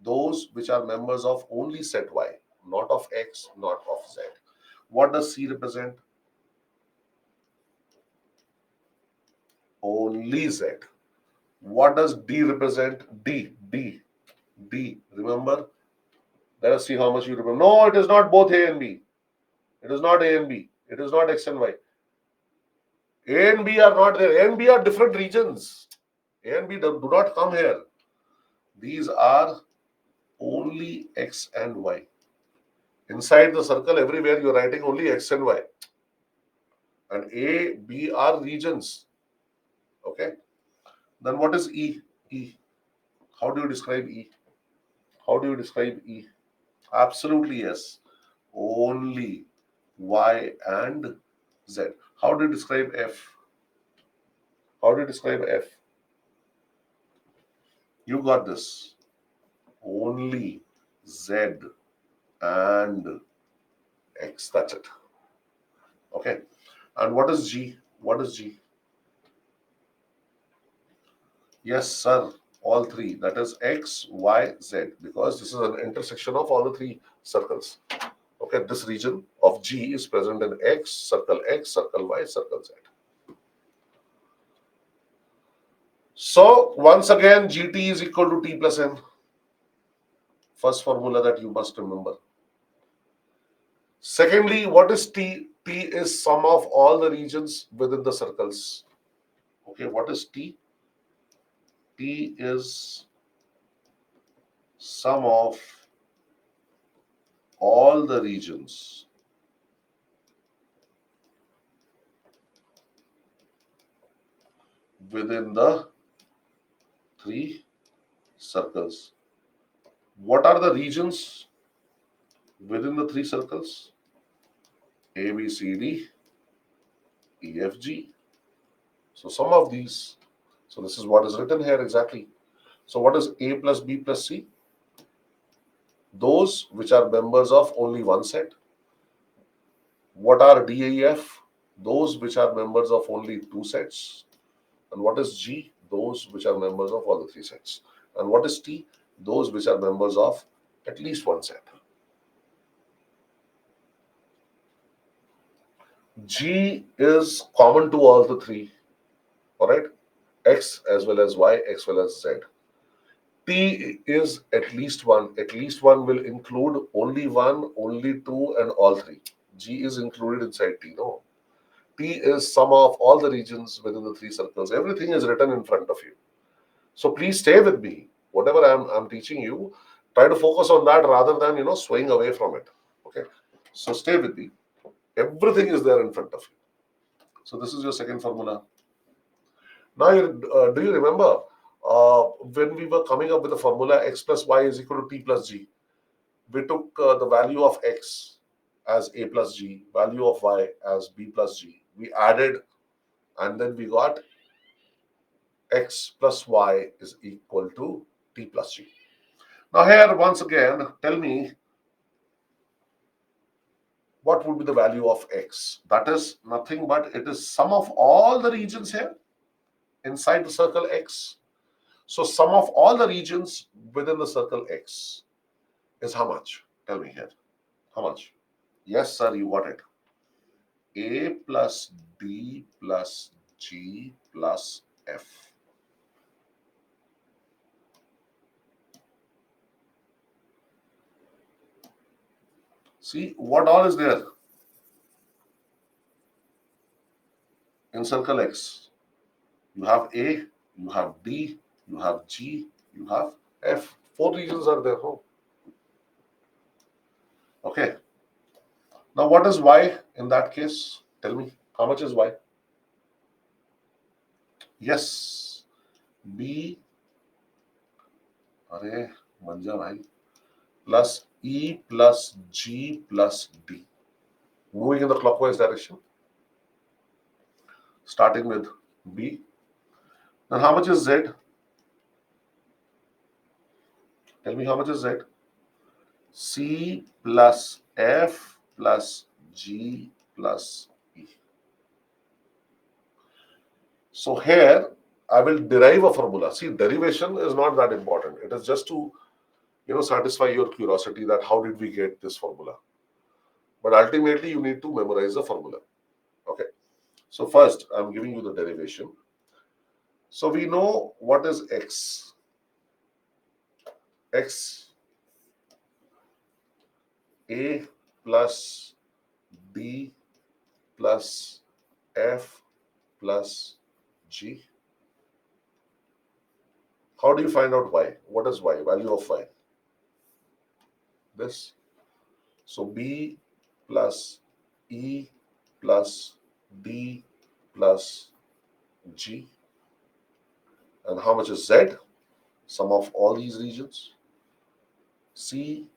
Those which are members of only set Y, not of X, not of Z. What does C represent? Only Z. What does D represent? D, D, D. Remember? Let us see how much you remember. No, it is not both A and B. It is not A and B. It is not X and Y. A and B are not there. A and B are different regions. A and B do not come here. These are only X and Y. Inside the circle, everywhere you're writing only X and Y. And A, B are regions. Okay. Then what is E? E. How do you describe E? How do you describe E? Absolutely yes. Only Y and Z. How do you describe F? How do you describe F? You got this. Only Z and X. That's it. Okay. And what is G? What is G? Yes, sir. All three. That is X, Y, Z. Because this is an intersection of all the three circles. Okay. This region of G is present in X, circle Y, circle Z. So once again, GT is equal to T plus N. First formula that you must remember. Secondly, what is T? T is sum of all the regions within the circles. Okay, what is T? T is sum of all the regions within the three circles. What are the regions within the three circles? A, B, C, D, E, F, G. So sum of these. So this is what is written here exactly. So what is A plus B plus C? Those which are members of only one set. What are D, E, F? Those which are members of only two sets. And what is G? Those which are members of all the three sets. And what is T? Those which are members of at least one set. G is common to all the three, all right? X as well as Y, X as well as Z. T is at least one. At least one will include only one, only two, and all three. G is included inside T, no? T is sum of all the regions within the three circles. Everything is written in front of you. So please stay with me. Whatever I'm teaching you, try to focus on that rather than swaying away from it. Okay. So stay with me. Everything is there in front of you. So this is your second formula. Now, do you remember when we were coming up with the formula x plus y is equal to t plus g? We took the value of x as a plus g, value of y as b plus g. We added and then we got x plus y is equal to t plus g. Now here once again, tell me what would be the value of x? That is nothing but it is sum of all the regions here inside the circle x. So sum of all the regions within the circle x is how much? Tell me here. How much? Yes, sir, you got it. A plus B plus G plus F. See, what all is there? encircle X. You have A, you have D, you have G, you have F. 4 regions are there. Oh. Okay. Now, what is Y in that case? Tell me, how much is Y? Yes, B, अरे मंजा भाई, plus E plus G plus D. Moving in the clockwise direction, starting with B. Then how much is Z? Tell me how much is Z? C plus F plus G plus E. So here I will derive a formula. See, derivation is not that important. It is just to satisfy your curiosity that how did we get this formula. But ultimately you need to memorize the formula. Okay. So first I'm giving you the derivation. So we know what is X. X A plus D plus F plus G. How do you find out Y? What is Y? Value of Y. This. So B plus E plus D plus G. And how much is Z? Sum of all these regions. C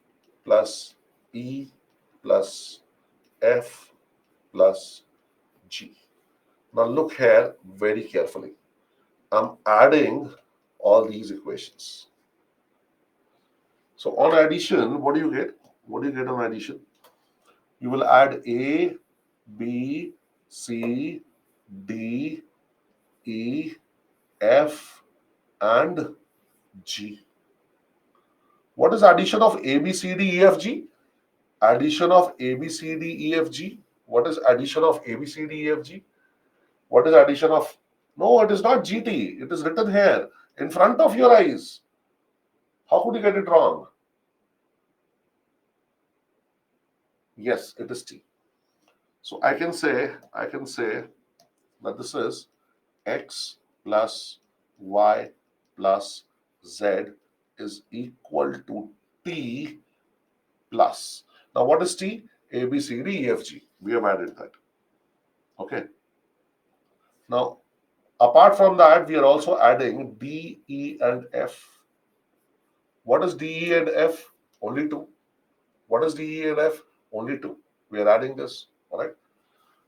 plus E plus F plus G. Now look here very carefully. I'm adding all these equations. So on addition, what do you get? What do you get on addition? You will add A, B, C, D, E, F, and G. What is addition of A, B, C, D, E, F, G? Addition of A, B, C, D, E, F, G. What is addition of A, B, C, D, E, F, G? What is addition of? No, it is not GT. It is written here in front of your eyes. How could you get it wrong? Yes, it is T. So I can say that this is X plus Y plus Z is equal to T plus. Now what is T? A, B, C, D, E, F, G. We have added that. Okay. Now, apart from that, we are also adding D, E, and F. What is D, E, and F? Only two. What is D, E, and F? Only two. We are adding this. All right.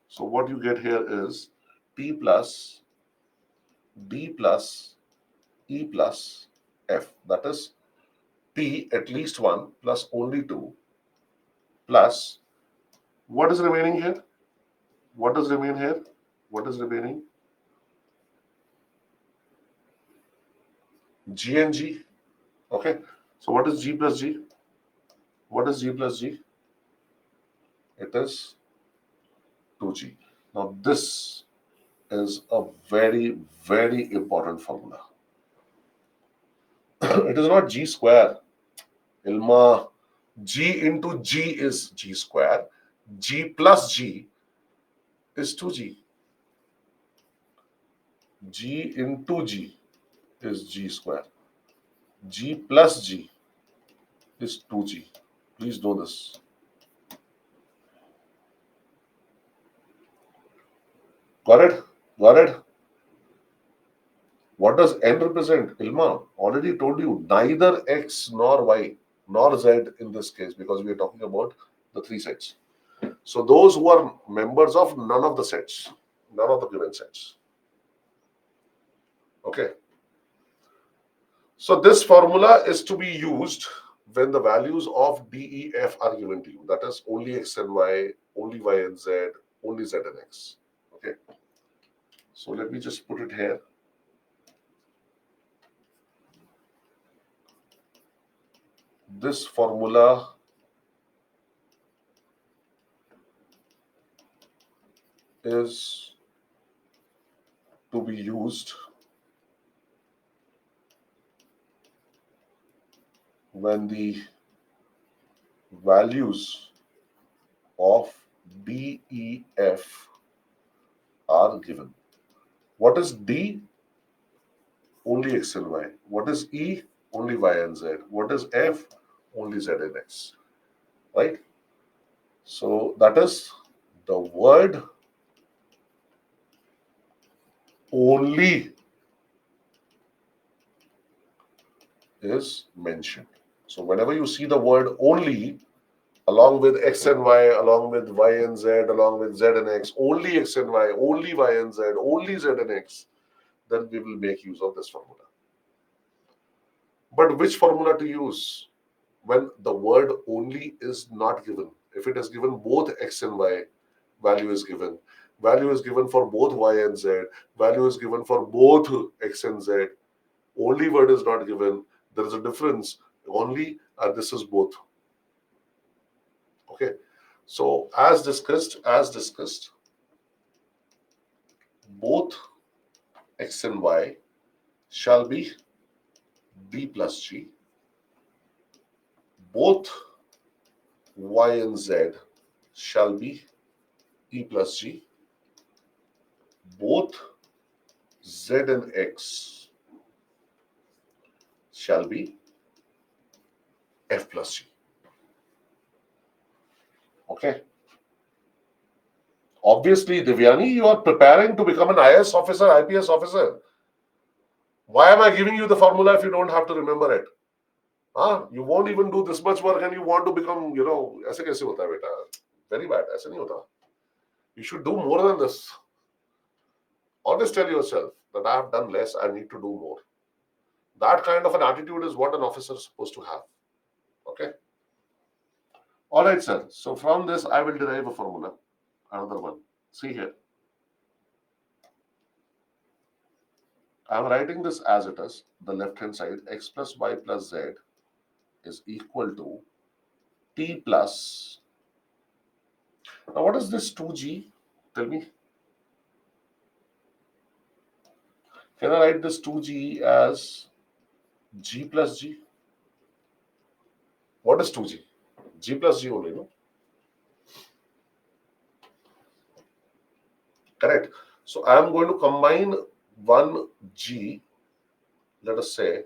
So what you get here is T plus D plus E plus F. That is T at least one plus only two plus what is remaining here? What does remain here? What is remaining? G and G. Okay. So what is G plus G? What is G plus G? It is 2G. Now this is a very, very important formula. It is not G square. Ilma, G into G is G square. G plus G is 2G. G into G is G square. G plus G is 2G. Please know this. Got it? Got it? What does N represent? Ilma already told you neither X nor Y nor Z in this case because we are talking about the three sets. So those who are members of none of the sets, none of the given sets. Okay. So this formula is to be used when the values of D, E, F are given to you. That is only X and Y, only Y and Z, only Z and X. Okay. So let me just put it here. This formula is to be used when the values of D, E, F are given. What is D? Only X and Y. What is E? Only Y and Z. What is F? Only Z and X. Right? So that is the word only is mentioned. So whenever you see the word only, along with X and Y, along with Y and Z, along with Z and X, only X and Y, only Y and Z, only Z and X, then we will make use of this formula. But which formula to use when the word only is not given? If it is given both X and Y, value is given. Value is given for both Y and Z. Value is given for both X and Z. Only word is not given. There is a difference. Only and this is both. Okay. So as discussed, both X and Y shall be D plus G. Both Y and Z shall be E plus G. Both Z and X shall be F plus G. Okay. Obviously, Divyani, you are preparing to become an IAS officer, IPS officer. Why am I giving you the formula if you don't have to remember it? Huh? You won't even do this much work and you want to become, ऐसे कैसे होता है बेटा? Very bad. ऐसे नहीं होता. You should do more than this. Always tell yourself that I have done less, I need to do more. That kind of an attitude is what an officer is supposed to have. Okay? All right, sir. So from this, I will derive a formula. Another one. See here. I am writing this as it is. The left-hand side, x plus y plus z is equal to t plus. Now, what is this 2g? Tell me. Can I write this 2g as g plus g? What is 2g? G plus g only, no? Correct. So I am going to combine one g, let us say,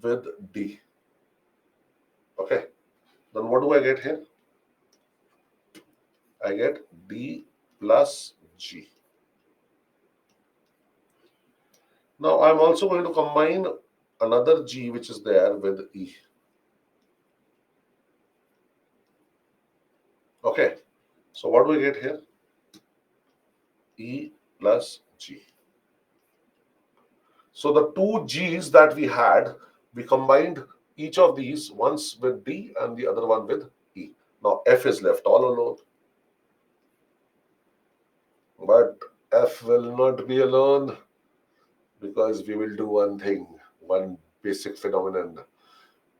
with d. Okay. Then what do I get here? I get d plus g. Now I'm also going to combine another g which is there with e. Okay. So what do we get here? E plus g. So the two g's that we had, we combined each of these, once with d and the other one with e. Now f is left all alone. But f will not be alone, because we will do one thing, one basic phenomenon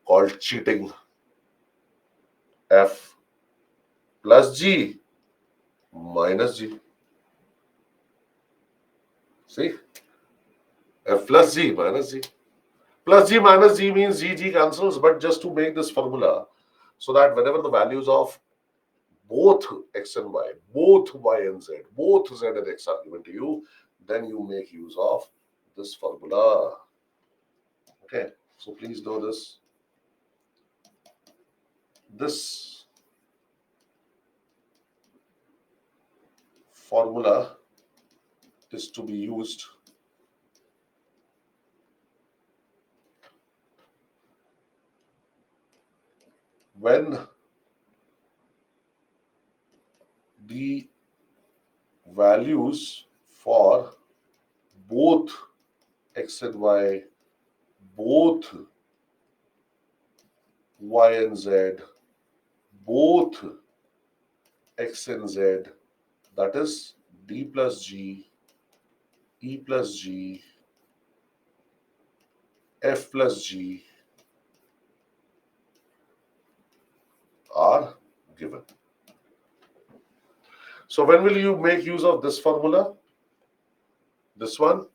called cheating. F plus g minus g. See? F plus g minus g. Plus g minus g means g cancels, but just to make this formula, so that whenever the values of both x and y, both y and z, both z and x are given to you, then you make use of this formula. Okay, so please know this. This formula is to be used when the values for both x and y, both y and z, both x and z, that is d plus g, e plus g, f plus g are given. So when will you make use of this formula? This one,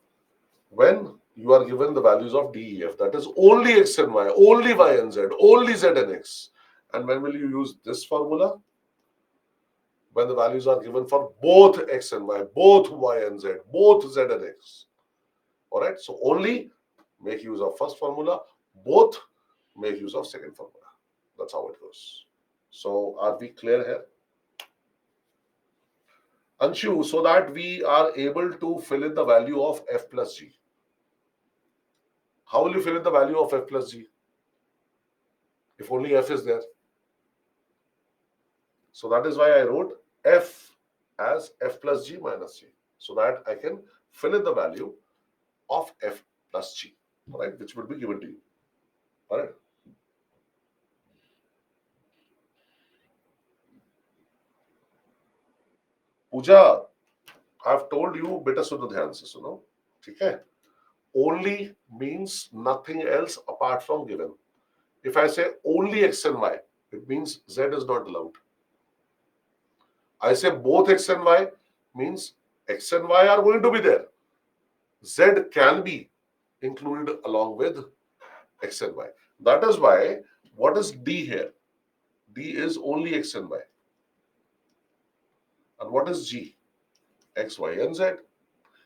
when you are given the values of D, E, F, that is only X and Y, only Y and Z, only Z and X. And when will you use this formula? when the values are given for both x and y, both y and z, both z and x. All right. So only make use of first formula, both make use of second formula. That's how it goes. So are we clear here? Anshu, so that we are able to fill in the value of f plus g. How will you fill in the value of f plus g? If only f is there. So that is why I wrote f as f plus g minus g, so that I can fill in the value of f plus g, all right, which will be given to you. All right. Puja, I've told you बेटा सुनो ध्यान से सुनो, ठीक है? Only means nothing else apart from given. If I say only x and y, it means z is not allowed. I say both x and y means x and y are going to be there. Z can be included along with x and y. That is why, what is D here? D is only x and y. And what is G? X, y, and z.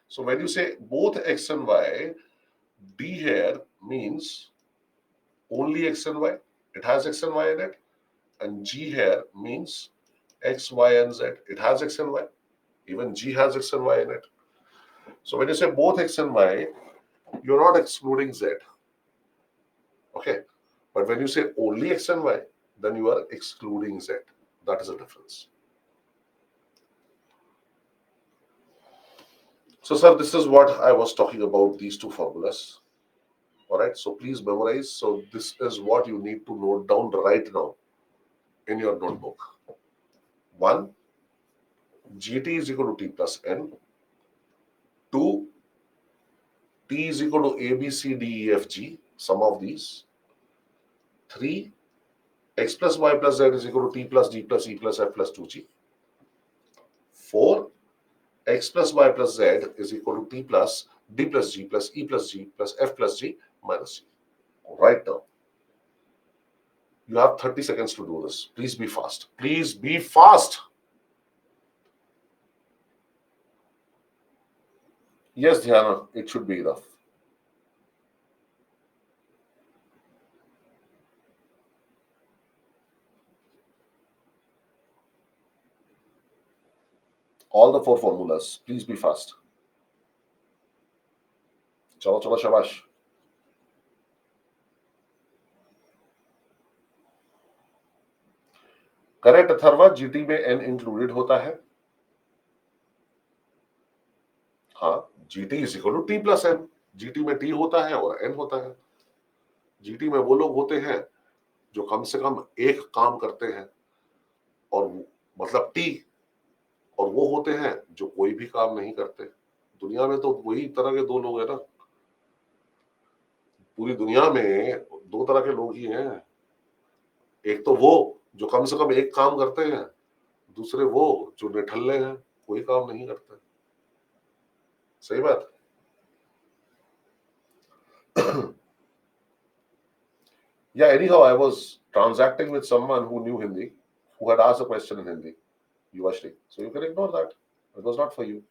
So when you say both x and y, D here means only x and y. It has x and y in it. And G here means x, y, and z. It has x and y. Even G has x and y in it. So when you say both x and y, you're not excluding z. Okay. But when you say only x and y, then you are excluding z. That is the difference. So, sir, this is what I was talking about, these two formulas. All right. So please memorize. So this is what you need to note down right now in your notebook. 1, gt is equal to t plus n. 2, t is equal to a, b, c, d, e, f, g, sum of these. 3, x plus y plus z is equal to t plus d plus e plus f plus 2g. 4, x plus y plus z is equal to t plus d plus g plus e plus g plus f plus g minus g. Right now, you have 30 seconds to do this. Please be fast. Please be fast. Yes, Dhyana, it should be enough. All the 4 formulas. Please be fast. चलो चलो शाबाश. Correct Atharva, GT में N included होता है. हाँ, GT is equal to T plus N. GT में T होता है और एन होता है. जीटी में वो लोग होते हैं जो कम से कम एक काम करते हैं, और मतलब टी, और वो होते हैं जो कोई भी काम नहीं करते. दुनिया में तो वही तरह के 2 लोग हैं ना. पूरी दुनिया में 2 तरह के लोग ही हैं. एक तो वो जो कम से कम एक काम करते हैं, दूसरे वो जो निठल्ले हैं, कोई काम नहीं करते. सही बात. Yeah, anyhow, I was transacting with someone who knew Hindi, who had asked a question in Hindi, Yuvashri. So you can ignore that. It was not for you.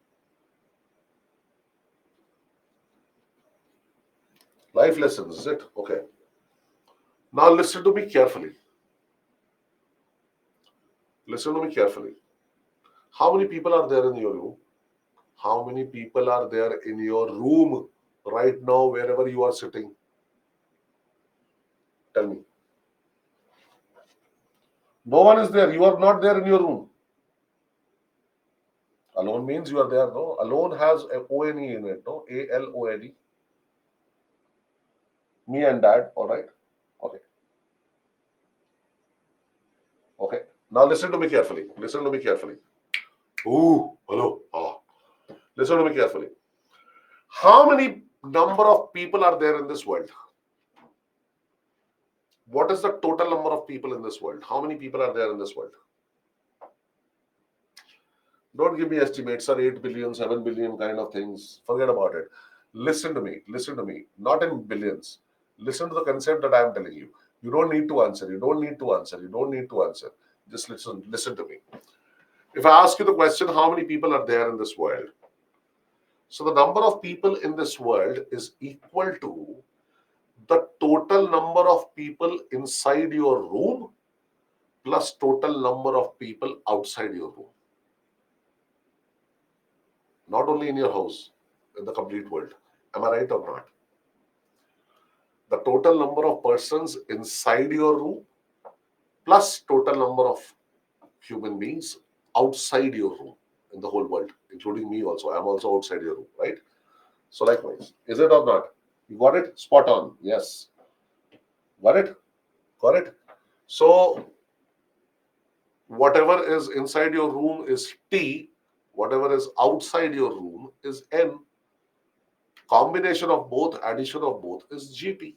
Life lessons, is it? Okay. Now listen to me carefully. Listen to me carefully. How many people are there in your room? How many people are there in your room right now, wherever you are sitting? Tell me. No one is there. You are not there in your room. Alone means you are there, no? Alone has a O-N-E in it, no? A-L-O-N-E. Me and dad, all right? Okay. Okay. Now listen to me carefully. Listen to me carefully. Ooh, hello. Ah. Listen to me carefully. How many number of people are there in this world? What is the total number of people in this world? How many people are there in this world? Don't give me estimates, sir, 8 billion, 7 billion kind of things. Forget about it. Listen to me. Listen to me. Not in billions. Listen to the concept that I am telling you. You don't need to answer. You don't need to answer. You don't need to answer. Just listen. Listen to me. If I ask you the question, how many people are there in this world? So the number of people in this world is equal to the total number of people inside your room plus total number of people outside your room. Not only in your house, in the complete world. Am I right or not? The total number of persons inside your room plus total number of human beings outside your room in the whole world, including me also. I'm also outside your room, right? So likewise, is it or not? You got it? Spot on. Yes. Got it? Got it? So whatever is inside your room is T, whatever is outside your room is N. Combination of both, addition of both is GT.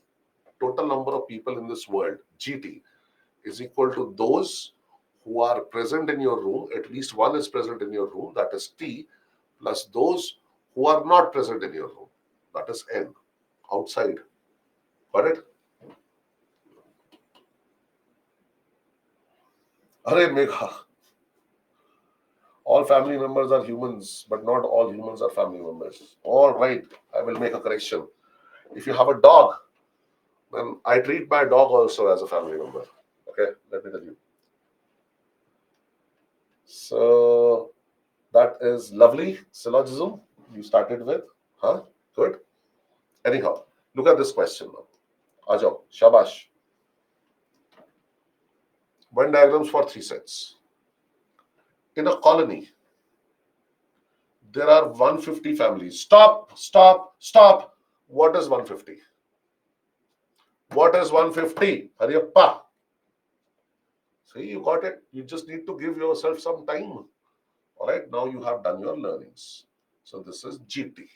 Total number of people in this world, GT, is equal to those who are present in your room, at least one is present in your room, that is T, plus those who are not present in your room, that is N, outside. Got it? Arey Megha, all family members are humans, but not all humans are family members. All right, I will make a correction. If you have a dog, then I treat my dog also as a family member. Okay, let me tell you. So that is lovely syllogism you started with. Huh? Good. Anyhow, look at this question now. Ajao, shabash. Venn diagrams for three sets. In a colony, there are 150 families. Stop, stop, stop. What is 150? What is 150? Hariyappa. See, you got it. You just need to give yourself some time. All right, now you have done your learnings. So this is GT.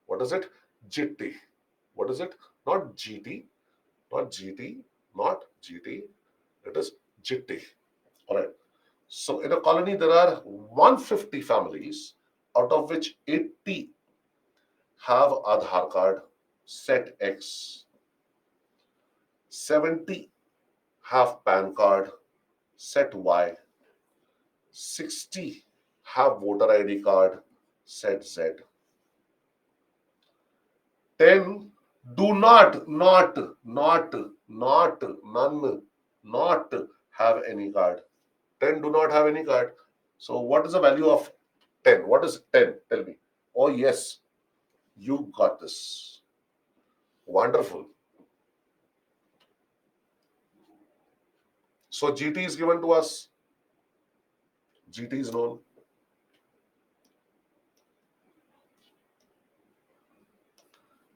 What is it? GT. What is it? Not GT, not GT, not GT. It is GT. All right. So in a colony, there are 150 families, out of which 80 have Aadhaar card, set X, 70 have PAN card, set Y, 60 have voter ID card, set Z, 10 do none, not have any card. 10 do not have any card. So what is the value of 10? What is 10? Tell me. Oh, yes, you got this. Wonderful. So GT is given to us. GT is known.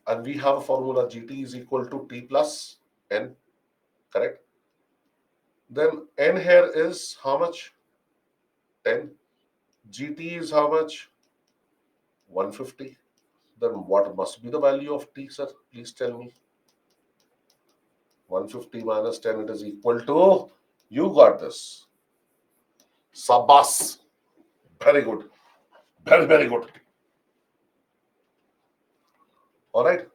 And we have a formula GT is equal to T plus N. Correct? Then N here is how much? 10. GT is how much? 150. Then what must be the value of T, sir? Please tell me. 150 minus 10, it is equal to, you got this. Sabas. Very good. Very, very good. All right.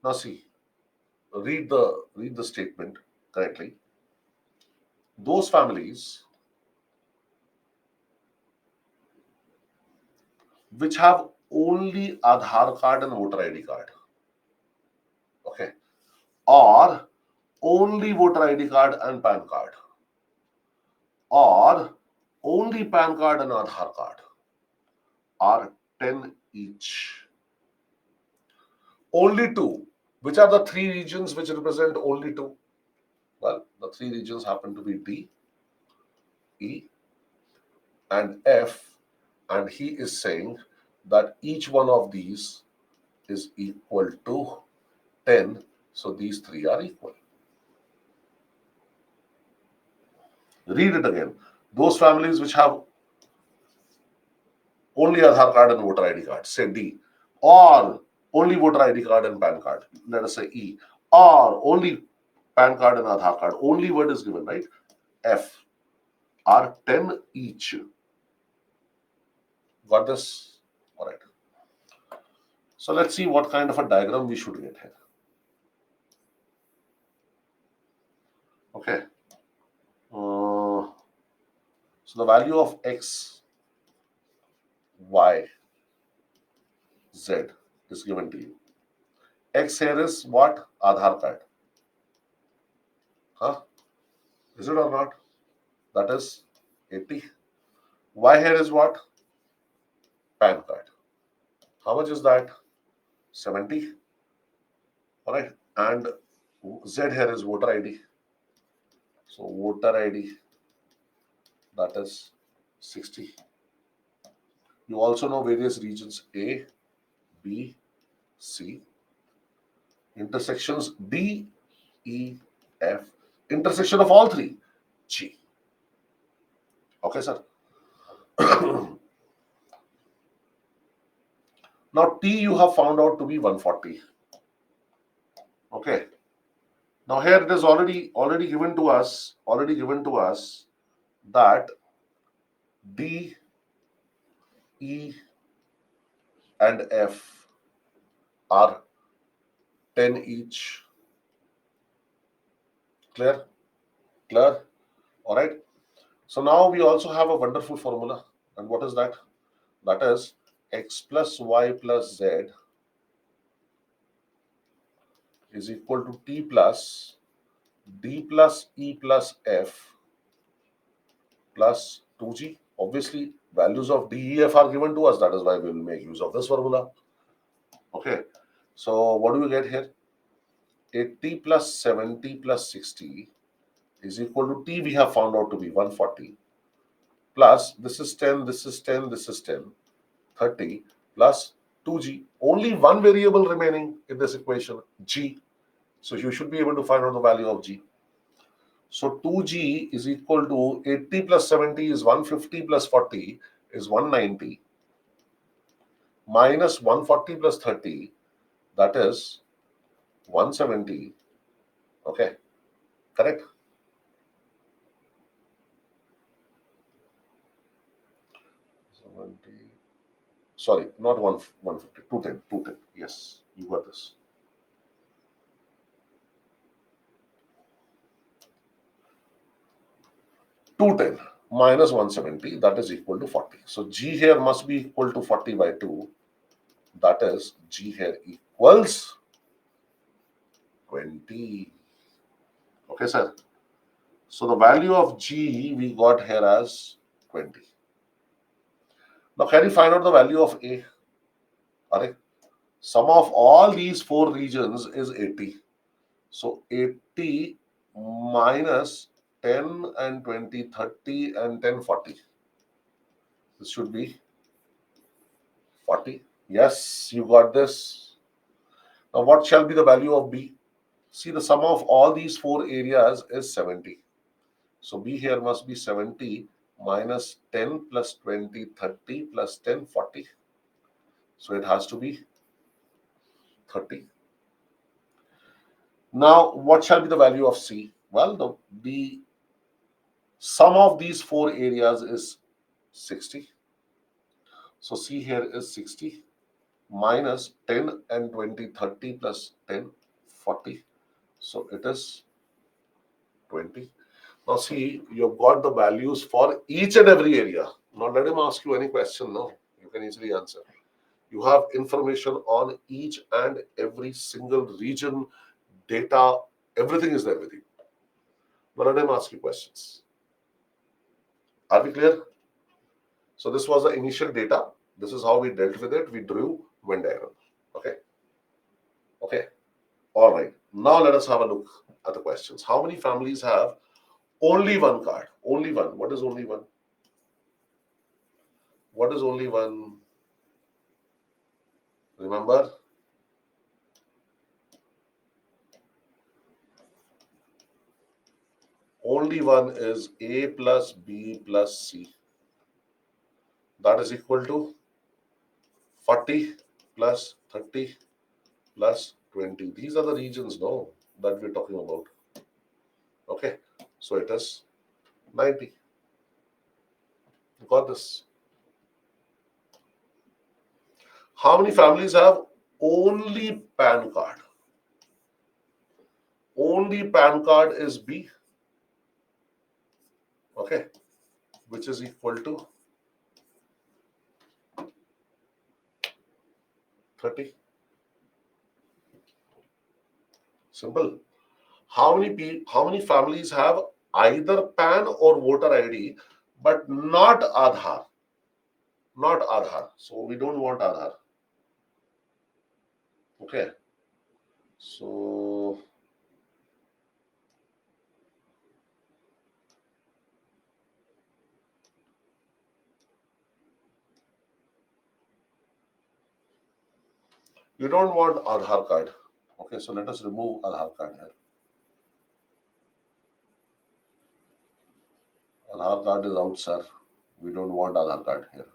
Now see, read the statement correctly. Those families which have only Aadhaar card and voter ID card, okay, or only voter ID card and PAN card, or only PAN card and Aadhaar card, are 10 each. Only two. Which are the three regions which represent only two? Well, the three regions happen to be D, E, and F, and he is saying that each one of these is equal to 10, so these three are equal. Read it again. Those families which have only Aadhaar card and voter ID card, say D, or only voter ID card and PAN card, let us say E, or only PAN card and Aadhaar card, only word is given, right? F, are 10 each. Got this? All right. So let's see what kind of a diagram we should get here. Okay. So So the value of X, Y, Z is given to you. X here is what? Aadhaar card. Huh? Is it or not? That is 80. Y here is what? PAN card. How much is that? 70. Alright. And Z here is voter ID. So voter ID, that is 60. You also know various regions A, B, C, intersections D, E, F, intersection of all three, G. Okay, sir. Now T you have found out to be 140. Okay. Now here it is already given to us that D, E, and F are 10 each. Clear? Clear? All right. So now we also have a wonderful formula. And what is that? That is X plus Y plus Z is equal to T plus D plus E plus F plus 2G. Obviously, values of D, E, F are given to us. That is why we will make use of this formula. Okay. So what do we get here? 80 plus 70 plus 60 is equal to T we have found out to be 140 plus this is 10, this is 10, this is 10, 30 plus 2G. Only one variable remaining in this equation, G. So you should be able to find out the value of G. So 2G is equal to 80 plus 70 is 150 plus 40 is 190 minus 140 plus 30, that is 170. Okay, correct? Sorry, not 150, 210, 210. Yes, you got this. 210 minus 170, that is equal to 40. So G here must be equal to 40 by 2. That is G here equals 20. Okay, sir. So the value of G we got here as 20. Now can you find out the value of A? Alright. Sum of all these four regions is 80. So 80 minus 10 and 20, 30 and 10, 40. This should be 40. Yes, you got this. Now what shall be the value of B? See, the sum of all these four areas is 70. So B here must be 70 minus 10 plus 20, 30 plus 10, 40. So it has to be 30. Now, what shall be the value of C? Well, the sum of these four areas is 60. So C here is 60 minus 10 and 20, 30 plus 10, 40. So it is 20. Now see, you've got the values for each and every area. Now let him ask you any question. No, you can easily answer. You have information on each and every single region, data, everything is there with you. Now let him ask you questions. Are we clear? So this was the initial data. This is how we dealt with it. We drew Venn diagram. Okay. Okay. All right. Now let us have a look at the questions. How many families have only one card? Only one. What is only one? What is only one? Remember? Only one is A plus B plus C. That is equal to 40 plus 30 plus 20. These are the regions, no, that we're talking about. Okay. So it is 90. You got this. How many families have only PAN card? Only PAN card is B. Okay. which is equal to 30. Simple. How many families have either PAN or voter ID, but not Aadhaar? Not Aadhaar. So we don't want Aadhaar. Okay. So you don't want Aadhaar card. Okay, so let us remove Aadhaar card here. Aadhaar card is out, sir. We don't want Aadhaar card here.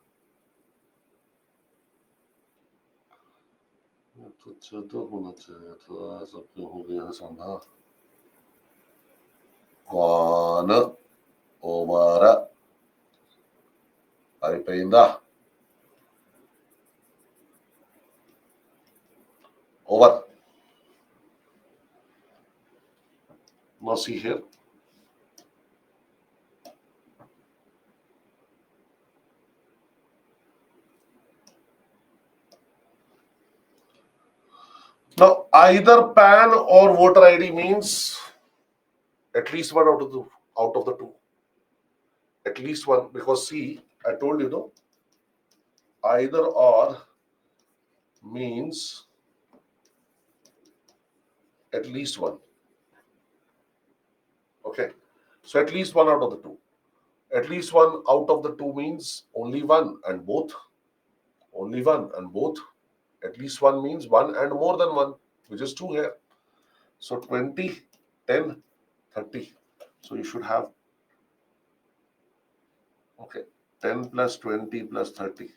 तो होना चाहिए था सब क्यों हो गया है संभा कौन ओवर అయిపోయిందా over. Now see here. Now either PAN or voter ID means at least one out of the two. At least one, because see, I told you no, either or means at least one. Okay, so at least one out of the two. At least one out of the two means only one and both. Only one and both. At least one means one and more than one, which is two here. So 20, 10, 30. So you should have, okay, 10 plus 20 plus 30.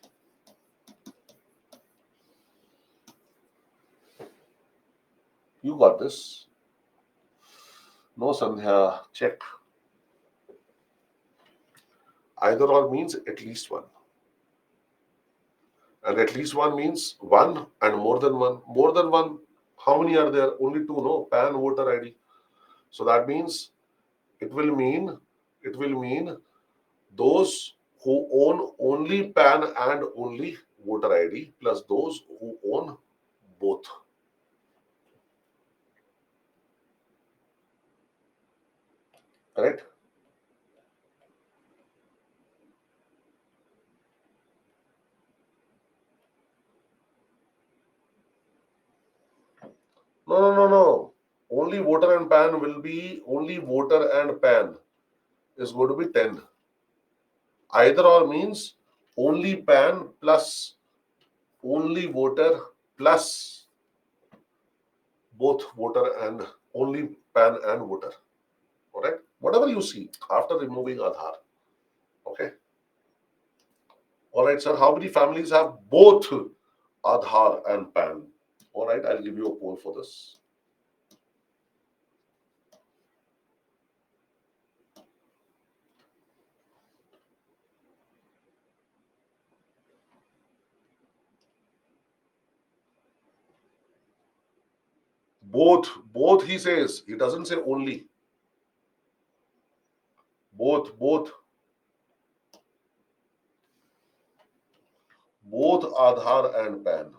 You got this. No, Sandhya, check. Either or means at least one. And at least one means one and more than one. More than one, how many are there? Only two, no? PAN, voter ID. So that means it will mean those who own only PAN and only voter ID plus those who own both. Correct? No, no, no, no. Only voter and PAN will be only voter and PAN is going to be 10. Either or means only PAN plus only voter plus both voter and only PAN and voter. Alright? Whatever you see after removing Aadhaar. Okay. Alright, sir. How many families have both Aadhaar and PAN? Alright, I'll give you a poll for this. Both he says. He doesn't say only. Both Aadhaar and PAN.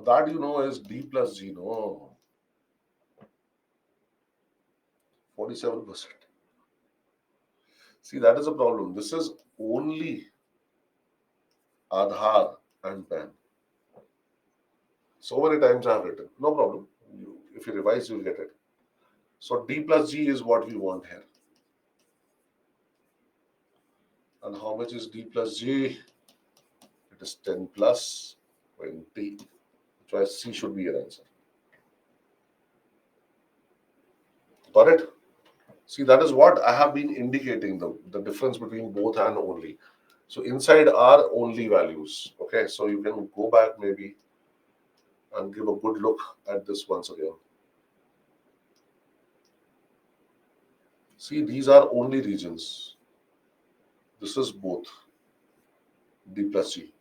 That you know is D plus G, no? 47%. See, that is a problem. This is only Aadhaar and PAN. So many times I have written. No problem. If you revise, you'll get it. So D plus G is what we want here. And how much is D plus G? It is 10 plus 20. So C should be your answer. Got it? See, that is what I have been indicating, the difference between both and only. So inside are only values. Okay, so you can go back maybe and give a good look at this once again. See, these are only regions. This is both D plus G.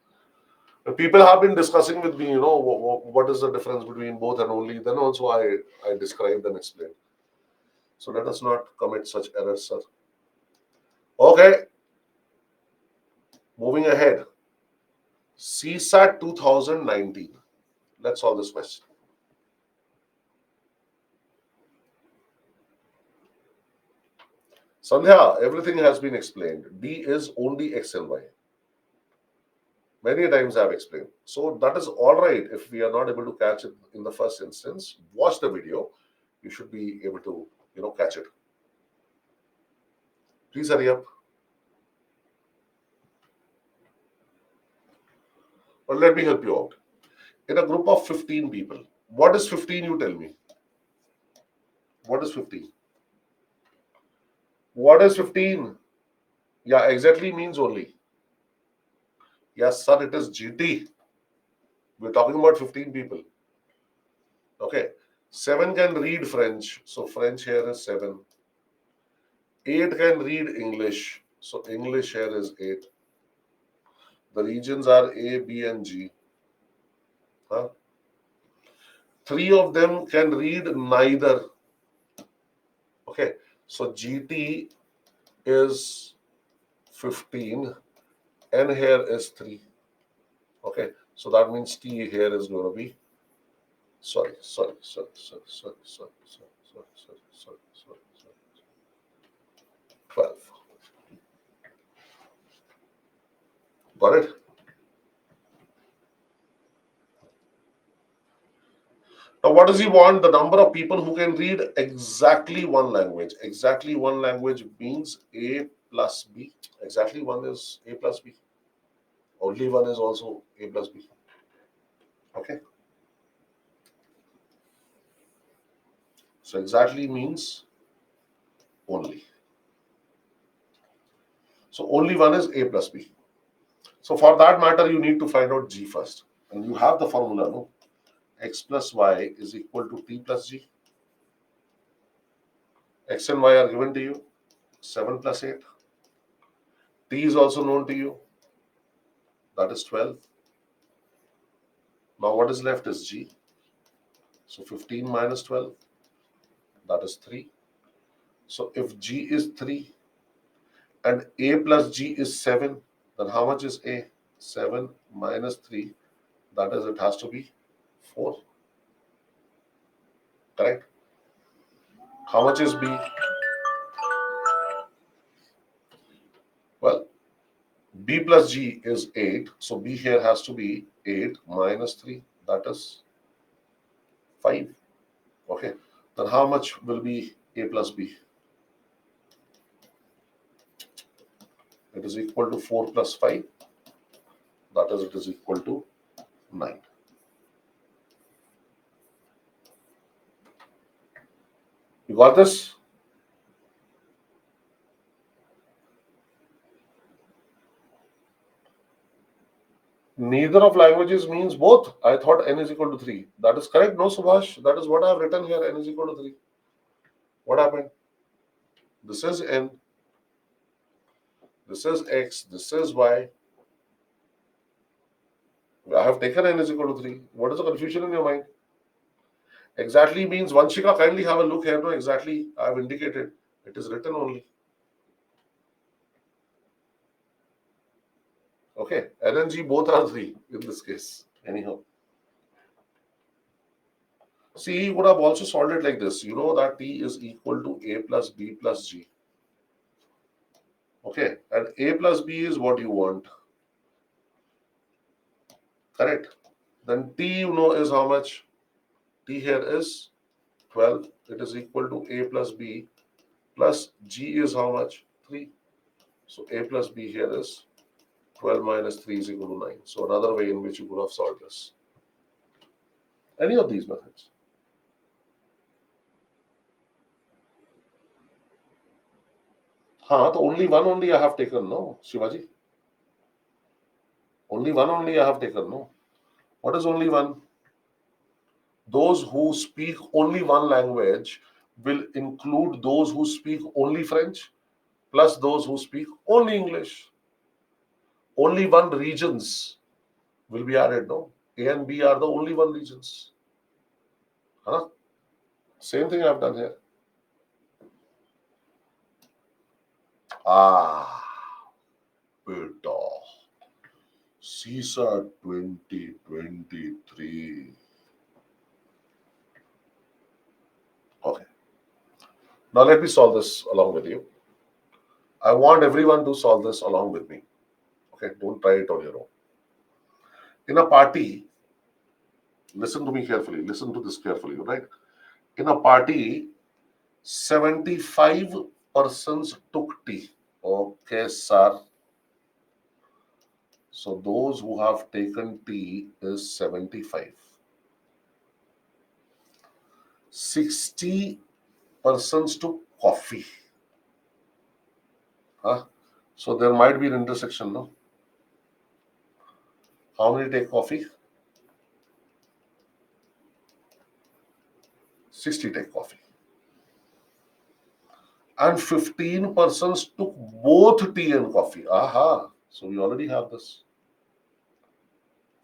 People have been discussing with me, what is the difference between both and only. Then also I described and explained. So let us not commit such errors, sir. Okay, moving ahead. CSAT 2019. Let's solve this question. Sandhya, everything has been explained. D is only X and Y. Many times I have explained. So that is all right. If we are not able to catch it in the first instance, watch the video. You should be able to, catch it. Please hurry up. But let me help you out. In a group of 15 people, what is 15? You tell me. What is 15? What is 15? Yeah, exactly means only. Yes, sir, it is GT. We're talking about 15 people. Okay. 7 can read French. So French here is 7. 8 can read English. So English here is 8. The regions are A, B, and G. Huh? 3 of them can read neither. Okay. So GT is 15. N here is 3. Okay. So that means T here is going to be, sorry, 12. Got it? Now, what does he want? The number of people who can read exactly one language. Exactly one language means A plus B. Exactly one is A plus B. Only one is also A plus B. Okay. So exactly means only. So only one is A plus B. So for that matter, you need to find out G first. And you have the formula, no? X plus Y is equal to T plus G. X and Y are given to you. 7 plus 8. T is also known to you. That is 12. Now what is left is G. So 15 minus 12, that is 3. So if G is 3 and A plus G is 7, then how much is A? 7 minus 3, that is, it has to be 4. Correct? How much is B? Well, B plus G is 8. So B here has to be 8 minus 3, that is 5. Okay. Then how much will be A plus B? It is equal to 4 plus 5. That is, it is equal to 9. You got this? Neither of languages means both. I thought n is equal to 3. That is correct. No, Subhash. That is what I have written here. N is equal to 3. What happened? This is n. This is x. This is y. I have taken n is equal to 3. What is the confusion in your mind? Exactly means, Vanshika, kindly have a look here. No, exactly. I have indicated. It is written only. Okay. N and G both are 3 in this case. Anyhow. See, you would have also solved it like this. You know that T is equal to A plus B plus G. Okay. And A plus B is what you want. Correct. Then T, is how much? T here is 12. It is equal to A plus B plus G is how much? 3. So A plus B here is 12 minus 3 is equal to 9. So another way in which you could have solved this. Any of these methods. So only one only I have taken, no, Shivaji? Only one only I have taken, no? What is only one? Those who speak only one language will include those who speak only French plus those who speak only English. Only one regions will be added, no? A and B are the only one regions. Huh? Same thing I've done here. Ah, beta. CSAT 2023. Okay. Now let me solve this along with you. I want everyone to solve this along with me. Okay, don't try it on your own. In a party, listen to me carefully, listen to this carefully, right? In a party, 75 persons took tea. Okay, sir. So those who have taken tea is 75. 60 persons took coffee. Huh? So there might be an intersection, no? How many take coffee? 60 take coffee. And 15 persons took both tea and coffee. Aha. So we already have this.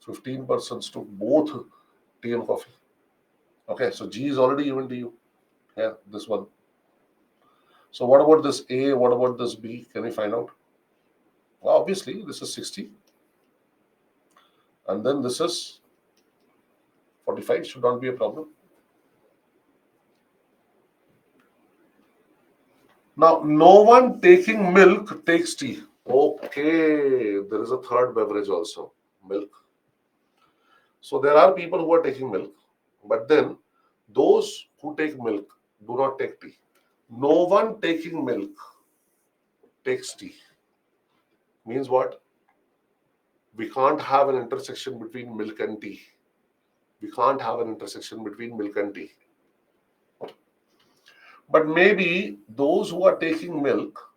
15 persons took both tea and coffee. Okay, so G is already given to you. Here, this one. So what about this A? What about this B? Can we find out? Well, obviously, this is 60. And then this is 45. Should not be a problem. Now, no one taking milk takes tea. Okay, there is a third beverage also, milk. So there are people who are taking milk, but then those who take milk do not take tea. No one taking milk takes tea. Means what? We can't have an intersection between milk and tea. We can't have an intersection between milk and tea. But maybe those who are taking milk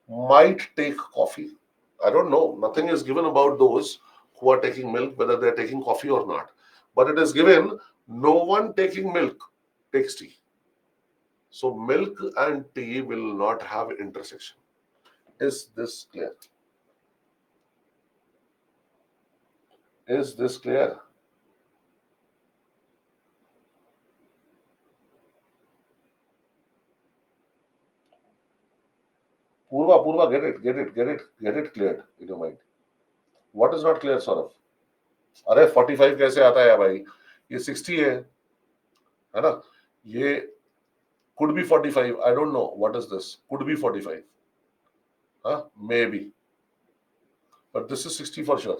might take coffee. I don't know. Nothing is given about those who are taking milk, whether they're taking coffee or not. But it is given no one taking milk takes tea. So milk and tea will not have intersection. Is this clear? Is this clear? Purva, get it cleared in your mind. What is not clear, Saurav? अरे 45 कैसे आता है भाई? ये 60 है ना? ये could be 45. I don't know what is this. Could be 45. Huh? Maybe. But this is 60 for sure.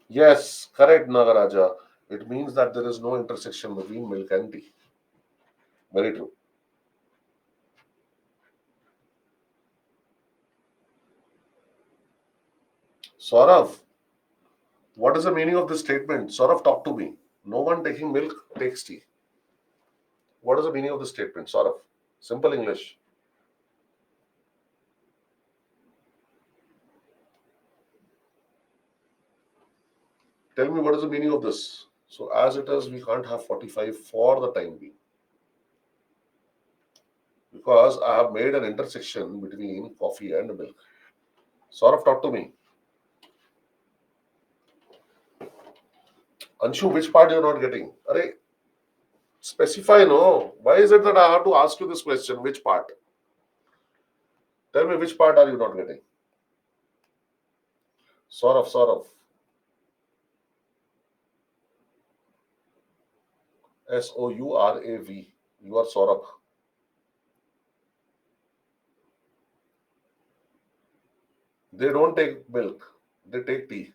Yes, correct, Nagaraja. It means that there is no intersection between milk and tea. Very true. Saurav, what is the meaning of this statement? Saurav, talk to me. No one taking milk takes tea. What is the meaning of this statement? Saurav, simple English. Tell me what is the meaning of this. So as it is, we can't have 45 for the time being. Because I have made an intersection between coffee and milk. Saurav, talk to me. Anshu, which part you're not getting? Array, specify, no. Why is it that I have to ask you this question? Which part? Tell me which part are you not getting? Saurav. Sourav. You are Saurabh. They don't take milk, they take tea.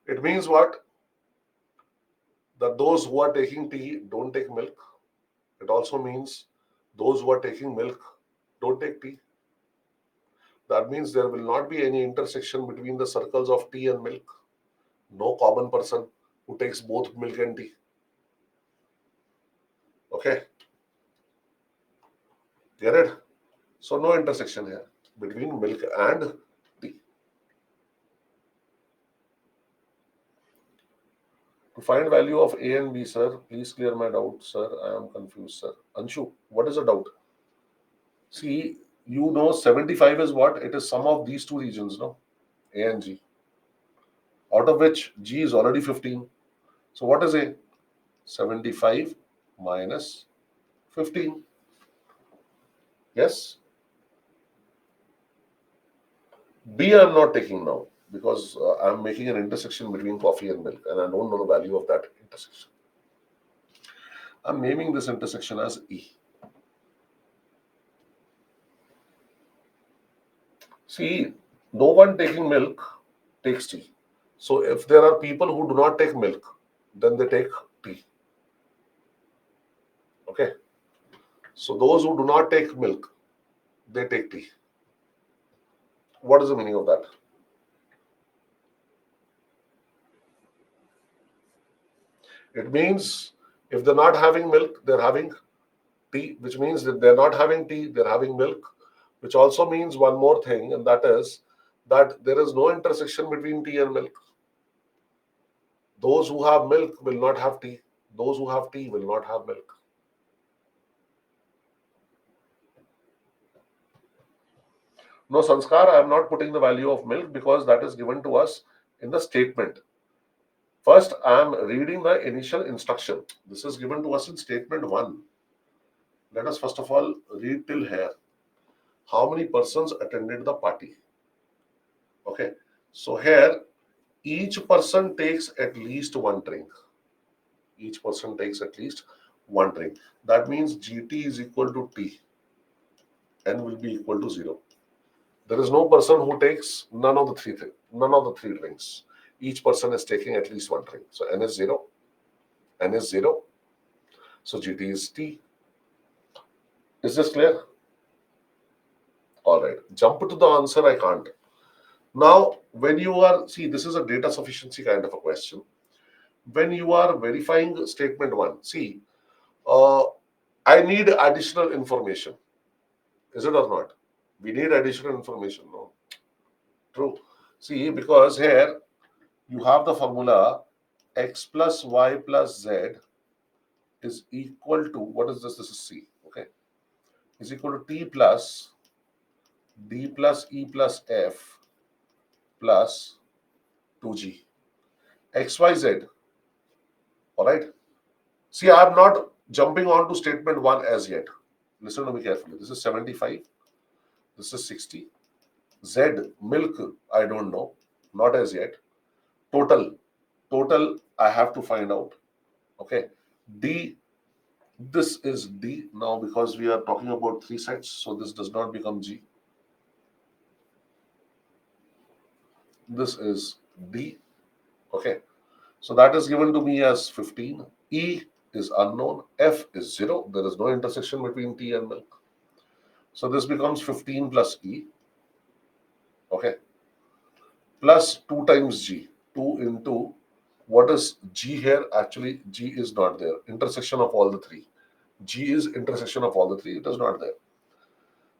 It means what? That those who are taking tea don't take milk. It also means those who are taking milk don't take tea. That means there will not be any intersection between the circles of tea and milk. No common person who takes both milk and tea. Okay, get it? So no intersection here between milk and tea. To find value of A and B, sir, please clear my doubt, sir. I am confused, sir. Anshu, what is the doubt? See, 75 is what? It is sum of these two regions, no? A and G. Out of which G is already 15. So what is A? 75 minus 15. Yes? B I'm not taking now because I'm making an intersection between coffee and milk and I don't know the value of that intersection. I'm naming this intersection as E. See, no one taking milk takes tea. So if there are people who do not take milk, then they take tea. Okay. So those who do not take milk, they take tea. What is the meaning of that? It means if they're not having milk, they're having tea, which means that they're not having tea, they're having milk, which also means one more thing, and that is that there is no intersection between tea and milk. Those who have milk will not have tea. Those who have tea will not have milk. No, Sanskar, I am not putting the value of milk because that is given to us in the statement. First, I am reading the initial instruction. This is given to us in statement 1. Let us first of all read till here. How many persons attended the party? Okay. So here, each person takes at least one drink. Each person takes at least one drink. That means GT is equal to T. N will be equal to 0. There is no person who takes none of the three drinks. Each person is taking at least one drink. So N is 0. N is 0. So GT is T. Is this clear? All right. Jump to the answer. I can't. Now, when you are, see, this is a data sufficiency kind of a question. When you are verifying statement 1, see, I need additional information. Is it or not? We need additional information. No. True. See, because here you have the formula x plus y plus z is equal to, what is this? This is C. Okay. Is equal to T plus D plus E plus F plus 2G. XYZ. All right. See, I am not jumping on to statement 1 as yet. Listen to me carefully. This is 75. This is 60. Z, milk, I don't know. Not as yet. Total. Total, I have to find out. Okay. D, this is D now because we are talking about 3 sets. So this does not become G. This is D. Okay. So that is given to me as 15. E is unknown. F is 0. There is no intersection between tea and milk. So this becomes 15 plus E. Okay. Plus 2 times G. 2 into, what is G here? Actually, G is not there. Intersection of all the 3. G is intersection of all the 3. It is not there.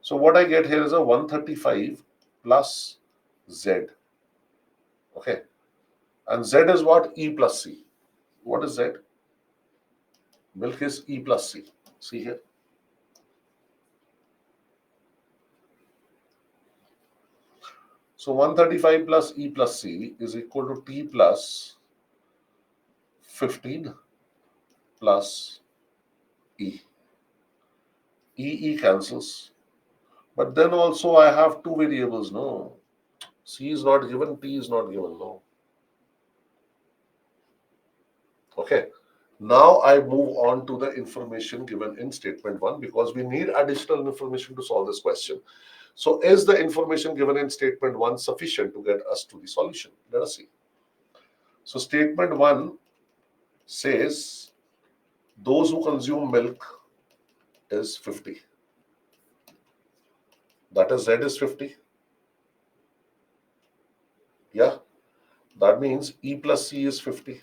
So what I get here is a 135 plus Z. Okay. And Z is what? E plus C. What is Z? Milk is E plus C. See here. So 135 plus E plus C is equal to T plus 15 plus E. E cancels. But then also I have two variables, no? C is not given, T is not given, no? Okay. Now I move on to the information given in statement 1 because we need additional information to solve this question. So is the information given in statement 1 sufficient to get us to the solution? Let us see. So statement 1 says those who consume milk is 50. That is Z is 50. Yeah. That means E plus C is 50.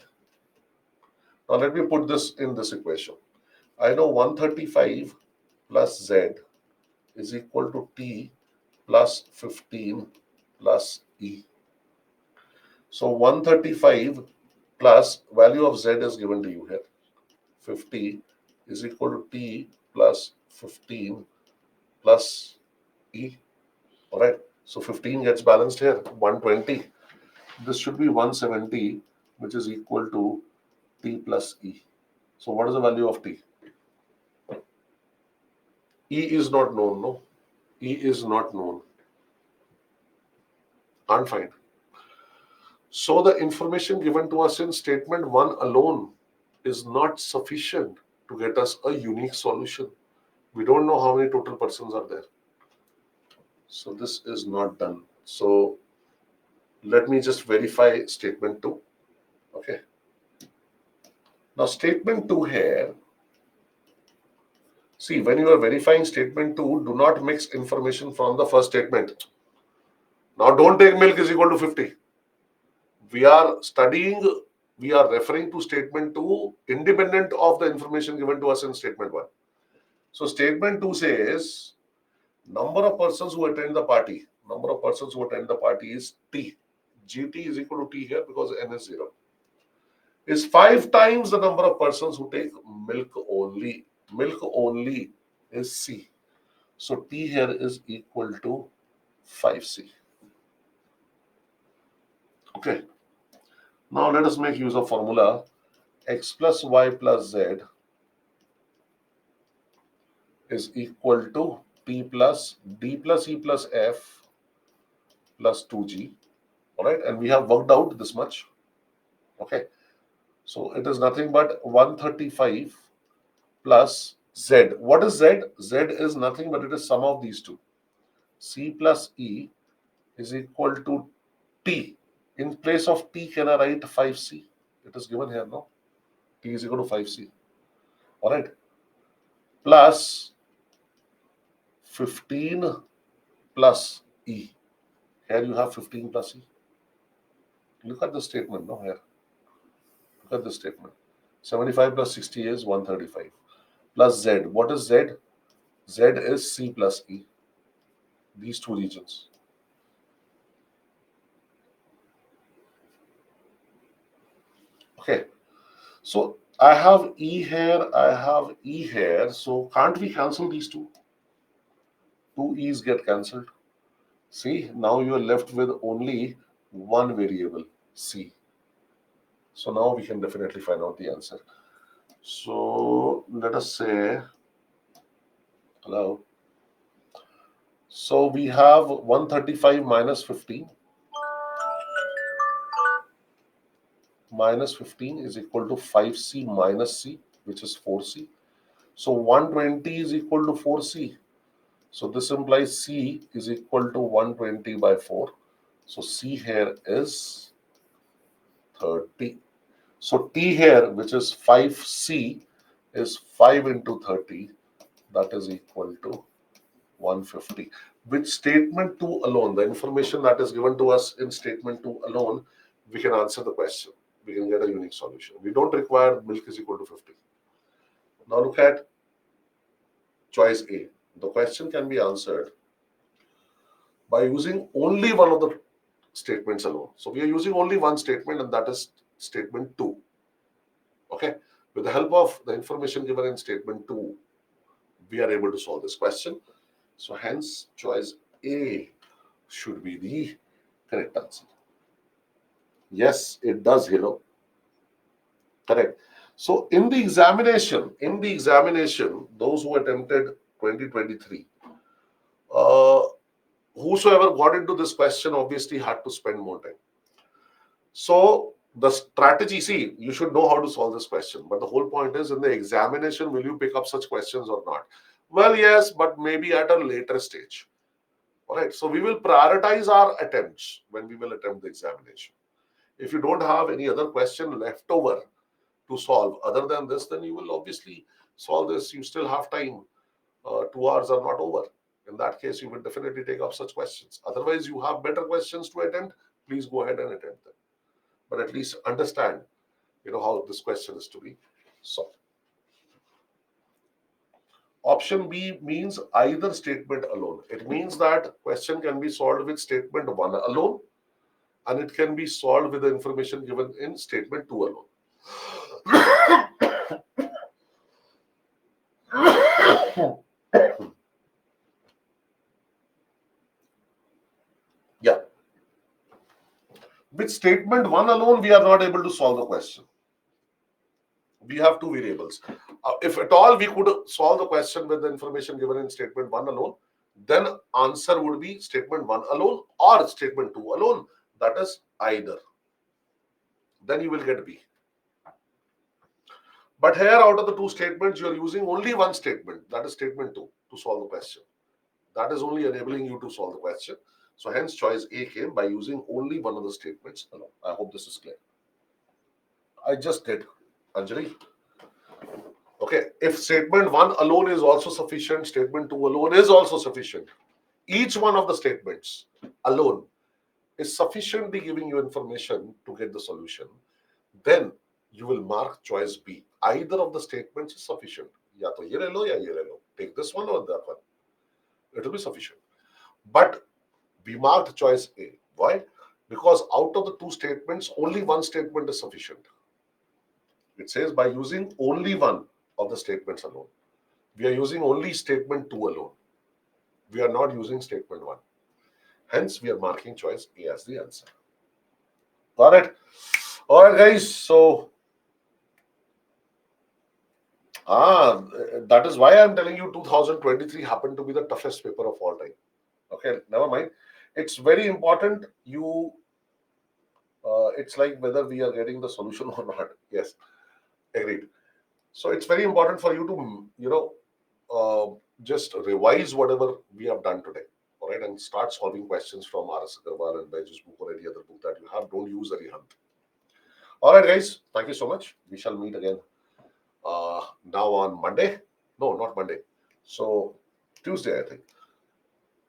Now let me put this in this equation. I know 135 plus Z is equal to t plus 15 plus e. So 135 plus value of z is given to you here. 50 is equal to t plus 15 plus e. All right. So 15 gets balanced here. 120. This should be 170, which is equal to t plus e. So what is the value of t? E is not known, no? E is not known. Can't find. So the information given to us in statement 1 alone is not sufficient to get us a unique solution. We don't know how many total persons are there. So this is not done. So let me just verify statement 2. Okay. Now statement 2 here. See, when you are verifying statement 2, do not mix information from the first statement. Now don't take milk is equal to 50. We are studying, we are referring to statement 2 independent of the information given to us in statement 1. So statement 2 says number of persons who attend the party. Number of persons who attend the party is T. GT is equal to T here because N is 0. Is 5 times the number of persons who take milk only. Milk only is C. So T here is equal to 5C. Okay. Now let us make use of formula x plus y plus z is equal to T plus D plus E plus F plus 2G. All right. And we have worked out this much. Okay. So it is nothing but 135 plus Z. What is Z? Z is nothing but it is sum of these two. C plus E is equal to T. In place of T, can I write 5C? It is given here, no? T is equal to 5C. All right. Plus 15 plus E. Here you have 15 plus E. Look at the statement, no? Here. Look at the statement. 75 plus 60 is 135. Plus Z. What is Z? Z is C plus E. These two regions. Okay. So I have E here, I have E here. So can't we cancel these two? Two E's get cancelled. See, now you are left with only one variable, C. So now we can definitely find out the answer. So let us say, hello. So we have 135 minus 15. Minus 15 is equal to 5C minus C, which is 4C. So 120 is equal to 4C. So this implies C is equal to 120 by 4. So C here is 30. So T here, which is 5C, is 5 into 30. That is equal to 150. With statement 2 alone, the information that is given to us in statement 2 alone, we can answer the question. We can get a unique solution. We don't require milk is equal to 50. Now look at choice A. The question can be answered by using only one of the statements alone. So we are using only one statement, and that is statement 2. Okay. With the help of the information given in statement 2, we are able to solve this question. So hence choice A should be the correct answer. Yes, it does, Hilo. Correct. So in the examination, those who attempted 2023, whosoever got into this question obviously had to spend more time. So the strategy, see, you should know how to solve this question. But the whole point is in the examination, will you pick up such questions or not? Well, yes, but maybe at a later stage. All right. So we will prioritize our attempts when we will attempt the examination. If you don't have any other question left over to solve other than this, then you will obviously solve this. You still have time. 2 hours are not over. In that case, you will definitely take up such questions. Otherwise, you have better questions to attempt. Please go ahead and attempt them. But at least understand, how this question is to be solved. Option B means either statement alone. It means that question can be solved with statement 1 alone, and it can be solved with the information given in statement 2 alone. Yeah. With statement 1 alone, we are not able to solve the question. We have two variables. If at all we could solve the question with the information given in statement 1 alone, then answer would be statement 1 alone or statement 2 alone. That is either. Then you will get B. But here, out of the two statements, you are using only one statement, that is statement 2, to solve the question. That is only enabling you to solve the question. So hence choice A came by using only one of the statements alone. I hope this is clear. I just did, Anjali. Okay, if statement 1 alone is also sufficient, statement 2 alone is also sufficient. Each one of the statements alone is sufficiently giving you information to get the solution. Then you will mark choice B. Either of the statements is sufficient. Ya to ye le lo ya ye le lo. Take this one or that one. It will be sufficient. But we marked choice A. Why? Because out of the two statements, only one statement is sufficient. It says by using only one of the statements alone. We are using only statement 2 alone. We are not using statement 1. Hence, we are marking choice A as the answer. Got it? All right, guys. So, that is why I'm telling you 2023 happened to be the toughest paper of all time. Okay, never mind. It's very important it's like whether we are getting the solution or not. Yes, agreed. So it's very important for you to, just revise whatever we have done today. All right, and start solving questions from R.S. Agarwal and Baiju's book or any other book that you have. Don't use Arihant. All right, guys. Thank you so much. We shall meet again now on Monday. No, not Monday. So Tuesday, I think.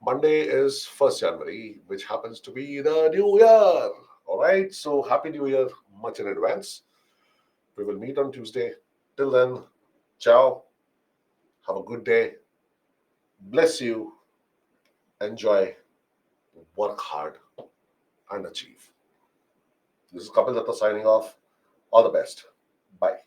Monday is 1st January, which happens to be the new year. All right. So happy new year, much in advance. We will meet on Tuesday. Till then, ciao. Have a good day. Bless you. Enjoy. Work hard and achieve. This is Kapil Datta signing off. All the best. Bye.